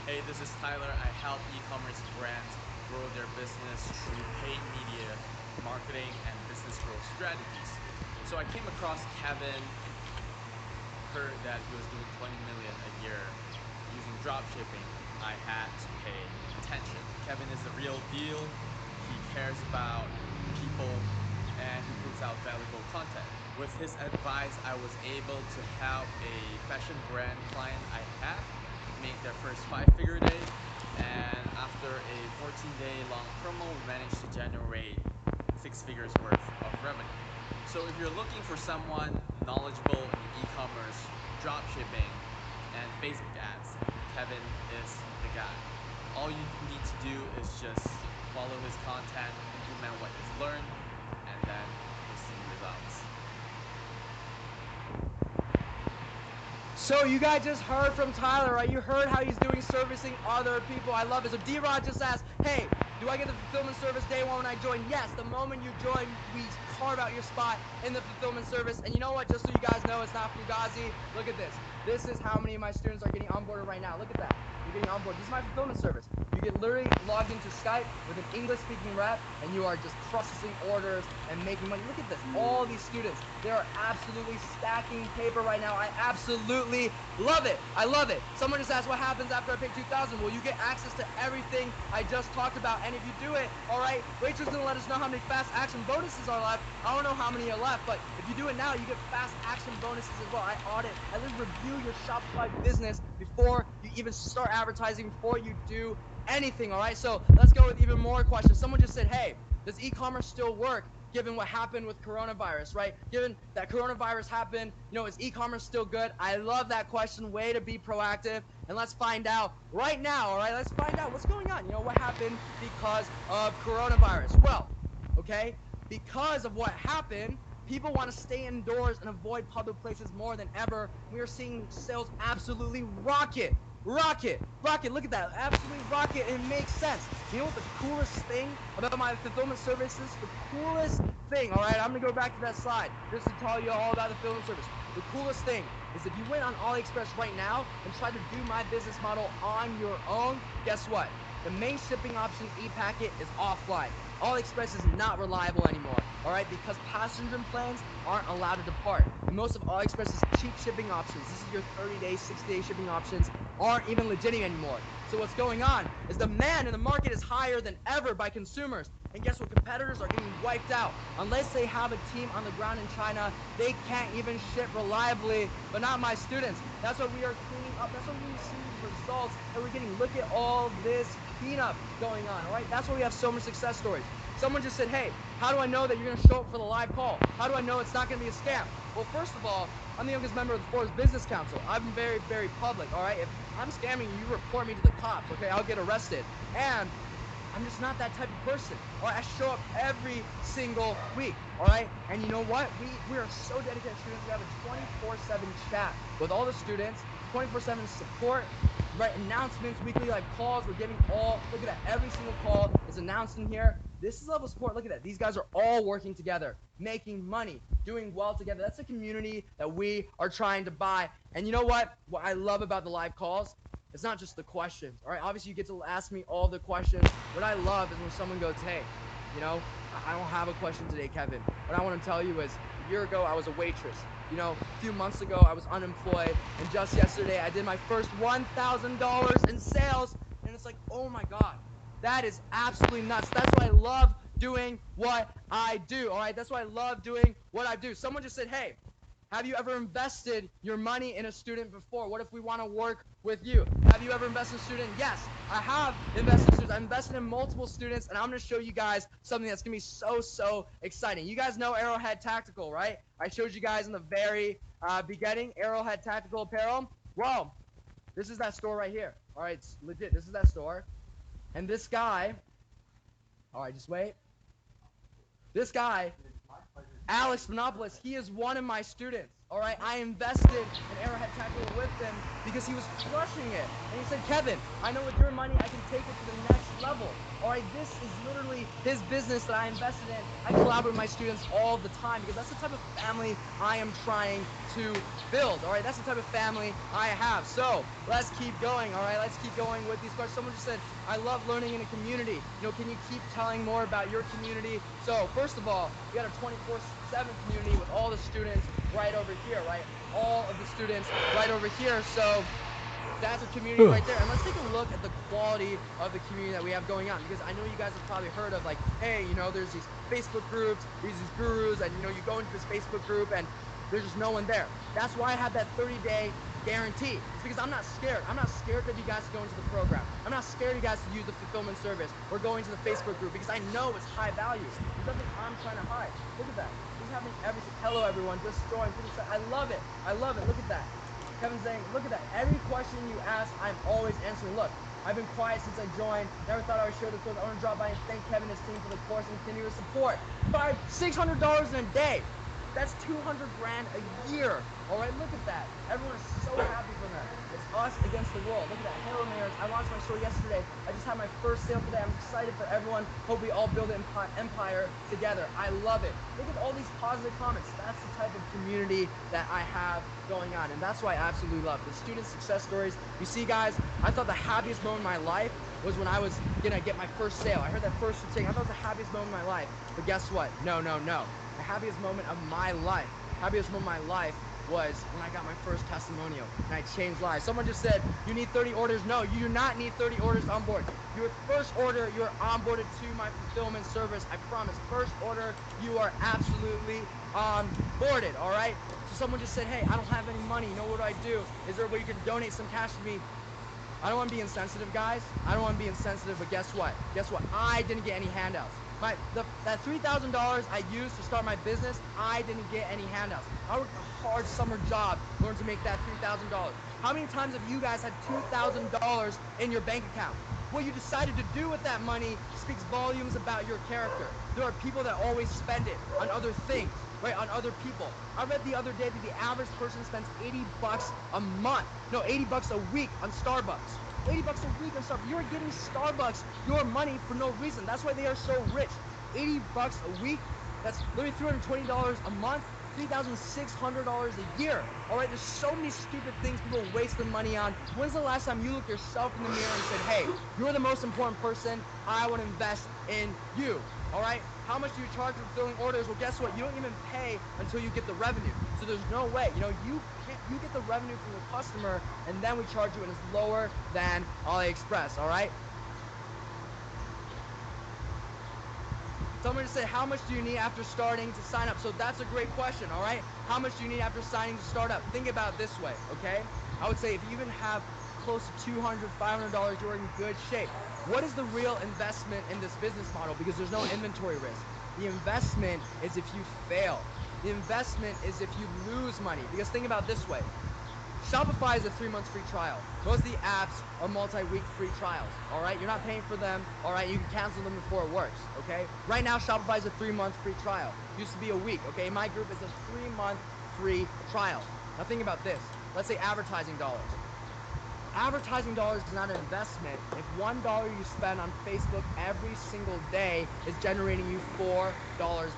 Hey, this is Tyler. I help e-commerce brands grow their business through paid media, marketing, and business growth strategies. So I came across Kevin, heard that he was doing 20 million a year using dropshipping. I had to pay attention. Kevin is the real deal. He cares about people and he puts out valuable content. With his advice, I was able to help a fashion brand client I had make their first 5-figure day, and after a 14-day long promo, we managed to generate 6 figures worth of revenue. So if you're looking for someone knowledgeable in e-commerce, dropshipping, and Facebook ads, Kevin is the guy. All you need to do is just follow his content, implement what he's learned, and then you'll see results. So you guys just heard from Tyler, right? You heard how he's doing servicing other people. I love it. So D-Rod just asked, hey, do I get the fulfillment service day one when I join? Yes, the moment you join, we carve out your spot in the fulfillment service. And you know what? Just so you guys know, it's not Fugazi. Look at this. This is how many of my students are getting onboarded right now. Look at that. You're getting onboarded. This is my fulfillment service. You You get literally logged into Skype with an English-speaking rep, and you are just processing orders and making money. Look at this. All these students, they are absolutely stacking paper right now. I absolutely love it. I love it. Someone just asked what happens after I pay $2,000. Well, you get access to everything I just talked about. And if you do it, all right, Rachel's going to let us know how many fast action bonuses are left. I don't know how many are left, but if you do it now, you get fast action bonuses as well. I audit, I literally review your Shopify business before you even start advertising, before you do anything, all right? So let's go with even more questions. Someone just said, hey, does e-commerce still work given what happened with coronavirus, right? Given that coronavirus happened, is e-commerce still good? I love that question. Way to be proactive. And let's find out right now, all right? Let's find out what's going on. What happened because of coronavirus? Well, okay, because of what happened, people want to stay indoors and avoid public places more than ever. We are seeing sales absolutely rocket. Look at that, absolutely rocket. It makes sense. You know what the coolest thing about my fulfillment service is? The coolest thing, all right, I'm gonna go back to that slide just to tell you all about the fulfillment service. The coolest thing is if you went on AliExpress right now and tried to do my business model on your own, guess what? The main shipping option, e-packet, is offline. AliExpress is not reliable anymore, all right, because passenger planes aren't allowed to depart. And most of AliExpress's cheap shipping options, this is your 30-day, 60-day shipping options, aren't even legitimate anymore. So what's going on is demand in the market is higher than ever by consumers. And guess what? Competitors are getting wiped out. Unless they have a team on the ground in China, they can't even ship reliably, but not my students. That's why we are cleaning up. That's why we see results that we're getting. Look at all this cleanup going on, all right? That's why we have so many success stories. Someone just said, hey, how do I know that you're going to show up for the live call? How do I know it's not going to be a scam? Well, first of all, I'm the youngest member of the Forbes Business Council. I'm very, very public, all right? If I'm scamming you, you report me to the cops, okay? I'll get arrested. And I'm just not that type of person. All right, I show up every single week, all right? And you know what? We are so dedicated to students. We have a 24/7 chat with all the students, 24/7 support, right? Announcements, weekly live calls. We're giving look at that. Every single call is announced in here. This is level support. Look at that. These guys are all working together, making money, doing well together. That's a community that we are trying to buy. And you know what? What I love about the live calls, it's not just the questions. All right, obviously you get to ask me all the questions. What I love is when someone goes, hey, I don't have a question today, Kevin. What I want to tell you is a year ago I was a waitress. A few months ago I was unemployed, and just yesterday I did my first $1,000 in sales, and it's like, oh my God, that is absolutely nuts. That's why I love doing what I do, all right? That's why I love doing what I do. Someone just said, hey, have you ever invested your money in a student before? What if we want to work with you? Have you ever invested in a student? Yes, I have invested in students. I've invested in multiple students, and I'm going to show you guys something that's going to be so exciting. You guys know Arrowhead Tactical, right? I showed you guys in the very beginning, Arrowhead Tactical Apparel. Well, this is that store right here. All right, it's legit. This is that store. And this guy, all right, just wait. This guy, Alex Monopolis, he is one of my students, all right? I invested in Arrowhead Tactical with him because he was crushing it. And he said, Kevin, I know with your money I can take it to the next level. All right, this is literally his business that I invested in. I collaborate with my students all the time because that's the type of family I am trying to build, all right? That's the type of family I have. So let's keep going, all right? Let's keep going with these questions. Someone just said, I love learning in a community. Can you keep telling more about your community? So first of all, we got a 24/7 community with all the students right over here, right? All of the students right over here. So that's a community right there. And let's take a look at the quality of the community that we have going on, because I know you guys have probably heard of, like, hey, there's these Facebook groups, these gurus, and you go into this Facebook group and there's just no one there. That's why I have that 30-day guarantee. It's because I'm not scared. I'm not scared of you guys to go into the program. I'm not scared of you guys to use the fulfillment service or go into the Facebook group, because I know it's high value. There's nothing I'm trying to hide. Look at that. This is happening everything. Hello, everyone. Just join. I love it. I love it. Look at that. Kevin's saying, look at that. Every question you ask, I'm always answering. Look, I've been quiet since I joined. Never thought I would share the course. I want to drop by and thank Kevin and his team for the course and continuous support. $600 in a day. That's 200 grand a year. All right, look at that. Everyone is so happy for them. It's us against the world. Look at that. Hello, Mayors. I launched my store yesterday. I just had my first sale today. I'm excited for everyone. Hope we all build an empire together. I love it. Look at all these positive comments. That's the type of community that I have going on, and that's why I absolutely love the student success stories. You see, guys, I thought the happiest moment of my life was when I was gonna get my first sale. I heard that first thing. I thought it was the happiest moment of my life. But guess what? No. The happiest moment of my life, was when I got my first testimonial and I changed lives. Someone just said, you need 30 orders. No, you do not need 30 orders on board. Your first order, you're onboarded to my fulfillment service. I promise. First order, you are absolutely onboarded, all right? So someone just said, hey, I don't have any money. You know what do I do? Is there a way you can donate some cash to me? I don't want to be insensitive, guys. I don't want to be insensitive, but guess what? I didn't get any handouts. That $3,000 I used to start my business, I didn't get any handouts. I worked a hard summer job in order to make that $3,000. How many times have you guys had $2,000 in your bank account? What you decided to do with that money speaks volumes about your character. There are people that always spend it on other things, right? On other people. I read the other day that the average person spends 80 bucks a month. No, 80 bucks a week on Starbucks. 80 bucks a week on Starbucks. You're getting Starbucks your money for no reason. That's why they are so rich. 80 bucks a week, that's literally $320 a month, $3,600 a year. All right, there's so many stupid things people waste their money on. When's the last time you looked yourself in the mirror and said, hey, you're the most important person, I want to invest in you? All right, how much do you charge for filling orders? Well, guess what? You don't even pay until you get the revenue. So there's no way, you get the revenue from the customer, and then we charge you, and it's lower than AliExpress, all right? Someone just said, how much do you need after starting to sign up? So that's a great question, all right? How much do you need after signing to start up? Think about it this way, okay? I would say if you even have close to $200, $500, you're in good shape. What is the real investment in this business model? Because there's no inventory risk. The investment is if you fail. The investment is if you lose money. Because think about it this way. Shopify is a 3-month free trial. Most of the apps are multi-week free trials, all right? You're not paying for them, all right? You can cancel them before it works, okay? Right now, Shopify is a 3-month free trial. Used to be a week, okay? In my group, it's a 3-month free trial. Now think about this. Let's say advertising dollars. Advertising dollars is not an investment if $1 you spend on Facebook every single day is generating you $4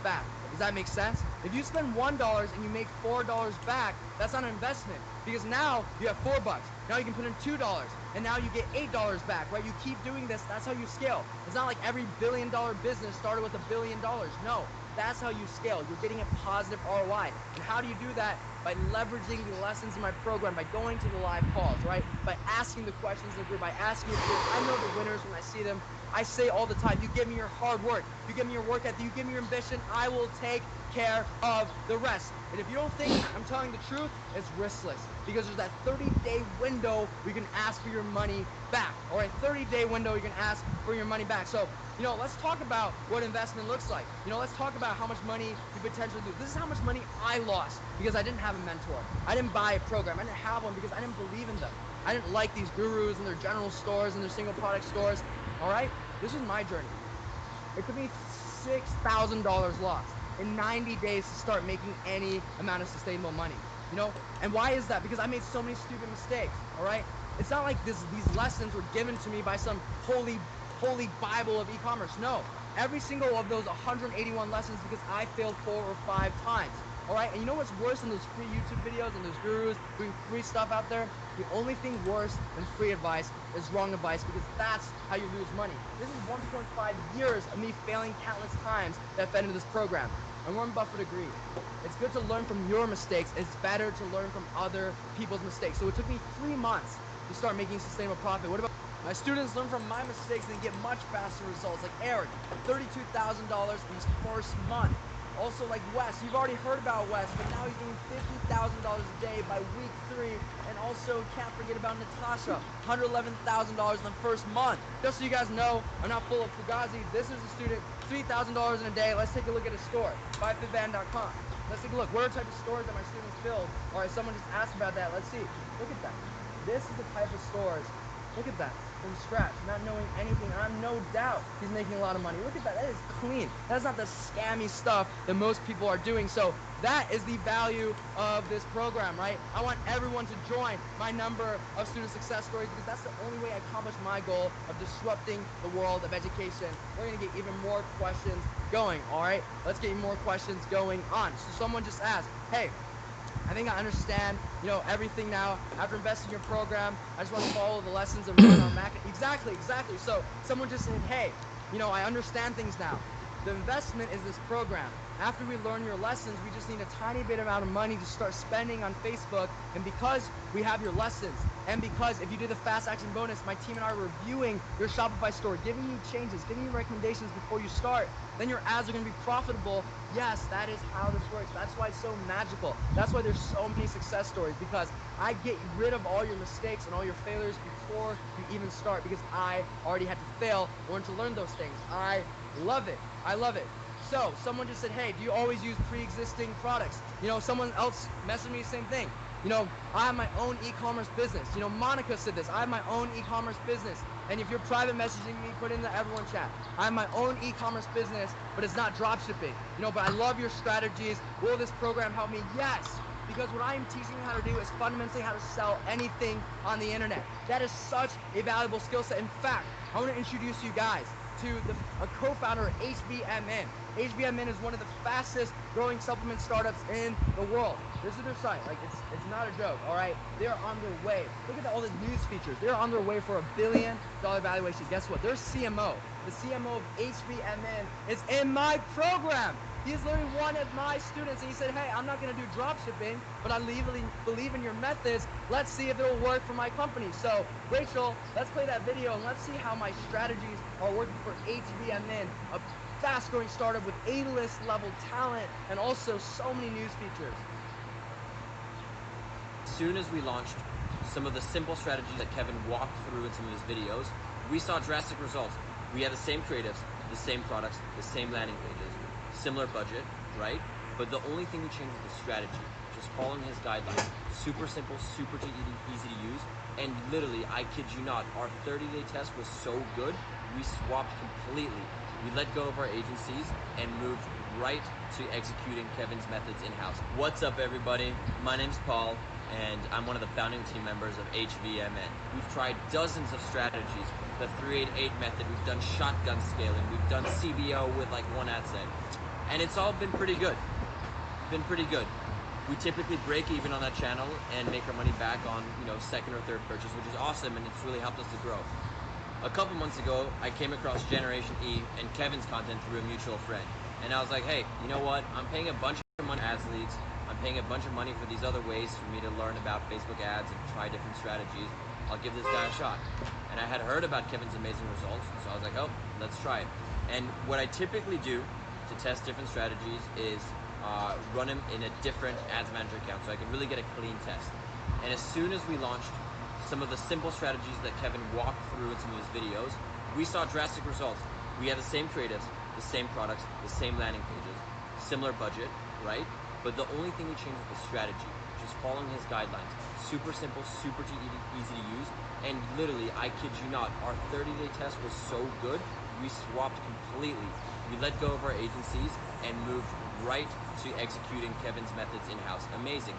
back. Does that make sense? If you spend $1 and you make $4 back, that's not an investment, because now you have $4. Now you can put in $2, and now you get $8 back, right? You keep doing this. That's how you scale. It's not like every billion-dollar business started with $1 billion. No, that's how you scale. You're getting a positive ROI. And how do you do that? By leveraging the lessons in my program, by going to the live calls, right? By asking the questions in the group, by asking the group. I know the winners when I see them. I say all the time, you give me your hard work, you give me your work ethic, you give me your ambition, I will take care of the rest. And if you don't think I'm telling the truth, it's riskless, because there's that 30-day window where you can ask for your money back. All right, 30-day window you can ask for your money back. So, let's talk about what investment looks like. Let's talk about how much money you potentially do. This is how much money I lost because I didn't have a mentor. I didn't buy a program. I didn't have one because I didn't believe in them. I didn't like these gurus and their general stores and their single product stores. All right, this was my journey. It took me $6,000 lost in 90 days to start making any amount of sustainable money. And why is that? Because I made so many stupid mistakes. All right, it's not like these lessons were given to me by some holy Bible of e-commerce. No, every single of those 181 lessons because I failed 4 or 5 times. All right, and you know what's worse than those free YouTube videos and those gurus doing free stuff out there? The only thing worse than free advice is wrong advice, because that's how you lose money. This is 1.5 years of me failing countless times that fed into this program. And Warren Buffett agreed. It's good to learn from your mistakes. It's better to learn from other people's mistakes. So it took me 3 months to start making sustainable profit. What about my students? Learn from my mistakes and get much faster results. Like Eric, $32,000 in his first month. Also like Wes, you've already heard about Wes, but now he's doing $50,000 a day by week 3. And also can't forget about Natasha, $111,000 in the first month. Just so you guys know, I'm not full of fugazi. This is a student, $3,000 in a day. Let's take a look at his store, buyfitvan.com. Let's take a look. What are the type of stores that my students build? All right, someone just asked about that. Let's see. Look at that. This is the type of stores. Look at that. From scratch, not knowing anything. I have no doubt he's making a lot of money. Look at that. That is clean. That's not the scammy stuff that most people are doing. So that is the value of this program, right? I want everyone to join my number of student success stories, because that's the only way I accomplish my goal of disrupting the world of education. We're going to get even more questions going, all right? Let's get more questions going on. So someone just asked, hey, I think I understand, you know, everything now. After investing in your program, I just want to follow the lessons and run our market. Exactly. So someone just said, hey, you know, I understand things now. The investment is this program. After we learn your lessons, we just need a tiny bit amount of money to start spending on Facebook. And because we have your lessons, and because if you do the fast action bonus, my team and I are reviewing your Shopify store, giving you changes, giving you recommendations before you start, then your ads are going to be profitable. Yes, that is how this works. That's why it's so magical. That's why there's so many success stories, because I get rid of all your mistakes and all your failures before you even start, because I already had to fail in order to learn those things. I love it. I love it. So someone just said, hey, do you always use pre-existing products? You know, someone else messaged me the same thing. You know, I have my own e-commerce business. You know, Monica said this. I have my own e-commerce business. And if you're private messaging me, put in the everyone chat. I have my own e-commerce business, but it's not drop shipping. You know, but I love your strategies. Will this program help me? Yes. Because what I am teaching you how to do is fundamentally how to sell anything on the internet. That is such a valuable skill set. In fact, I want to introduce you guys to a co-founder of HVMN. HVMN is one of the fastest growing supplement startups in the world. This is their site. Like, it's not a joke, all right? They're on their way. Look at all the news features. They're on their way for $1 billion valuation. Guess what? Their CMO, the CMO of HVMN, is in my program. He's literally one of my students, and he said, hey, I'm not going to do drop shipping, but I believe in your methods. Let's see if it'll work for my company. So, Rachel, let's play that video, and let's see how my strategies are working for HVMN, a fast-growing startup with A-list level talent and also so many news features. As soon as we launched some of the simple strategies that Kevin walked through in some of his videos, we saw drastic results. We had the same creatives, the same products, the same landing pages, similar budget, right? But the only thing we changed was the strategy, just following his guidelines. Super simple, super easy to use, and literally, I kid you not, our 30-day test was so good, we swapped completely. We let go of our agencies and moved right to executing Kevin's methods in-house. What's up, everybody? My name's Paul, and I'm one of the founding team members of HVMN. We've tried dozens of strategies, the 388 method, we've done shotgun scaling, we've done CBO with like one ad set, and it's all been pretty good. We typically break even on that channel and make our money back on, you know, second or third purchase, which is awesome, and it's really helped us to grow. A couple months ago, I came across Generation E and Kevin's content through a mutual friend. And I was like, hey, you know what? I'm paying a bunch of money for ads leads. I'm paying a bunch of money for these other ways for me to learn about Facebook ads and try different strategies. I'll give this guy a shot. And I had heard about Kevin's amazing results, so I was like, oh, let's try it. And what I typically do to test different strategies is run them in a different ads manager account so I can really get a clean test. And as soon as we launched some of the simple strategies that Kevin walked through in some of his videos, we saw drastic results. We had the same creatives, the same products, the same landing pages, similar budget, right? But the only thing we changed was the strategy, just following his guidelines. Super simple, super easy to use, and literally, I kid you not, our 30-day test was so good, we swapped completely. We let go of our agencies and moved right to executing Kevin's methods in-house. Amazing.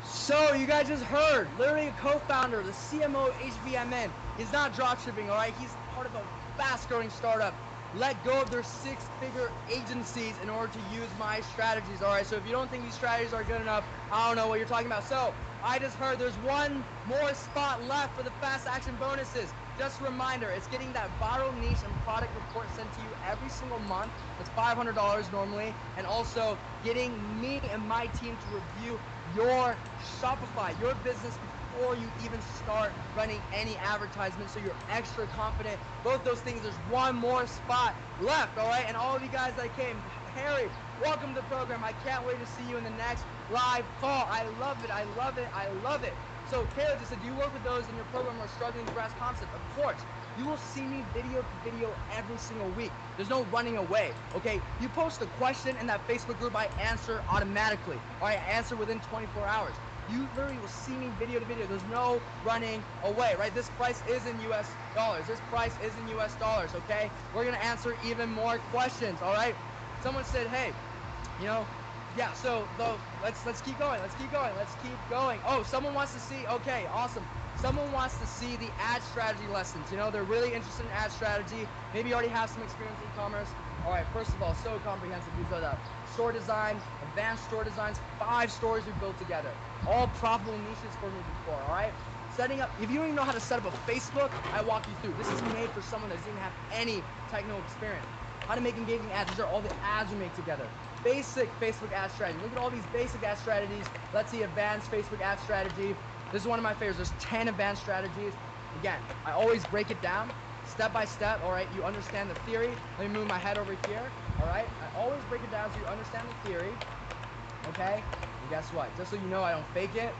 So you guys just heard, literally a co-founder, the CMO of HVMN. He's not dropshipping, all right? He's part of a fast-growing startup. Let go of their six-figure agencies in order to use my strategies, all right? So if you don't think these strategies are good enough, I don't know what you're talking about. So I just heard there's one more spot left for the fast action bonuses. Just a reminder, it's getting that viral niche and product report sent to you every single month. It's $500 normally. And also getting me and my team to review your Shopify, your business before you even start running any advertisement, so you're extra confident. Both those things, there's one more spot left, all right? And all of you guys that came, Harry, welcome to the program. I can't wait to see you in the next live call. I love it. I love it. I love it. So Kayla just said, do you work with those in your program who are struggling to grasp concept? Of course. You will see me video to video every single week. There's no running away, okay? You post a question in that Facebook group, I answer automatically, or I answer within 24 hours. You literally will see me video to video. There's no running away, right? This price is in US dollars. This price is in US dollars, okay? We're gonna answer even more questions, all right? Someone said, hey, you know, yeah, so let's keep going. Let's keep going. Oh, someone wants to see, okay, awesome. Someone wants to see the ad strategy lessons. You know, they're really interested in ad strategy. Maybe you already have some experience in e-commerce. All right, first of all, so comprehensive. These are the store design, advanced store designs, 5 stores we built together. All profitable niches for me before, all right? Setting up, if you don't even know how to set up a Facebook, I walk you through. This is made for someone that doesn't have any technical experience. How to make engaging ads. These are all the ads we make together. Basic Facebook ad strategy. Look at all these basic ad strategies. Let's see advanced Facebook ad strategy. This is one of my favorites. There's 10 advanced strategies. Again, I always break it down step by step, all right? You understand the theory. Let me move my head over here, all right? I always break it down so you understand the theory, okay? And guess what? Just so you know I don't fake it,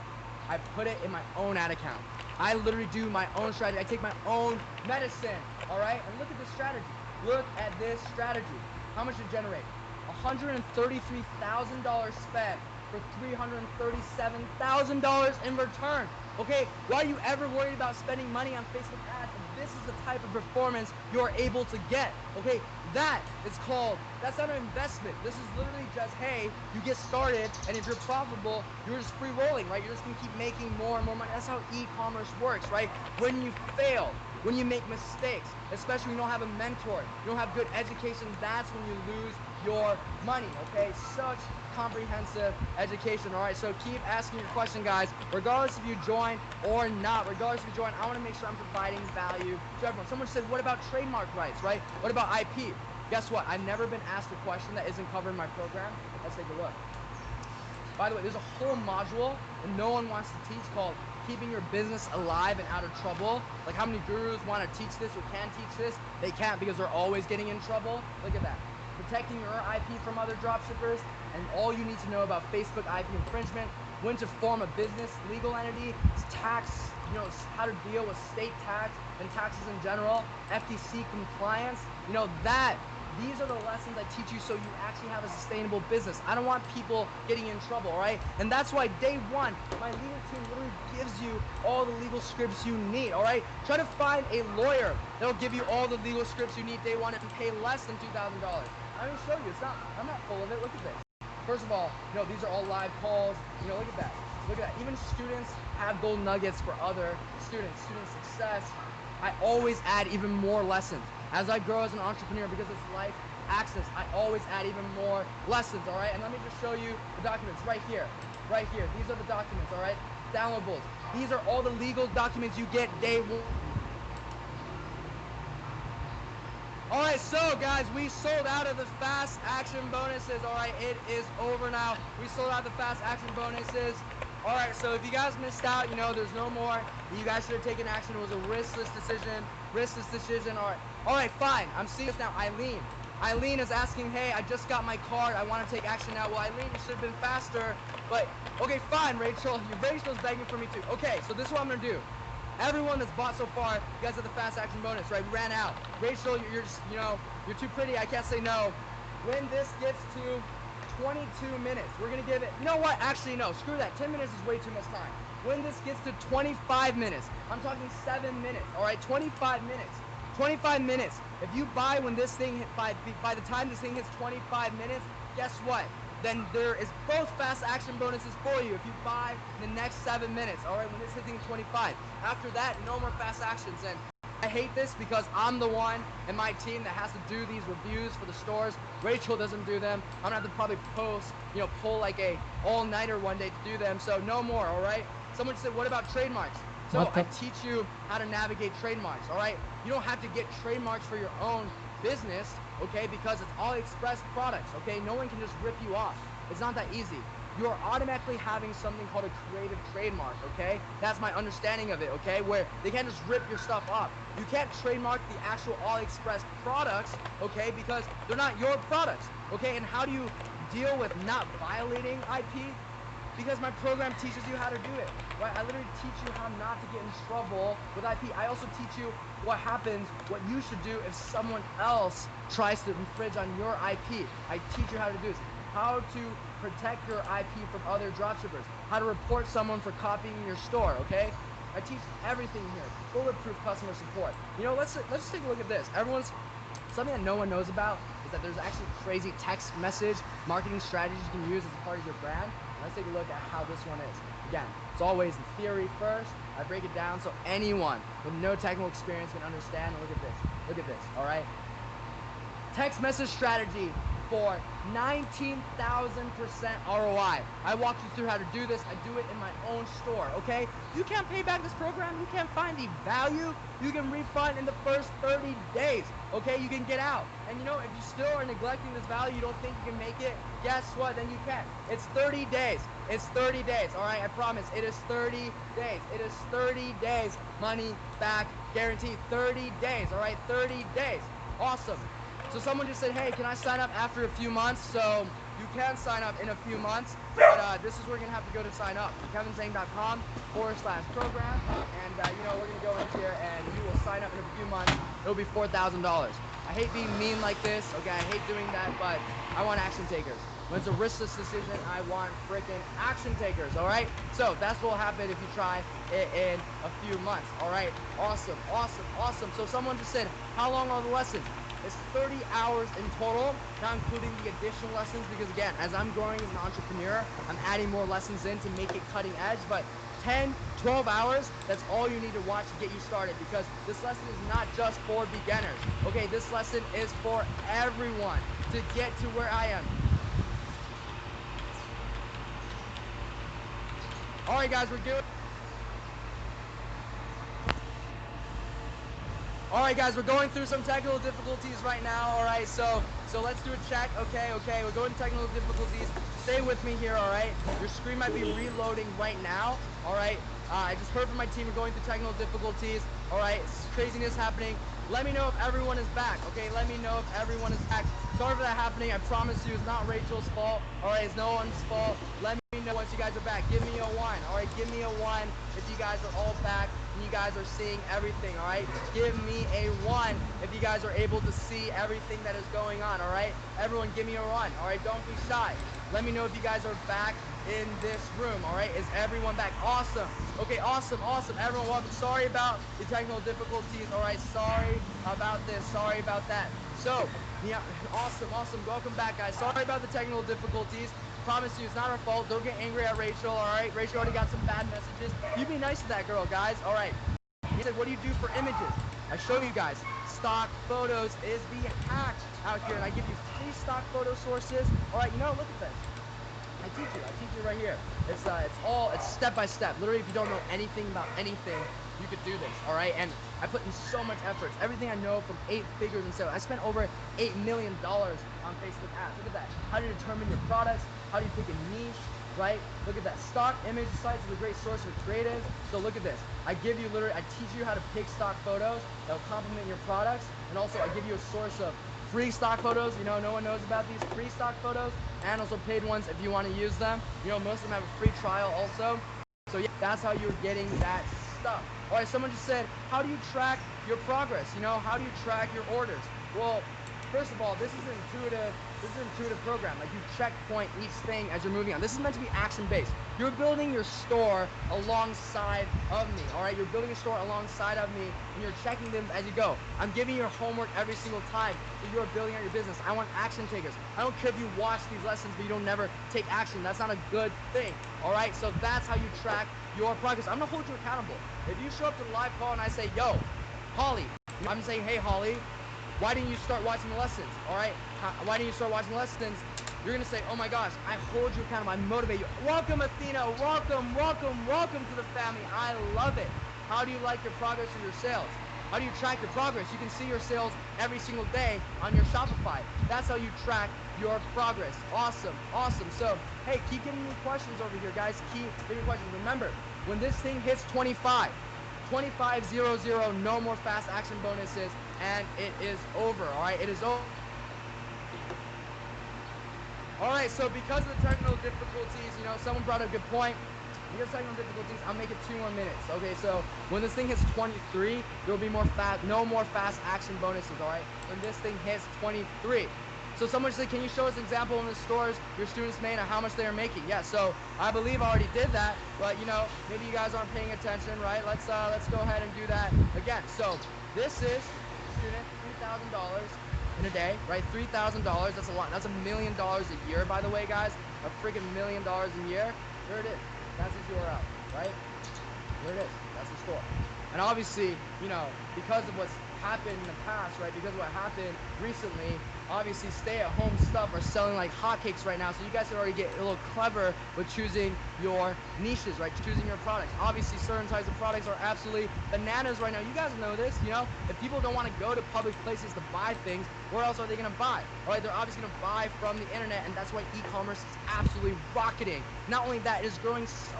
I put it in my own ad account. I literally do my own strategy. I take my own medicine, all right? And look at this strategy. Look at this strategy. How much did it generate? $133,000 spent for $337,000 in return. Okay, why are you ever worried about spending money on Facebook ads if this is the type of performance you're able to get? Okay, that is called, that's not an investment. This is literally just, hey, you get started, and if you're profitable, you're just free rolling, right? You're just gonna keep making more and more money. That's how e-commerce works, right? When you fail, when you make mistakes, especially when you don't have a mentor, you don't have good education, that's when you lose your money, okay? Such comprehensive education, all right? So keep asking your question, guys. Regardless if you join or not, regardless if you join, I want to make sure I'm providing value to everyone. Someone said, what about trademark rights, right? What about IP? Guess what? I've never been asked a question that isn't covered in my program. Let's take a look. By the way, there's a whole module that no one wants to teach called Keeping Your Business Alive and Out of Trouble. Like, how many gurus want to teach this or can teach this? They can't because they're always getting in trouble. Look at that. Protecting your IP from other dropshippers, and all you need to know about Facebook IP infringement, when to form a business, legal entity, tax, you know, how to deal with state tax and taxes in general, FTC compliance, you know, these are the lessons I teach you so you actually have a sustainable business. I don't want people getting in trouble, all right? And that's why day one, my legal team literally gives you all the legal scripts you need, all right? Try to find a lawyer that'll give you all the legal scripts you need day one and pay less than $2,000. I'm gonna show you, I'm not full of it, look at this. First of all, you know, these are all live calls, you know, look at that. Look at that, even students have gold nuggets for other student success. I always add even more lessons. As I grow as an entrepreneur, because it's life access, I always add even more lessons, all right? And let me just show you the documents right here. Right here. These are the documents, all right? Downloadables. These are all the legal documents you get day one. All right, so guys, we sold out of the fast action bonuses. All right, it is over now. We sold out the fast action bonuses. All right, so if you guys missed out, you know, there's no more. You guys should have taken action. It was a riskless decision. All right, fine. I'm seeing this now. Eileen is asking, hey, I just got my card. I want to take action now. Well, Eileen, you should have been faster. But, okay, fine, Rachel's begging for me too. Okay, so this is what I'm going to do. Everyone that's bought so far, you guys have the fast action bonus, right? We ran out. Rachel, you're just, you know, you're too pretty. I can't say no. When this gets to 22 minutes, we're going to give it, you know what? Actually, no, screw that. 10 minutes is way too much time. When this gets to 25 minutes, I'm talking 7 minutes, all right? 25 minutes. 25 minutes. If you buy when this thing hit, by the time this thing hits 25 minutes, guess what? Then there is both fast action bonuses for you if you buy in the next 7 minutes, all right, when this hitting 25. After that, no more fast actions. And I hate this because I'm the one in my team that has to do these reviews for the stores. Rachel doesn't do them. I'm gonna have to probably pull like a all-nighter one day to do them. So no more, all right? Someone said, what about trademarks? So I teach you how to navigate trademarks, all right? You don't have to get trademarks for your own business, okay, because it's AliExpress products, okay? No one can just rip you off. It's not that easy. You're automatically having something called a creative trademark, okay? That's my understanding of it, okay? Where they can't just rip your stuff off. You can't trademark the actual AliExpress products, okay, because they're not your products, okay? And how do you deal with not violating IP? Because my program teaches you how to do it, right? I literally teach you how not to get in trouble with IP. I also teach you what happens, what you should do if someone else tries to infringe on your IP. I teach you how to do this. How to protect your IP from other dropshippers. How to report someone for copying your store, okay? I teach everything here. Bulletproof customer support. You know, let's take a look at this. Something that no one knows about is that there's actually crazy text message marketing strategies you can use as a part of your brand. Let's take a look at how this one is. Again, it's always the theory first. I break it down so anyone with no technical experience can understand. And look at this, all right? text message strategy for 19,000% ROI. I walk you through how to do this. I do it in my own store, okay? You can't pay back this program. You can't find the value. You can refund in the first 30 days, okay? You can get out. And you know, if you still are neglecting this value, you don't think you can make it, guess what? Then you can. It's 30 days. It's 30 days, all right? I promise. It is 30 days. It is 30 days. Money back guaranteed. 30 days, all right? 30 days. Awesome. So someone just said, hey, can I sign up after a few months? So you can sign up in a few months, but this is where you're gonna have to go to sign up. kevinzhang.com/program, and you know, we're gonna go in here and you will sign up in a few months. It'll be $4,000. I hate being mean like this, okay? I hate doing that, but I want action takers. When it's a riskless decision, I want freaking action takers, all right? So that's what will happen if you try it in a few months, all right? Awesome, awesome, awesome. So someone just said, how long are the lessons? It's 30 hours in total, not including the additional lessons, because again, as I'm growing as an entrepreneur, I'm adding more lessons in to make it cutting edge, but 10, 12 hours, that's all you need to watch to get you started, because this lesson is not just for beginners, okay? This lesson is for everyone to get to where I am. All right, guys, we're good. All right, guys, we're going through some technical difficulties right now. All right, so let's do a check. Okay, we're going to technical difficulties. Stay with me here. All right, your screen might be reloading right now. All right, I just heard from my team we're going through technical difficulties. All right, craziness happening. Let me know if everyone is back. Okay, let me know if everyone is back. Sorry for that happening. I promise you, it's not Rachel's fault. All right, it's no one's fault. Let me know once you guys are back. Give me a 1. All right, give me a 1 if you guys are all back and you guys are seeing everything. All right, give me a 1 if you guys are able to see everything that is going on. All right, everyone, give me a 1. All right, don't be shy. Let me know if you guys are back in this room. All right, is everyone back? Awesome. Okay, awesome. Everyone, welcome. Sorry about the technical difficulties. All right, sorry about this. Sorry about that. So, yeah, awesome. Welcome back, guys. Sorry about the technical difficulties. Promise you, it's not our fault. Don't get angry at Rachel. All right, Rachel already got some bad messages. You be nice to that girl, guys. All right. He said, what do you do for images? I show you guys. Stock photos is the hack out here, and I give you free stock photo sources. All right, you know, look at this. I teach you right here. It's step by step. Literally, if you don't know anything about anything, you could do this, all right? And I put in so much effort. Everything I know from 8 figures in sales. I spent over $8 million on Facebook ads. Look at that. How do you determine your products? How do you pick a niche, right? Look at that. Stock image sites is a great source for creatives. So look at this. I teach you how to pick stock photos that will complement your products. And also, I give you a source of free stock photos. You know, no one knows about these free stock photos, and also paid ones if you want to use them. You know, most of them have a free trial also. So yeah, that's how you're getting that stuff. All right, someone just said, how do you track your progress? You know, how do you track your orders? Well, first of all, this is an intuitive program. Like, you checkpoint each thing as you're moving on. This is meant to be action-based. You're building your store alongside of me, all right? You're building a store alongside of me, and you're checking them as you go. I'm giving you your homework every single time that you're building out your business. I want action takers. I don't care if you watch these lessons, but you don't never take action. That's not a good thing, all right? So that's how you track your progress. I'm gonna hold you accountable. If you show up to the live call and I say, yo, Holly, I'm saying, hey, Holly, why didn't you start watching the lessons? All right, why didn't you start watching the lessons? You're gonna say, oh my gosh, I hold you accountable, I motivate you. Welcome, Athena, welcome to the family. I love it. How do you like your progress or your sales? How do you track your progress? You can see your sales every single day on your Shopify. That's how you track your progress. Awesome. So, hey, keep giving me questions over here, guys. Keep giving me questions. Remember, when this thing hits 2500, no more fast action bonuses, and it is over, all right? It is over. All right, so because of the technical difficulties, you know, someone brought up a good point. Because of technical difficulties, I'll make it 2 more minutes. Okay, so when this thing hits 23, there will be no more fast action bonuses, all right? When this thing hits 23. So someone said, can you show us an example in the stores your students made and how much they are making? Yeah, so I believe I already did that, but you know, maybe you guys aren't paying attention, right? Let's go ahead and do that again. So this is student $3,000 in a day, right? $3,000, that's a lot. That's $1 million a year, by the way, guys. A freaking $1 million a year. There it is. That's his URL, right? There it is. That's the store. And obviously, you know, because of what's happened in the past, right? Because of what happened recently, obviously stay-at-home stuff are selling like hotcakes right now, so you guys can already get a little clever with choosing your niches, right? Choosing your products. Obviously, certain types of products are absolutely bananas right now. You guys know this, you know? If people don't want to go to public places to buy things, where else are they going to buy? All right, they're obviously going to buy from the internet, and that's why e-commerce is absolutely rocketing. Not only that, it is growing so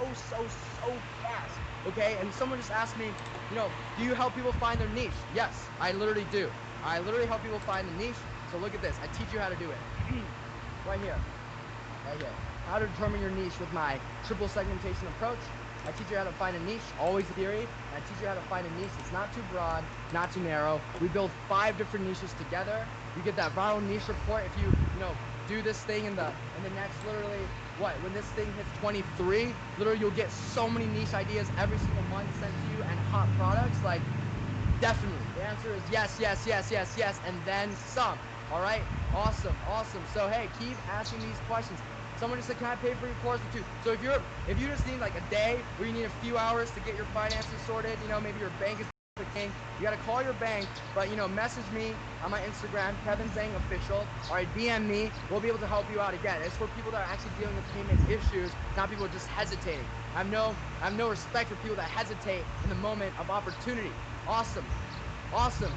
fast, okay? And someone just asked me, you know, do you help people find their niche? Yes, I literally do. I literally help people find the niche. So look at this. I teach you how to do it. Right here. Right here. How to determine your niche with my triple segmentation approach. I teach you how to find a niche, always theory, and I teach you how to find a niche that's not too broad, not too narrow. We build 5 different niches together. You get that viral niche report if you do this thing in the next literally when this thing hits 23, literally you'll get so many niche ideas every single month sent to you and hot products. Like, definitely. The answer is yes, and then some. All right? Awesome. So, hey, keep asking these questions. Someone just said, can I pay for your course for 2? So if you just need like a day or you need a few hours to get your finances sorted, maybe your bank is the king, you gotta call your bank, but message me on my Instagram, Kevin Zhang Official. All right, DM me. We'll be able to help you out. Again, it's for people that are actually dealing with payment issues, not people just hesitating. I have no respect for people that hesitate in the moment of opportunity. Awesome.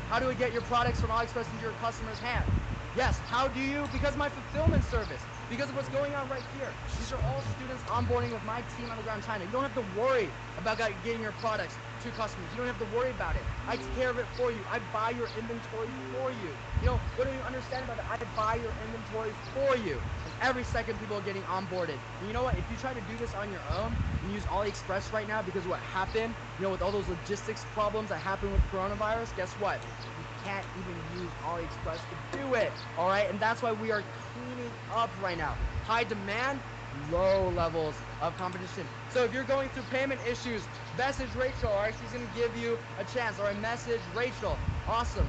How do we get your products from AliExpress into your customer's hand? Yes, how do you? Because of my fulfillment service. Because of what's going on right here. These are all students onboarding with my team on the ground in China. You don't have to worry about getting your products to customers. You don't have to worry about it. I take care of it for you. I buy your inventory for you. What do you understand about that? I buy your inventory for you. And every second people are getting onboarded. And you know what? If you try to do this on your own and use AliExpress right now because of what happened, with all those logistics problems that happened with coronavirus, guess what? You can't even use AliExpress to do it. All right? And that's why we are cleaning up right now. High demand, low levels of competition. So if you're going through payment issues, message Rachel. All right, she's gonna give you a chance. All right, message Rachel. Awesome.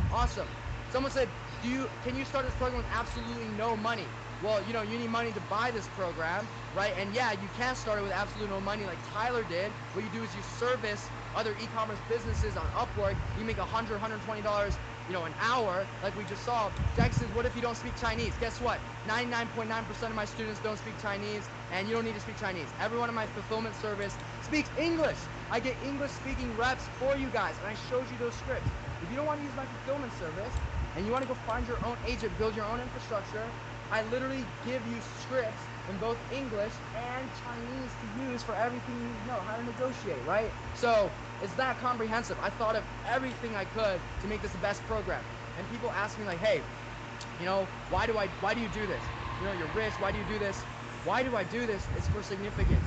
Someone said, can you start this program with absolutely no money? Well, you need money to buy this program, right? And yeah, you can start it with absolutely no money like Tyler did. What you do is you service other e-commerce businesses on Upwork. You make $100, $120 an hour, like we just saw. Jack says, what if you don't speak Chinese? Guess what? 99.9% of my students don't speak Chinese, and you don't need to speak Chinese. Everyone in my fulfillment service speaks English. I get English-speaking reps for you guys, and I showed you those scripts. If you don't want to use my fulfillment service, and you want to go find your own agent, build your own infrastructure, I literally give you scripts in both English and Chinese to use for everything you need to know, how to negotiate, right? So it's that comprehensive. I thought of everything I could to make this the best program. And people ask me like, hey, why do you do this? You're rich, why do you do this? Why do I do this? It's for significance.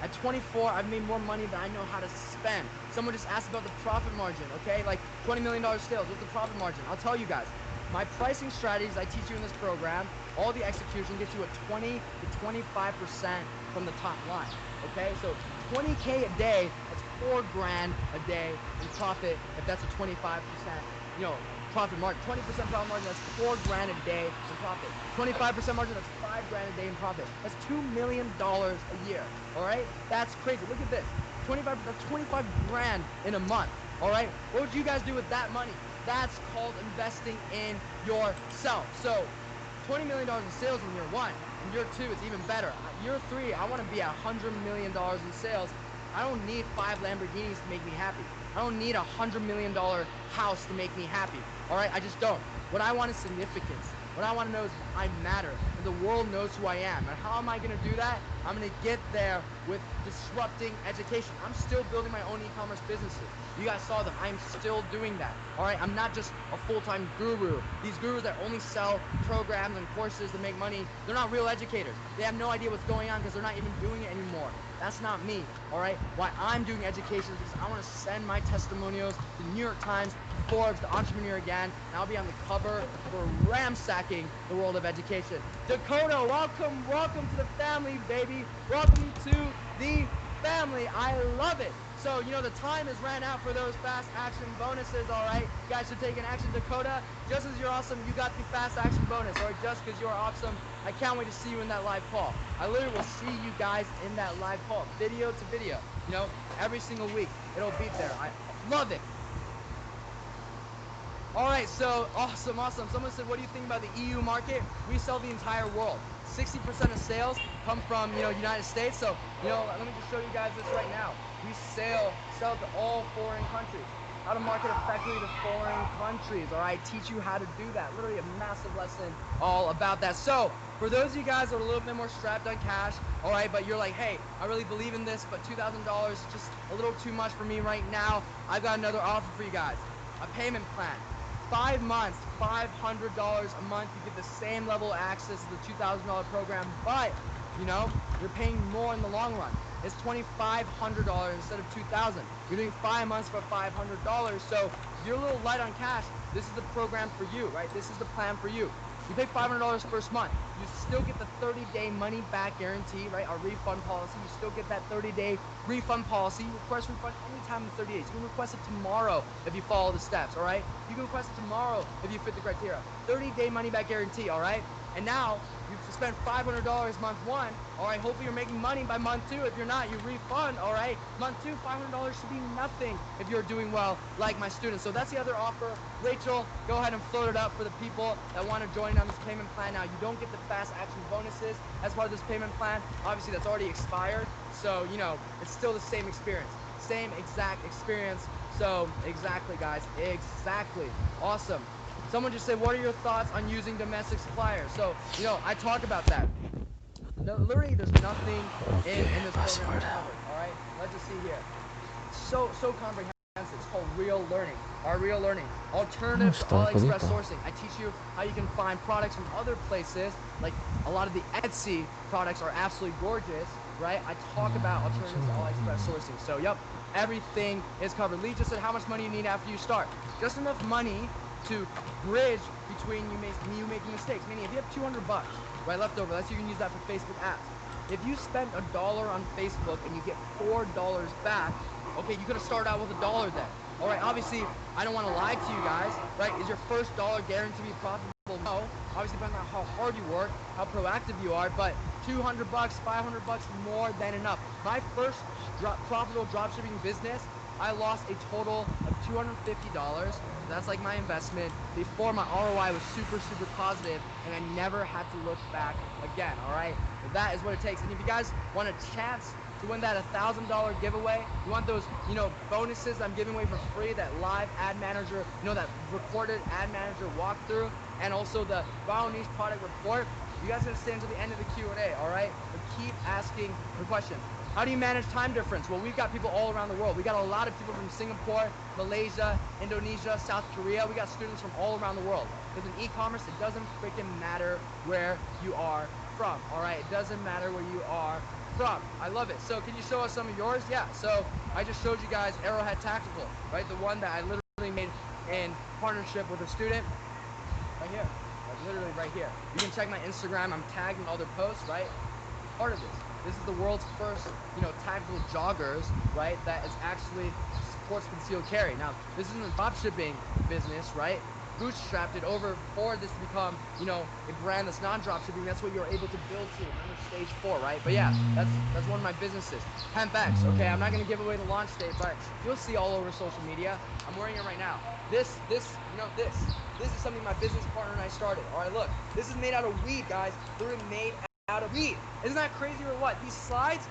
At 24, I've made more money than I know how to spend. Someone just asked about the profit margin, okay? Like $20 million sales, what's the profit margin? I'll tell you guys. My pricing strategies I teach you in this program, all the execution gets you a 20 to 25% from the top line, okay? So 20K a day, that's $4 grand a day in profit if that's a 25%, profit margin. 20% profit margin, that's $4 grand a day in profit. 25% margin, that's $5 grand a day in profit. That's $2 million a year, all right? That's crazy. Look at this. That's 25 grand in a month, all right? What would you guys do with that money? That's called investing in yourself. So $20 million in sales in year 1. In year 2, it's even better. Year 3, I want to be at $100 million in sales. I don't need 5 Lamborghinis to make me happy. I don't need a $100 million house to make me happy. All right? I just don't. What I want is significance. What I want to know is I matter, and the world knows who I am. And how am I going to do that? I'm going to get there with disrupting education. I'm still building my own e-commerce businesses. You guys saw them. I'm still doing that. All right? I'm not just a full-time guru. These gurus that only sell programs and courses to make money, they're not real educators. They have no idea what's going on because they're not even doing it anymore. That's not me, all right? Why I'm doing education is because I want to send my testimonials to the New York Times, Forbes, the Entrepreneur again, and I'll be on the cover for ransacking the world of education. Dakota, welcome to the family, baby. Welcome to the family. I love it. So, the time has ran out for those fast action bonuses, all right? You guys should take an action. Dakota, just as you're awesome, you got the fast action bonus, all right? Just because you're awesome, I can't wait to see you in that live call. I literally will see you guys in that live call, video to video, every single week. It'll be there. I love it. All right, so awesome. Someone said, what do you think about the EU market? We sell the entire world. 60% of sales come from, United States. So, let me just show you guys this right now. We sell to all foreign countries. How to market effectively to foreign countries, all right? Teach you how to do that. Literally a massive lesson all about that. So, for those of you guys that are a little bit more strapped on cash, all right, but you're like, hey, I really believe in this, but $2,000 is just a little too much for me right now. I've got another offer for you guys. A payment plan. 5 months, $500 a month. You get the same level of access to the $2,000 program, but you're paying more in the long run. It's $2,500 instead of $2,000. You're doing 5 months for $500. So if you're a little light on cash, this is the program for you, right? This is the plan for you. You pay $500 first month. You still get the 30-day money-back guarantee, right? Our refund policy. You still get that 30-day refund policy. You request refund anytime in 30 days. You can request it tomorrow if you follow the steps, all right? You can request it tomorrow if you fit the criteria. 30-day money-back guarantee, all right? And now you've spent $500 month one, all right? Hopefully you're making money by month two. If you're not, you refund, all right? Month two, $500 should be nothing if you're doing well like my students. So that's the other offer. Rachel, go ahead and float it up for the people that want to join on this payment plan. Now, you don't get the fast action bonuses as part of this payment plan. Obviously, that's already expired. So, it's still the same experience. Same exact experience. So, exactly, guys. Exactly. Awesome. Someone just said, what are your thoughts on using domestic suppliers? So, I talk about that. Literally, there's nothing in this program covered, all right? Let's just see here. So comprehensive. It's called Real Learning. Our Real Learning. Alternative to AliExpress sourcing. I teach you how you can find products from other places. Like a lot of the Etsy products are absolutely gorgeous, right? I talk about alternatives to AliExpress sourcing. So, yep, everything is covered. Lee just said, how much money you need after you start? Just enough money to bridge between you making mistakes. Meaning, if you have 200 bucks, right, left over, you can use that for Facebook ads. If you spend $1 on Facebook and you get $4 back, okay, you could have started out with $1 then. All right, obviously, I don't want to lie to you guys, right? Is your first dollar guaranteed to be profitable? No. Obviously, depending on how hard you work, how proactive you are, but 200 bucks, 500 bucks, more than enough. My first profitable dropshipping business, I lost a total of $250. That's like my investment. Before, my ROI was super, super positive, and I never had to look back again, all right? That is what it takes. And if you guys want a chance to win that $1,000 giveaway, you want those, bonuses I'm giving away for free, that live ad manager, that recorded ad manager walkthrough, and also the viral niche product report, you guys are gonna stay until the end of the Q&A, all right? But keep asking the questions. How do you manage time difference? Well, we've got people all around the world. We got a lot of people from Singapore, Malaysia, Indonesia, South Korea. We got students from all around the world. Because in e-commerce, it doesn't freaking matter where you are from, all right? It doesn't matter where you are from. I love it. So can you show us some of yours? Yeah, so I just showed you guys Arrowhead Tactical, right? The one that I literally made in partnership with a student right here. Like literally right here. You can check my Instagram. I'm tagged in all their posts, right? Part of this. This is the world's first, tactical joggers, right? That is actually supports concealed carry. Now, this isn't a dropshipping business, right? Bootstrapped it over for this to become, a brand that's non-dropshipping. That's what you're able to build to in stage 4, right? But yeah, that's one of my businesses. HempX, okay, I'm not gonna give away the launch date, but you'll see all over social media. I'm wearing it right now. This is something my business partner and I started. All right, look, this is made out of weed, guys. They're made out of weed. Isn't that crazy or what? These slides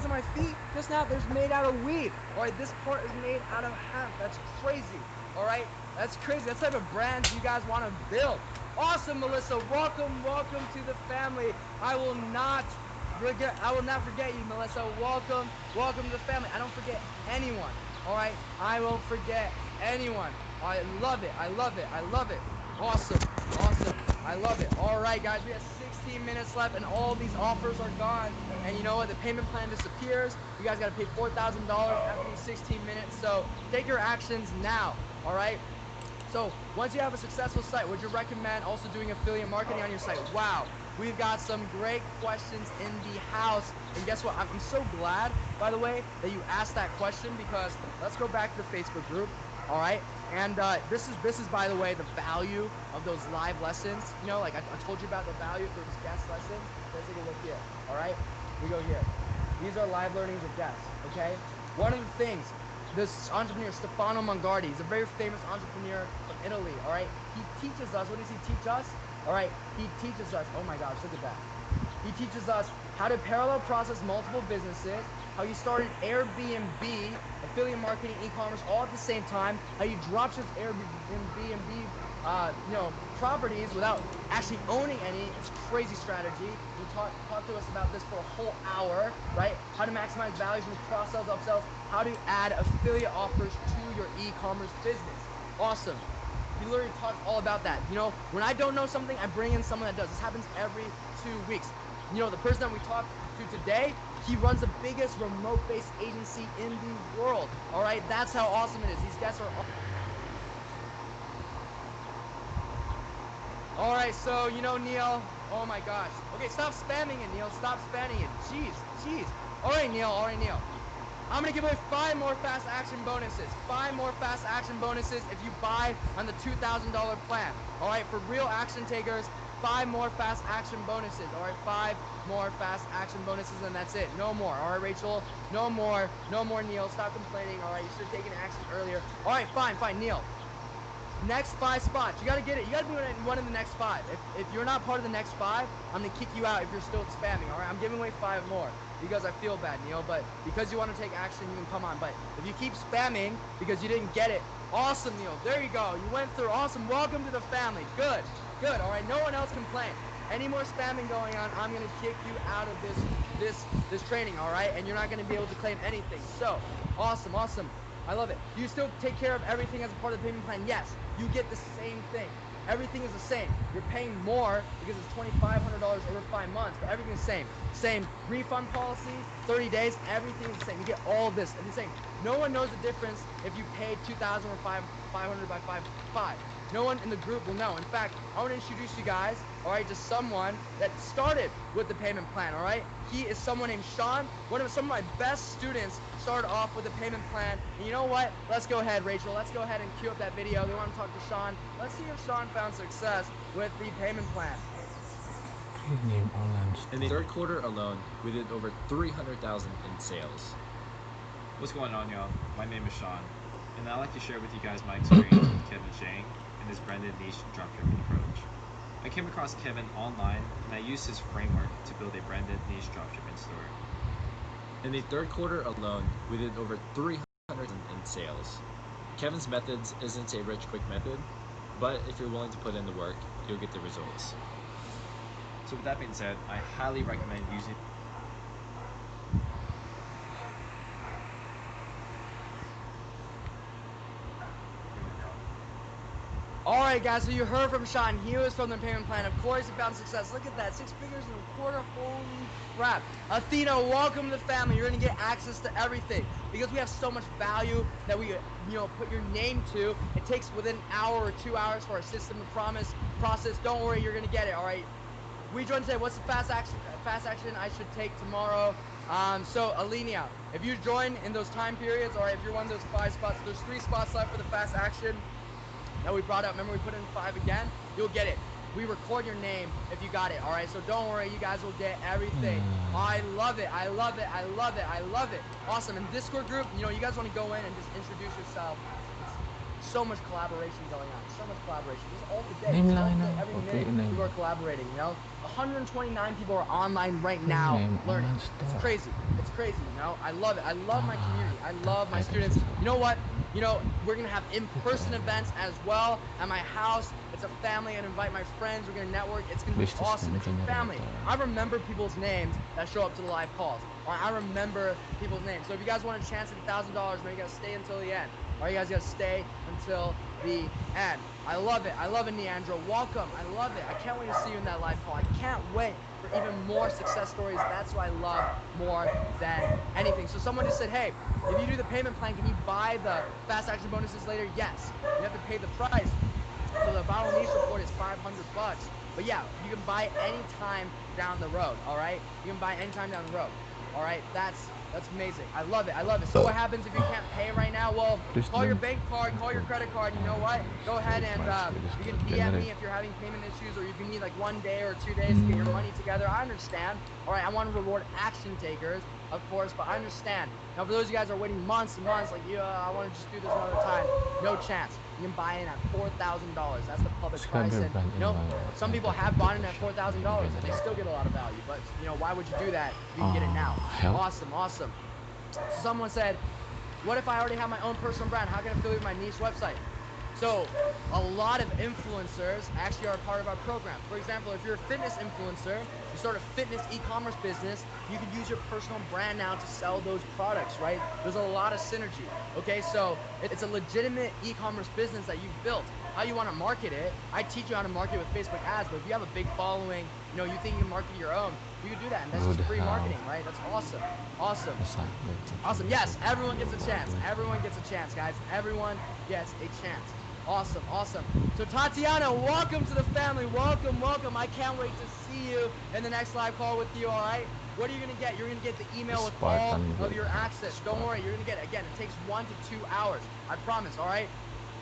on my feet just now, they're made out of weed. All right, this part is made out of hemp. That's crazy. All right, that's crazy. That's the type of brands you guys want to build. Awesome, Melissa. Welcome to the family. I will not forget you, Melissa. Welcome to the family. I don't forget anyone. All right, I won't forget anyone. I love it. Awesome. I love it. All right, guys, we have 16 minutes left, and all these offers are gone. And you know what? The payment plan disappears. You guys got to pay $4,000 after these 16 minutes. So take your actions now. All right. So once you have a successful site, would you recommend also doing affiliate marketing on your site? Wow. We've got some great questions in the house. And guess what? I'm so glad, by the way, that you asked that question, because let's go back to the Facebook group. All right. And this is, by the way, the value of those live lessons. Like I told you about the value for these guest lessons. Let's take a look here. All right. We go here. These are live learnings of guests. Okay. One of the things this entrepreneur, Stefano Mongardi. He's a very famous entrepreneur from Italy, all right? He teaches us, what does he teach us? All right, he teaches us, oh my gosh, look at that. He teaches us how to parallel process multiple businesses, how you started Airbnb, affiliate marketing, e-commerce, all at the same time, how you dropship Airbnb, properties without actually owning any. It's a crazy strategy. He talked to us about this for a whole hour, right? How to maximize value from cross-sells, upsells, how to add affiliate offers to your e-commerce business. Awesome. He literally talks all about that. When I don't know something, I bring in someone that does. This happens every 2 weeks. The person that we talked to today, he runs the biggest remote-based agency in the world. All right, that's how awesome it is. These guys are. All right, so Neil. Oh my gosh. Okay, stop spamming it, Neil. Stop spamming it. Jeez. All right, Neil. I'm gonna give away 5 more fast action bonuses. 5 more fast action bonuses if you buy on the $2,000 plan. All right, for real action takers, 5 more fast action bonuses. All right, 5 more fast action bonuses, and that's it. No more. All right, Rachel. No more, Neil. Stop complaining. All right, you should have taken action earlier. All right, fine, Neil. Next 5 spots. You gotta get it. You gotta be one of the next 5. If you're not part of the next 5, I'm gonna kick you out if you're still spamming. All right, I'm giving away 5 more because I feel bad, Neil. But because you want to take action, you can come on. But if you keep spamming because you didn't get it, awesome, Neil. There you go. You went through. Awesome. Welcome to the family. Good. All right. No one else complained. Any more spamming going on, I'm gonna kick you out of this training. All right, and you're not gonna be able to claim anything. So awesome. I love it. Do you still take care of everything as a part of the payment plan? Yes. You get the same thing. Everything is the same. You're paying more because it's $2,500 over 5 months, but everything's the same. Same refund policy, 30 days, everything is the same. You get all of this. It's the same. No one knows the difference if you paid $2,000 or $500 by 5. No one in the group will know. In fact, I want to introduce you guys, all right, to someone that started with the payment plan, all right? He is someone named Sean. Some of my best students started off with a payment plan. And you know what? Let's go ahead, Rachel. Let's go ahead and cue up that video. They want to talk to Sean. Let's see if Sean found success with the payment plan. In the third quarter alone, we did over 300,000 in sales. What's going on, y'all? My name is Sean, and I'd like to share with you guys my experience with Kevin Zhang and his branded niche dropshipping approach. I came across Kevin online, and I used his framework to build a branded niche dropshipping store. In the third quarter alone, we did over 300,000 in sales. Kevin's methods isn't a rich quick method, but if you're willing to put in the work, you'll get the results. So with that being said, I highly recommend using All right, guys, so you heard from Sean. He was from the payment plan. Of course, he found success. Look at that, 6 figures in a quarter. Holy crap. Athena, welcome to the family. You're going to get access to everything because we have so much value that we, put your name to. It takes within an hour or 2 hours for our system to process. Don't worry, you're going to get it, all right? We joined today. What's the fast action I should take tomorrow? So, Alenia, if you join in those time periods, or if you're one of those 5 spots, there's 3 spots left for the fast action that we brought up. Remember, we put in 5 again. You'll get it. We record your name if you got it. All right. So don't worry. You guys will get everything. I love it. Awesome. And Discord group. You guys want to go in and just introduce yourself. It's so much collaboration going on. So much collaboration. Just all the day. Every minute people are collaborating. 129 people are online right now learning. It's crazy. I love it. I love my community. I love my students. You know what? We're going to have in-person events as well at my house. It's a family. I'm going to invite my friends. We're going to network. It's going to be awesome. It's a family. I remember people's names that show up to the live calls. I remember people's names. So if you guys want a chance at $1,000, now you got to stay until the end. All right, you guys got to stay until the end. I love it, Neandro. Welcome. I love it. I can't wait to see you in that live call. I can't wait for even more success stories. That's what I love more than anything. So someone just said, hey, if you do the payment plan, can you buy the fast action bonuses later? Yes. You have to pay the price. So the viral niche report is $500. But yeah, you can buy any time down the road, all right? You can buy any time down the road. All right, that's amazing. I love it. I love it. So what happens if you can't pay right now? Well, call your bank card, call your credit card. You know what? Go ahead and you can DM me if you're having payment issues, or if you need like 1 day or 2 days to get your money together. I understand. All right, I want to reward action takers, of course, but I understand. Now, for those of you guys that are waiting months and months, like, yeah, I want to just do this another time. No chance. You can buy in at $4,000. That's the public price. And you know, some people have bought in at $4,000 and they still get a lot of value. But you know, why would you do that? You can get it now. Awesome, awesome. Someone said, what if I already have my own personal brand? How can I affiliate with my niche website? So a lot of influencers actually are a part of our program. For example, if you're a fitness influencer, you start a fitness e-commerce business, you can use your personal brand now to sell those products, right? There's a lot of synergy. Okay, so it's a legitimate e-commerce business that you've built. How you want to market it, I teach you how to market with Facebook ads, but if you have a big following, you know, you think you can market your own, you can do that, and that's just free marketing, right? That's awesome. Awesome. Awesome. Yes, everyone gets a chance. Everyone gets a chance, guys. Everyone gets a chance. Awesome, awesome. So Tatiana, welcome to the family. Welcome, welcome. I can't wait to see you in the next live call with you, all right? What are you going to get? You're going to get the email with all of your access. Don't worry, you're going to get it. Again, it takes 1 to 2 hours. I promise, all right?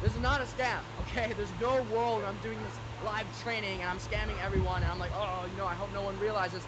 This is not a scam, okay? There's no world where I'm doing this live training and I'm scamming everyone and I'm like, oh, you know, I hope no one realizes.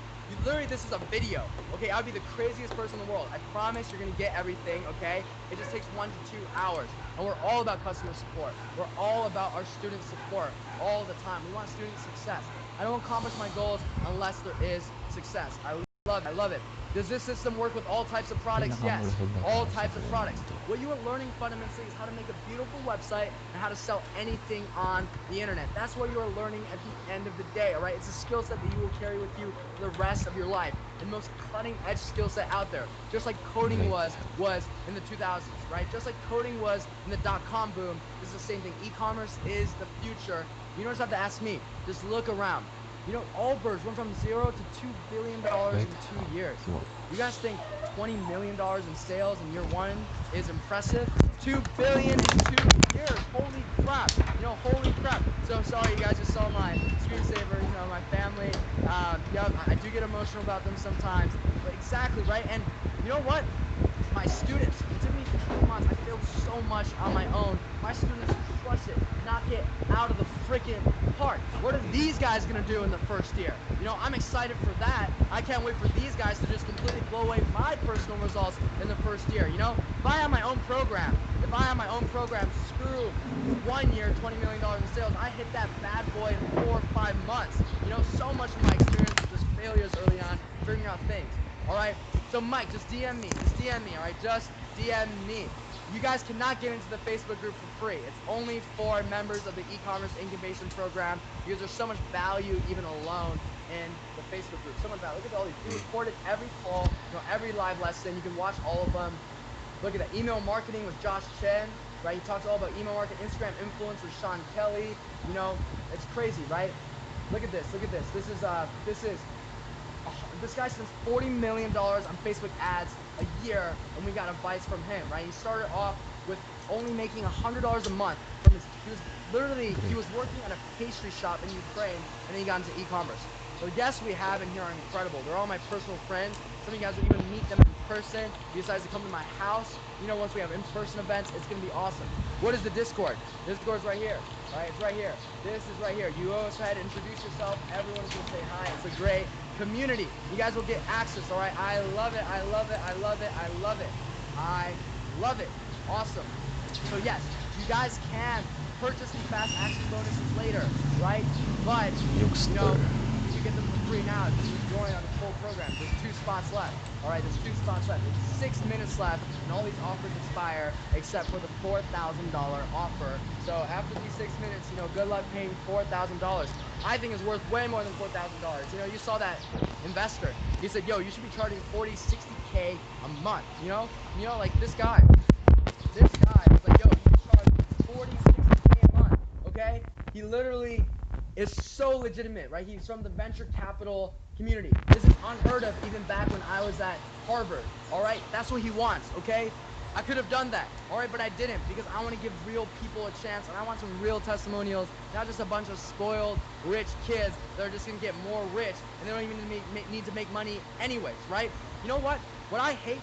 Literally, this is a video, okay? I would be the craziest person in the world. I promise you're gonna get everything, okay? It just takes 1 to 2 hours. And we're all about customer support. We're all about our student support all the time. We want student success. I don't accomplish my goals unless there is success. I love it. I love it. Does this system work with all types of products? Yes, all types of products. What you are learning fundamentally is how to make a beautiful website and how to sell anything on the internet. That's what you are learning at the end of the day, all right? It's a skill set that you will carry with you for the rest of your life. The most cutting edge skill set out there. Just like coding was in the 2000s, right? Just like coding was in the .com boom, this is the same thing. E-commerce is the future. You don't just have to ask me. Just look around. You know, Allbirds went from 0 to $2 billion in 2 years. You guys think $20 million in sales in year 1 is impressive? $2 billion in 2 years. Holy crap. You know, holy crap. So sorry, you guys just saw my screensaver, you know, my family. Yeah, I do get emotional about them sometimes. But exactly, right? And you know what? My students, it took me 2 months. I failed so much on my own. My students crush it, knock it out of the freaking park. What are these guys gonna do in the first year? You know, I'm excited for that. I can't wait for these guys to just completely blow away my personal results in the first year. You know, if I have my own program, screw 1 year, $20 million in sales. I hit that bad boy in 4 or 5 months. You know, so much of my experience was just failures early on, figuring out things. All right. So Mike, just DM me. Just DM me. All right. Just DM me. You guys cannot get into the Facebook group for free. It's only for members of the e-commerce incubation program because there's so much value even alone in the Facebook group. So much value. Look at all these. We recorded every call, you know, every live lesson. You can watch all of them. Look at that. Email marketing with Josh Chen, right? He talks all about email marketing, Instagram influence with Sean Kelly. You know, it's crazy, right? Look at this. Look at this. This guy spends $40 million on Facebook ads a year, and we got advice from him, right? He started off with only making $100 a month from his, he was working at a pastry shop in Ukraine, and then he got into e-commerce. So the guests we have in here are incredible. They're all my personal friends. Some of you guys will even meet them in person. He decides to come to my house. You know, once we have in-person events, it's gonna be awesome. What is the Discord? Discord's right here. All right, it's right here. This is right here. You go ahead and introduce yourself. Everyone's gonna say hi. It's a great community. You guys will get access, all right? I love it. I love it. I love it. I love it. I love it. Awesome. So yes, you guys can purchase these fast action bonuses later, right? But you know, you can get them for free now if you join on the full program. There's 2 spots left. All right, there's 2 spots left. There's 6 minutes left, and all these offers expire except for the $4,000 offer. So after these 6 minutes, you know, good luck paying $4,000. I think it's worth way more than $4,000. You know, you saw that investor. He said, yo, you should be charging 40, 60K a month. You know, like this guy. This guy was like, yo, you should charge 40, 60K a month. Okay? He literally is so legitimate, right? He's from the venture capital community. This is unheard of even back when I was at Harvard. All right? That's what he wants, okay? I could have done that, all right, but I didn't because I want to give real people a chance, and I want some real testimonials, not just a bunch of spoiled, rich kids that are just gonna get more rich, and they don't even need to make money anyways, right? You know what? What I hate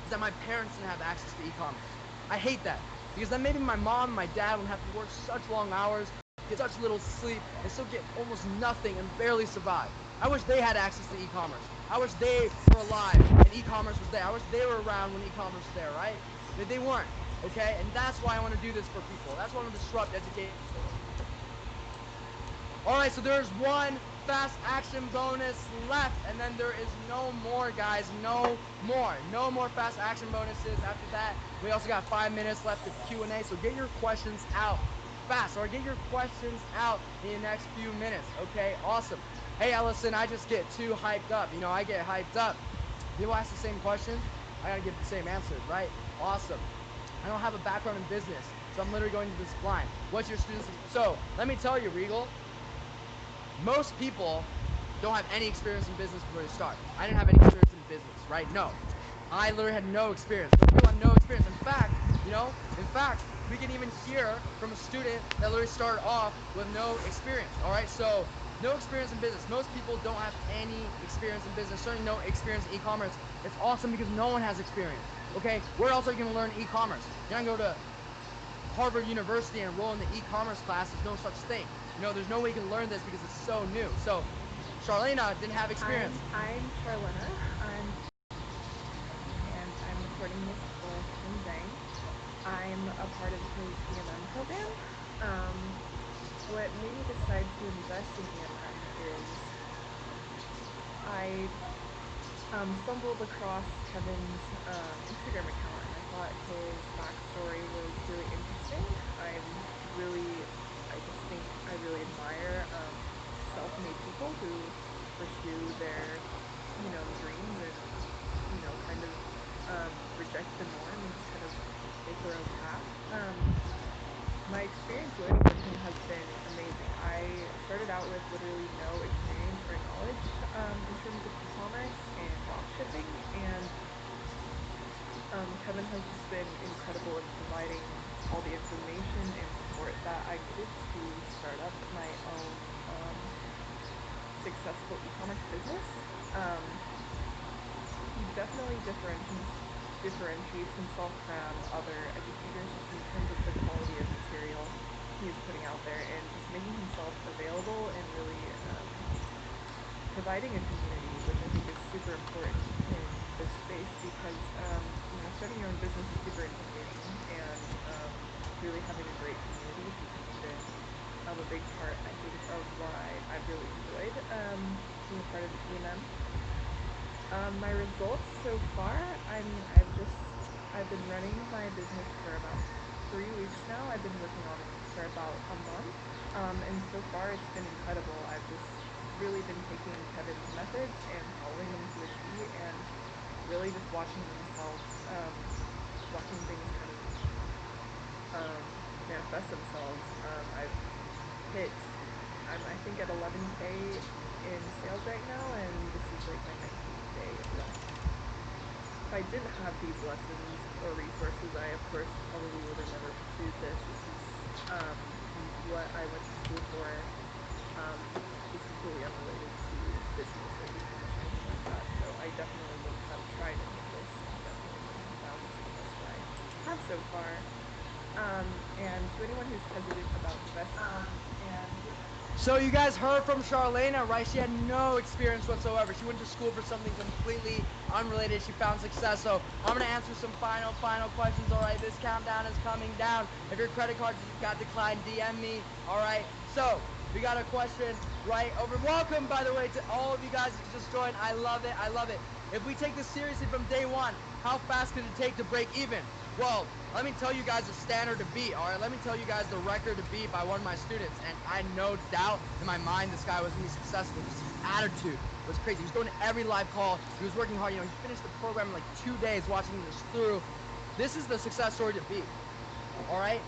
is that my parents didn't have access to e-commerce. I hate that because then maybe my mom and my dad would have to work such long hours, get such little sleep, and still get almost nothing and barely survive. I wish they had access to e-commerce. I wish they were alive and e-commerce was there. I wish they were around when e-commerce was there, right? But they weren't, okay? And that's why I want to do this for people. That's why I want to disrupt education. All right, so there's one fast action bonus left, and then there is no more, guys. No more. No more fast action bonuses. After that, we also got 5 minutes left of Q&A, so get your questions out fast, or get your questions out in the next few minutes, okay? Awesome. Hey, Ellison, I just get too hyped up. You know, I get hyped up. People ask the same questions, I gotta give the same answers, right? Awesome. I don't have a background in business, so I'm literally going to this blind. What's your students? So, let me tell you, Regal, most people don't have any experience in business before they start. I didn't have any experience in business, right? No. I literally had no experience. Most people have no experience. In fact, we can even hear from a student that literally started off with no experience, all right? So, no experience in business. Most people don't have any experience in business, certainly no experience in e-commerce. It's awesome because no one has experience, okay? Where else are you gonna learn e-commerce? You're not gonna go to Harvard University and enroll in the e-commerce class. There's no such thing. You know, there's no way you can learn this because it's so new. So, Charlena didn't have experience. I'm Charlena. I'm recording this for Zhang. I'm a part of his EMM program. What made me decide to invest in EMM is I stumbled across Kevin's Instagram account, and I thought his backstory was really interesting. I just think I really admire self-made people who pursue their, dreams and, kind of reject the norm and just kind of make their own path. My experience learning from him has been amazing. I started out with literally no experience or knowledge in terms of e-commerce and dropshipping, and Kevin has just been incredible in providing all the information and support that I needed to start up my own successful e-commerce business. He definitely differentiates himself from other educators just in terms of the quality of material he is putting out there and just making himself available and really providing a community, which I think is super important in this space because, starting your own business is super intimidating, and really having a great community has been a big part, I think, of why I've really enjoyed being a part of EMM. My results so far, I've been running my business for about 3 weeks now. I've been working on it for about a month, and so far it's been incredible. I've just really been taking Kevin's methods and following them to a T, and really just watching things kind of manifest themselves. I think at 11K in sales right now, and this is like my 19th day of lessons. If I didn't have these lessons or resources, I of course probably would have never pursued this. This is what I went to school for. Is completely unrelated to business or e-commerce or anything like that. So I definitely wouldn't have tried any of this, and definitely wouldn't have found the success that I have so far. And to anyone who's hesitant about investing, So you guys heard from Charlena, right? She had no experience whatsoever. She went to school for something completely unrelated. She found success. So I'm going to answer some final questions, all right? This countdown is coming down. If your credit card got declined, DM me, all right? So we got a question right over. Welcome, by the way, to all of you guys who just joined. I love it. I love it. If we take this seriously from day one, how fast could it take to break even? Well, let me tell you guys the standard to beat, all right? Let me tell you guys the record to beat by one of my students. And I had no doubt in my mind this guy was going to be successful. Just his attitude was crazy. He was going to every live call. He was working hard. He finished the program in like 2 days watching this through. This is the success story to beat, all right?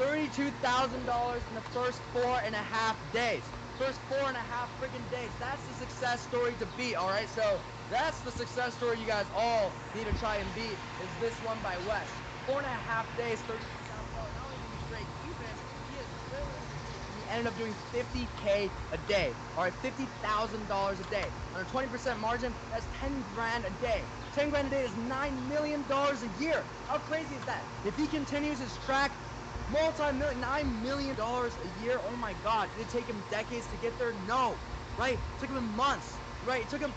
$32,000 in the first 4.5 days. first 4.5 freaking days. That's the success story to beat, all right? So that's the success story you guys all need to try and beat is this one by Wes. 4.5 days, $32,000. Not only did he break even, he is literally he ended up doing 50K a day. All right, $50,000 a day. On a 20% margin, that's 10 grand a day. 10 grand a day is $9 million a year. How crazy is that? If he continues his track, multi-million, $9 million a year, oh my God. Did it take him decades to get there? No, right? It took him months, right? It took him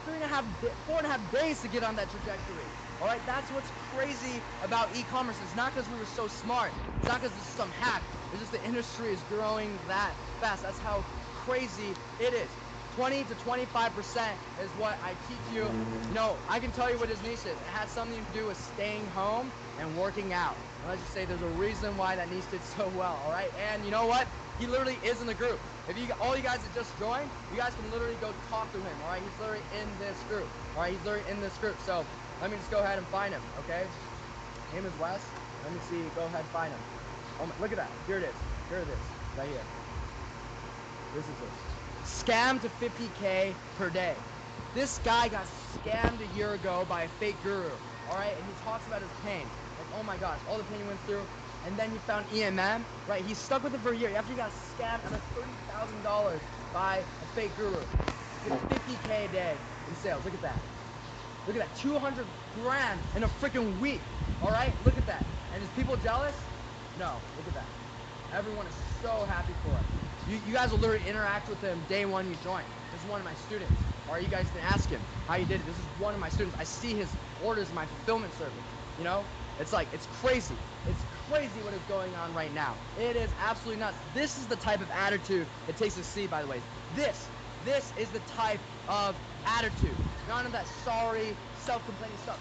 4.5 days to get on that trajectory. All right, that's what's crazy about e-commerce. It's not because we were so smart. It's not because it's some hack. It's just the industry is growing that fast. That's how crazy it is. 20 to 25% is what I teach you. You know, I can tell you what his niche is. It has something to do with staying home and working out. And let's just say there's a reason why that niche did so well, all right? And you know what? He literally is in the group. If you, all you guys that just joined, you guys can literally go talk to him, all right? He's literally in this group, all right? He's literally in this group. So let me just go ahead and find him, okay? Name is Wes. Let me see. Go ahead and find him. Oh my, look at that. Here it is. Here it is. Right here. This is it. Scam to 50K per day. This guy got scammed a year ago by a fake guru, all right? And he talks about his pain. Like, oh my gosh, all the pain he went through. And then he found EMM, right? He stuck with it for a year. After he got scammed out of $30,000 by a fake guru. He did 50K a day in sales. Look at that. Look at that. 200 grand in a freaking week, all right? Look at that. And is people jealous? No. Look at that. Everyone is so happy for him. You guys will literally interact with him day one you join. This is one of my students. Or you guys can ask him how you did it. This is one of my students. I see his orders in my fulfillment service. You know? It's like, it's crazy. It's crazy what is going on right now. It is absolutely nuts. This is the type of attitude it takes to see, by the way. This is the type of attitude. None of that sorry, self-complaining stuff.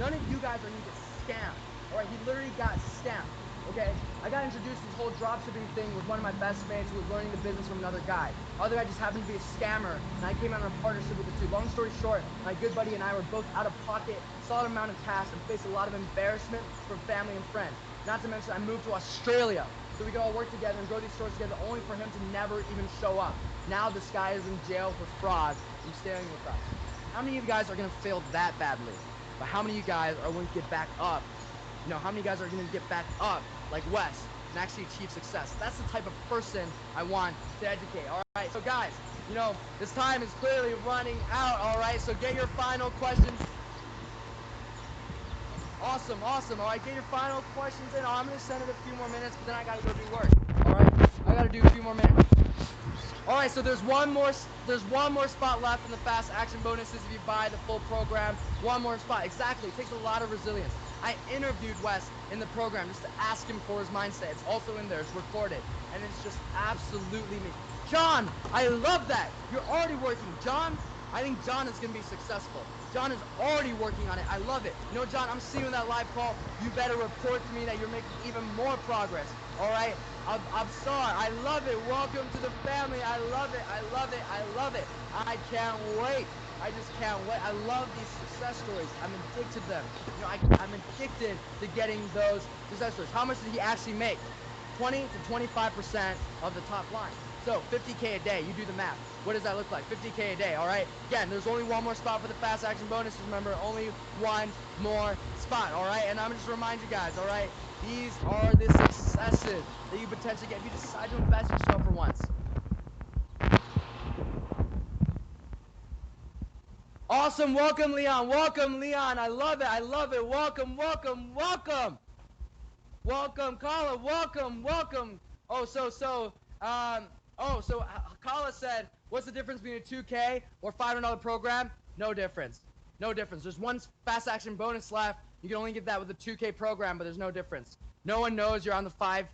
None of you guys are going to get scammed. All right? He literally got scammed. Okay, I got introduced to this whole dropshipping thing with one of my best mates who was learning the business from another guy. Other guy just happened to be a scammer, and I came out in a partnership with the two. Long story short, my good buddy and I were both out of pocket, solid amount of cash, and faced a lot of embarrassment from family and friends. Not to mention, I moved to Australia so we could all work together and grow these stores together, only for him to never even show up. Now this guy is in jail for fraud and staying with us. How many of you guys are going to fail that badly? But how many of you guys are going to get back up? You know, how many guys are going to get back up like Wes and actually achieve success? That's the type of person I want to educate. All right, so guys, you know, this time is clearly running out. All right, so get your final questions. Awesome. All right, get your final questions in. I'm going to send it a few more minutes, but then I got to go do work. All right, I got to do a few more minutes. All right, so there's one more spot left in the fast action bonuses if you buy the full program. One more spot. Exactly. It takes a lot of resilience. I interviewed Wes in the program just to ask him for his mindset. It's also in there. It's recorded. And it's just absolutely me. John, I love that. You're already working. John, I think John is going to be successful. John is already working on it. I love it. You know, John, I'm seeing you in that live call. You better report to me that you're making even more progress. All right? I'm sorry. I love it. Welcome to the family. I love it. I love it. I love it. I can't wait. I just can't wait. I love these success stories. I'm addicted to them. You know, I'm addicted to getting those success stories. How much did he actually make? 20 to 25% of the top line. So 50K a day. You do the math. What does that look like? 50K a day, all right? Again, there's only one more spot for the fast action bonuses. Remember, only one more spot, all right? And I'm just remind you guys, all right? These are the successes that you potentially get if you decide to invest in yourself for once. Awesome. Welcome, Leon. Welcome, Leon. I love it. I love it. Welcome, welcome, welcome. Welcome, Kala. Welcome, welcome. Kala said, what's the difference between a 2K or $500 program? No difference. No difference. There's one fast action bonus left. You can only get that with a 2K program, but there's no difference. No one knows you're on the $500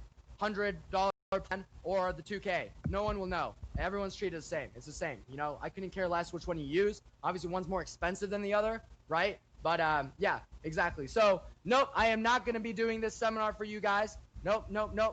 plan or the 2K. No one will know. Everyone's treated the same. It's the same. You know, I couldn't care less which one you use. Obviously, one's more expensive than the other, right? But yeah, exactly. So, nope, I am not going to be doing this seminar for you guys. Nope,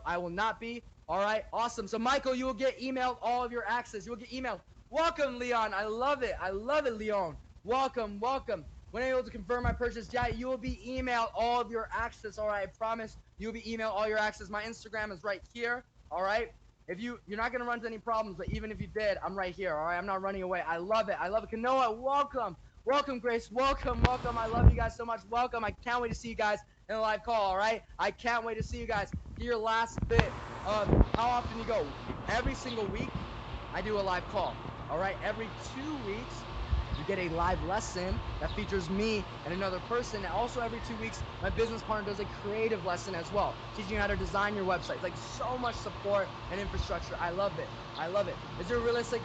I will not be. All right, awesome. So, Michael, you will get emailed all of your access. You will get emailed. Welcome, Leon. I love it. I love it, Leon. Welcome, welcome. When I'm able to confirm my purchase, yeah, you will be emailed all of your access. All right, I promise you will be emailed all your access. My Instagram is right here. All right. you're not gonna run into any problems, but even if you did, I'm right here. All right, I'm not running away. I love it. I love it. Kanoa, welcome, Grace, welcome. I love you guys so much. Welcome. I can't wait to see you guys in a live call. All right, I can't wait to see you guys. Get your last bit of how often you go. Every single week, I do a live call. All right, every 2 weeks. You get a live lesson that features me and another person. And also every 2 weeks, my business partner does a creative lesson as well, teaching you how to design your website. Like so much support and infrastructure. I love it. I love it. Is there a realistic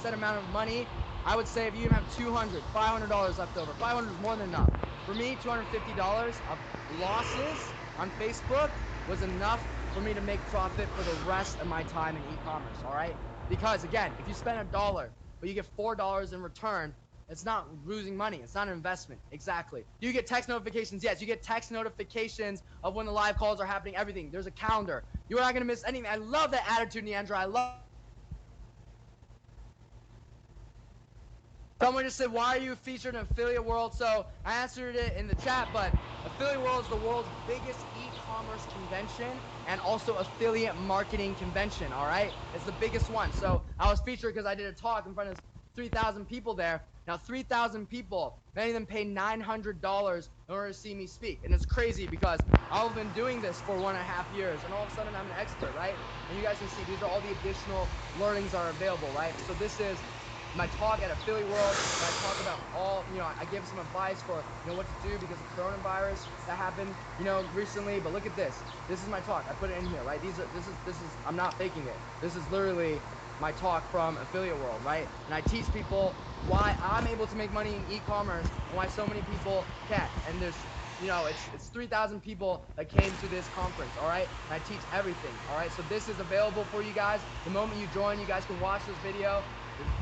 set amount of money? I would say if you have $200, $500 left over, 500 is more than enough. For me, $250 of losses on Facebook was enough for me to make profit for the rest of my time in e-commerce, all right? Because again, if you spend $1, but you get $4 in return, it's not losing money. It's not an investment. Exactly. Do you get text notifications? Yes, you get text notifications of when the live calls are happening, everything. There's a calendar. You're not going to miss anything. I love that attitude, Neandra. I love. Someone just said, why are you featured in Affiliate World? So I answered it in the chat, but Affiliate World is the world's biggest e-commerce convention and also affiliate marketing convention, all right? It's the biggest one. So I was featured because I did a talk in front of 3,000 people there. Now, 3,000 people, many of them pay $900 in order to see me speak. And it's crazy because I've been doing this for 1.5 years, and all of a sudden I'm an expert, right? And you guys can see these are all the additional learnings are available, right? So this is my talk at Affiliate World, and I talk about all, I give some advice for, what to do because of coronavirus that happened, recently. But look at this. This is my talk. I put it in here, right? This is, I'm not faking it. This is literally my talk from Affiliate World, right? And I teach people why I'm able to make money in e-commerce and why so many people can't. And there's, it's 3,000 people that came to this conference, all right? And I teach everything, all right? So this is available for you guys. The moment you join, you guys can watch this video.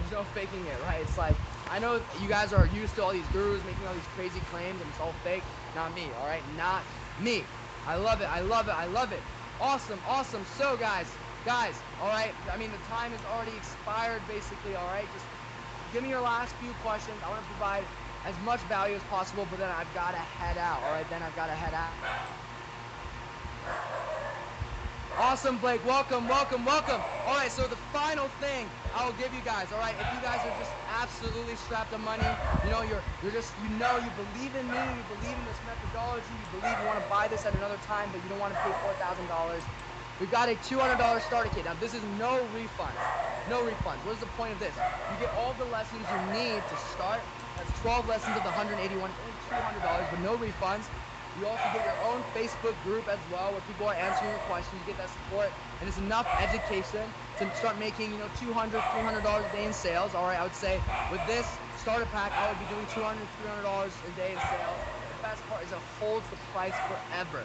There's no faking it, right? It's like, I know you guys are used to all these gurus making all these crazy claims and it's all fake. Not me, all right? Not me. I love it. I love it. I love it. Awesome. Awesome. So, guys, all right? I mean, the time has already expired, basically, all right? Just give me your last few questions. I want to provide as much value as possible, but then I've got to head out, all right? Then I've got to head out. Awesome, Blake. Welcome. All right, so the final thing I will give you guys, all right, if you guys are just absolutely strapped of money, you're just, you believe in me, you believe in this methodology, you believe you want to buy this at another time, but you don't want to pay $4,000, we've got a $200 starter kit. Now, this is no refund. No refunds. What is the point of this? You get all the lessons you need to start. That's 12 lessons of the 181, only $200, but no refunds. You also get your own Facebook group as well where people are answering your questions. You get that support, and it's enough education to start making, $200, $300 a day in sales. All right, I would say with this starter pack, I would be doing $200, $300 a day in sales. The best part is it holds the price forever.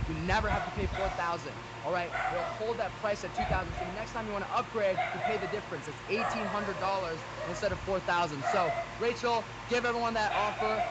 You never have to pay $4,000. All right, it'll hold that price at $2,000. So the next time you want to upgrade, you pay the difference. It's $1,800 instead of $4,000. So Rachel, give everyone that offer.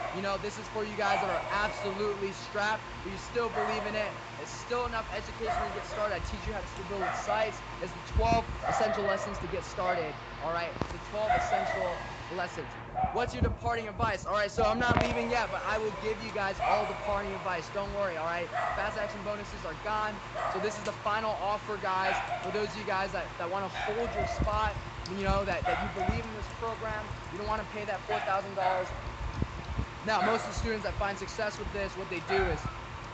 This is for you guys that are absolutely strapped, but you still believe in it. It's still enough education to get started. I teach you how to build sites. It's the 12 essential lessons to get started. All right, the 12 essential lessons. What's your departing advice? All right, so I'm not leaving yet, but I will give you guys all departing advice. Don't worry, all right? Fast action bonuses are gone. So this is the final offer, guys, for those of you guys that want to hold your spot, that you believe in this program. You don't want to pay that $4,000. Now, most of the students that find success with this, what they do is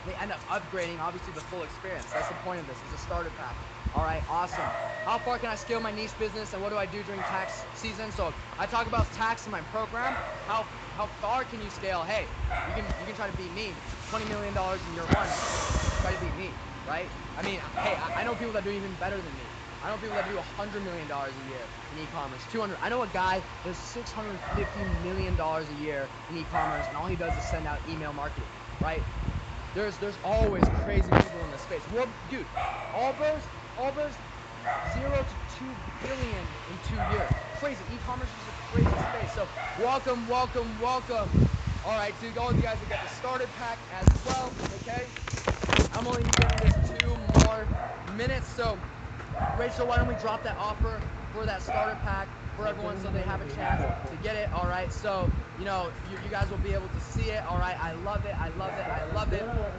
they end up upgrading, obviously, the full experience. That's the point of this. It's a starter pack. All right, awesome. How far can I scale my niche business, and what do I do during tax season? So I talk about tax in my program. How far can you scale? Hey, you can try to beat me. $20 million in year one. Try to beat me, right? I mean, hey, I know people that do even better than me. I know people that do $100 million a year in e-commerce, 200. I know a guy that does $650 million a year in e-commerce, and all he does is send out email marketing, right? There's always crazy people in this space. Well, dude, Allbirds, 0 to 2 billion in 2 years. Crazy. E-commerce is a crazy space. So welcome. All right, so all you guys will get the starter pack as well, okay? I'm only giving this 2 more minutes. So Rachel, why don't we drop that offer for that starter pack for everyone so they have a chance to get it, all right? So, you guys will be able to see it, all right? I love it.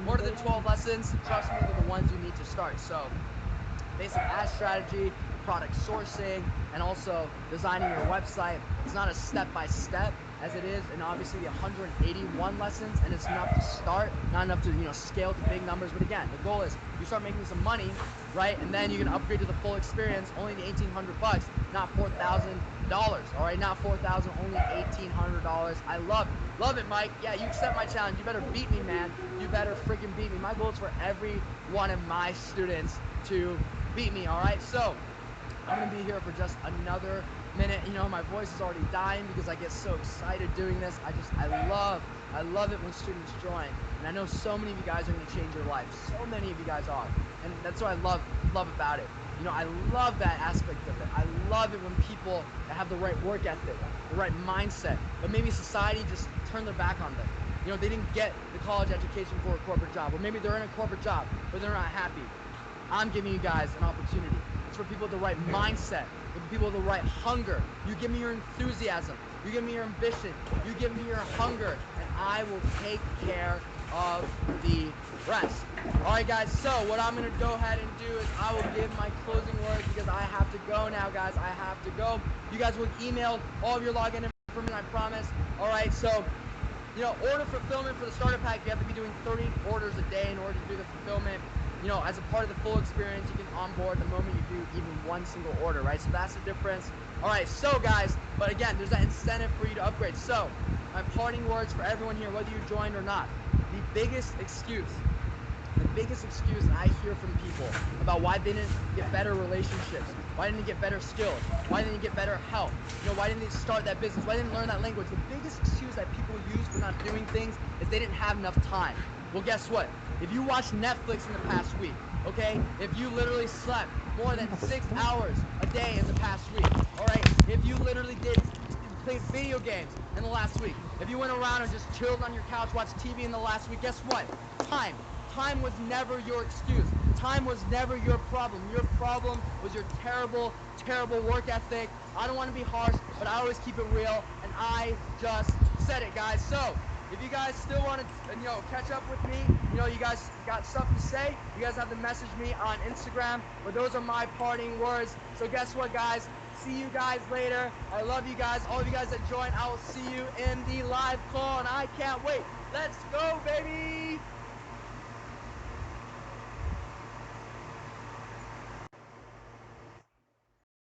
More than 12 lessons, trust me, they're the ones you need to start. So, basic ad strategy, product sourcing, and also designing your website. It's not a step-by-step as it is, and obviously the 181 lessons, and it's enough to start, not enough to scale to big numbers. But again, the goal is you start making some money, right, and then you can upgrade to the full experience, only the $1,800, not $4,000. All right, not $4,000, only $1,800. I love it, Mike. Yeah, you accept my challenge. You better beat me, man. You better freaking beat me. My goal is for every one of my students to beat me. All right, so I'm gonna be here for just another minute. My voice is already dying because I get so excited doing this. I love it when students join, and I know so many of you guys are gonna change your life. So many of you guys are, and that's what I love about it. I love that aspect of it. I love it when people that have the right work ethic, the right mindset, but maybe society just turned their back on them. They didn't get the college education for a corporate job, or maybe they're in a corporate job, but they're not happy. I'm giving you guys an opportunity. It's for people with the right mindset, for people with the right hunger. You give me your enthusiasm, you give me your ambition, you give me your hunger, and I will take care of the rest. All right, guys, so what I'm going to go ahead and do is I will give my closing words because I have to go now, guys. I have to go. You guys will email all of your login information, I promise. All right, so order fulfillment for the starter pack, you have to be doing 30 orders a day in order to do the fulfillment. As a part of the full experience, you can onboard the moment you do even one single order, right? So that's the difference. All right, so guys, but again, there's that incentive for you to upgrade. So my parting words for everyone here, whether you joined or not, the biggest excuse that I hear from people about why they didn't get better relationships, why didn't they get better skills, why didn't they get better health, why didn't they start that business, why didn't they learn that language, the biggest excuse that people use for not doing things is they didn't have enough time. Well, guess what? If you watched Netflix in the past week, okay, if you literally slept more than 6 hours a day in the past week, all right, if you literally played video games in the last week, if you went around and just chilled on your couch, watched TV in the last week, guess what? Time was never your excuse. Time was never your problem. Your problem was your terrible, terrible work ethic. I don't want to be harsh, but I always keep it real, and I just said it, guys. So if you guys still want to, catch up with me, you guys got stuff to say, you guys have to message me on Instagram, but those are my parting words. So guess what, guys? See you guys later. I love you guys. All of you guys that joined, I will see you in the live call, and I can't wait. Let's go, baby!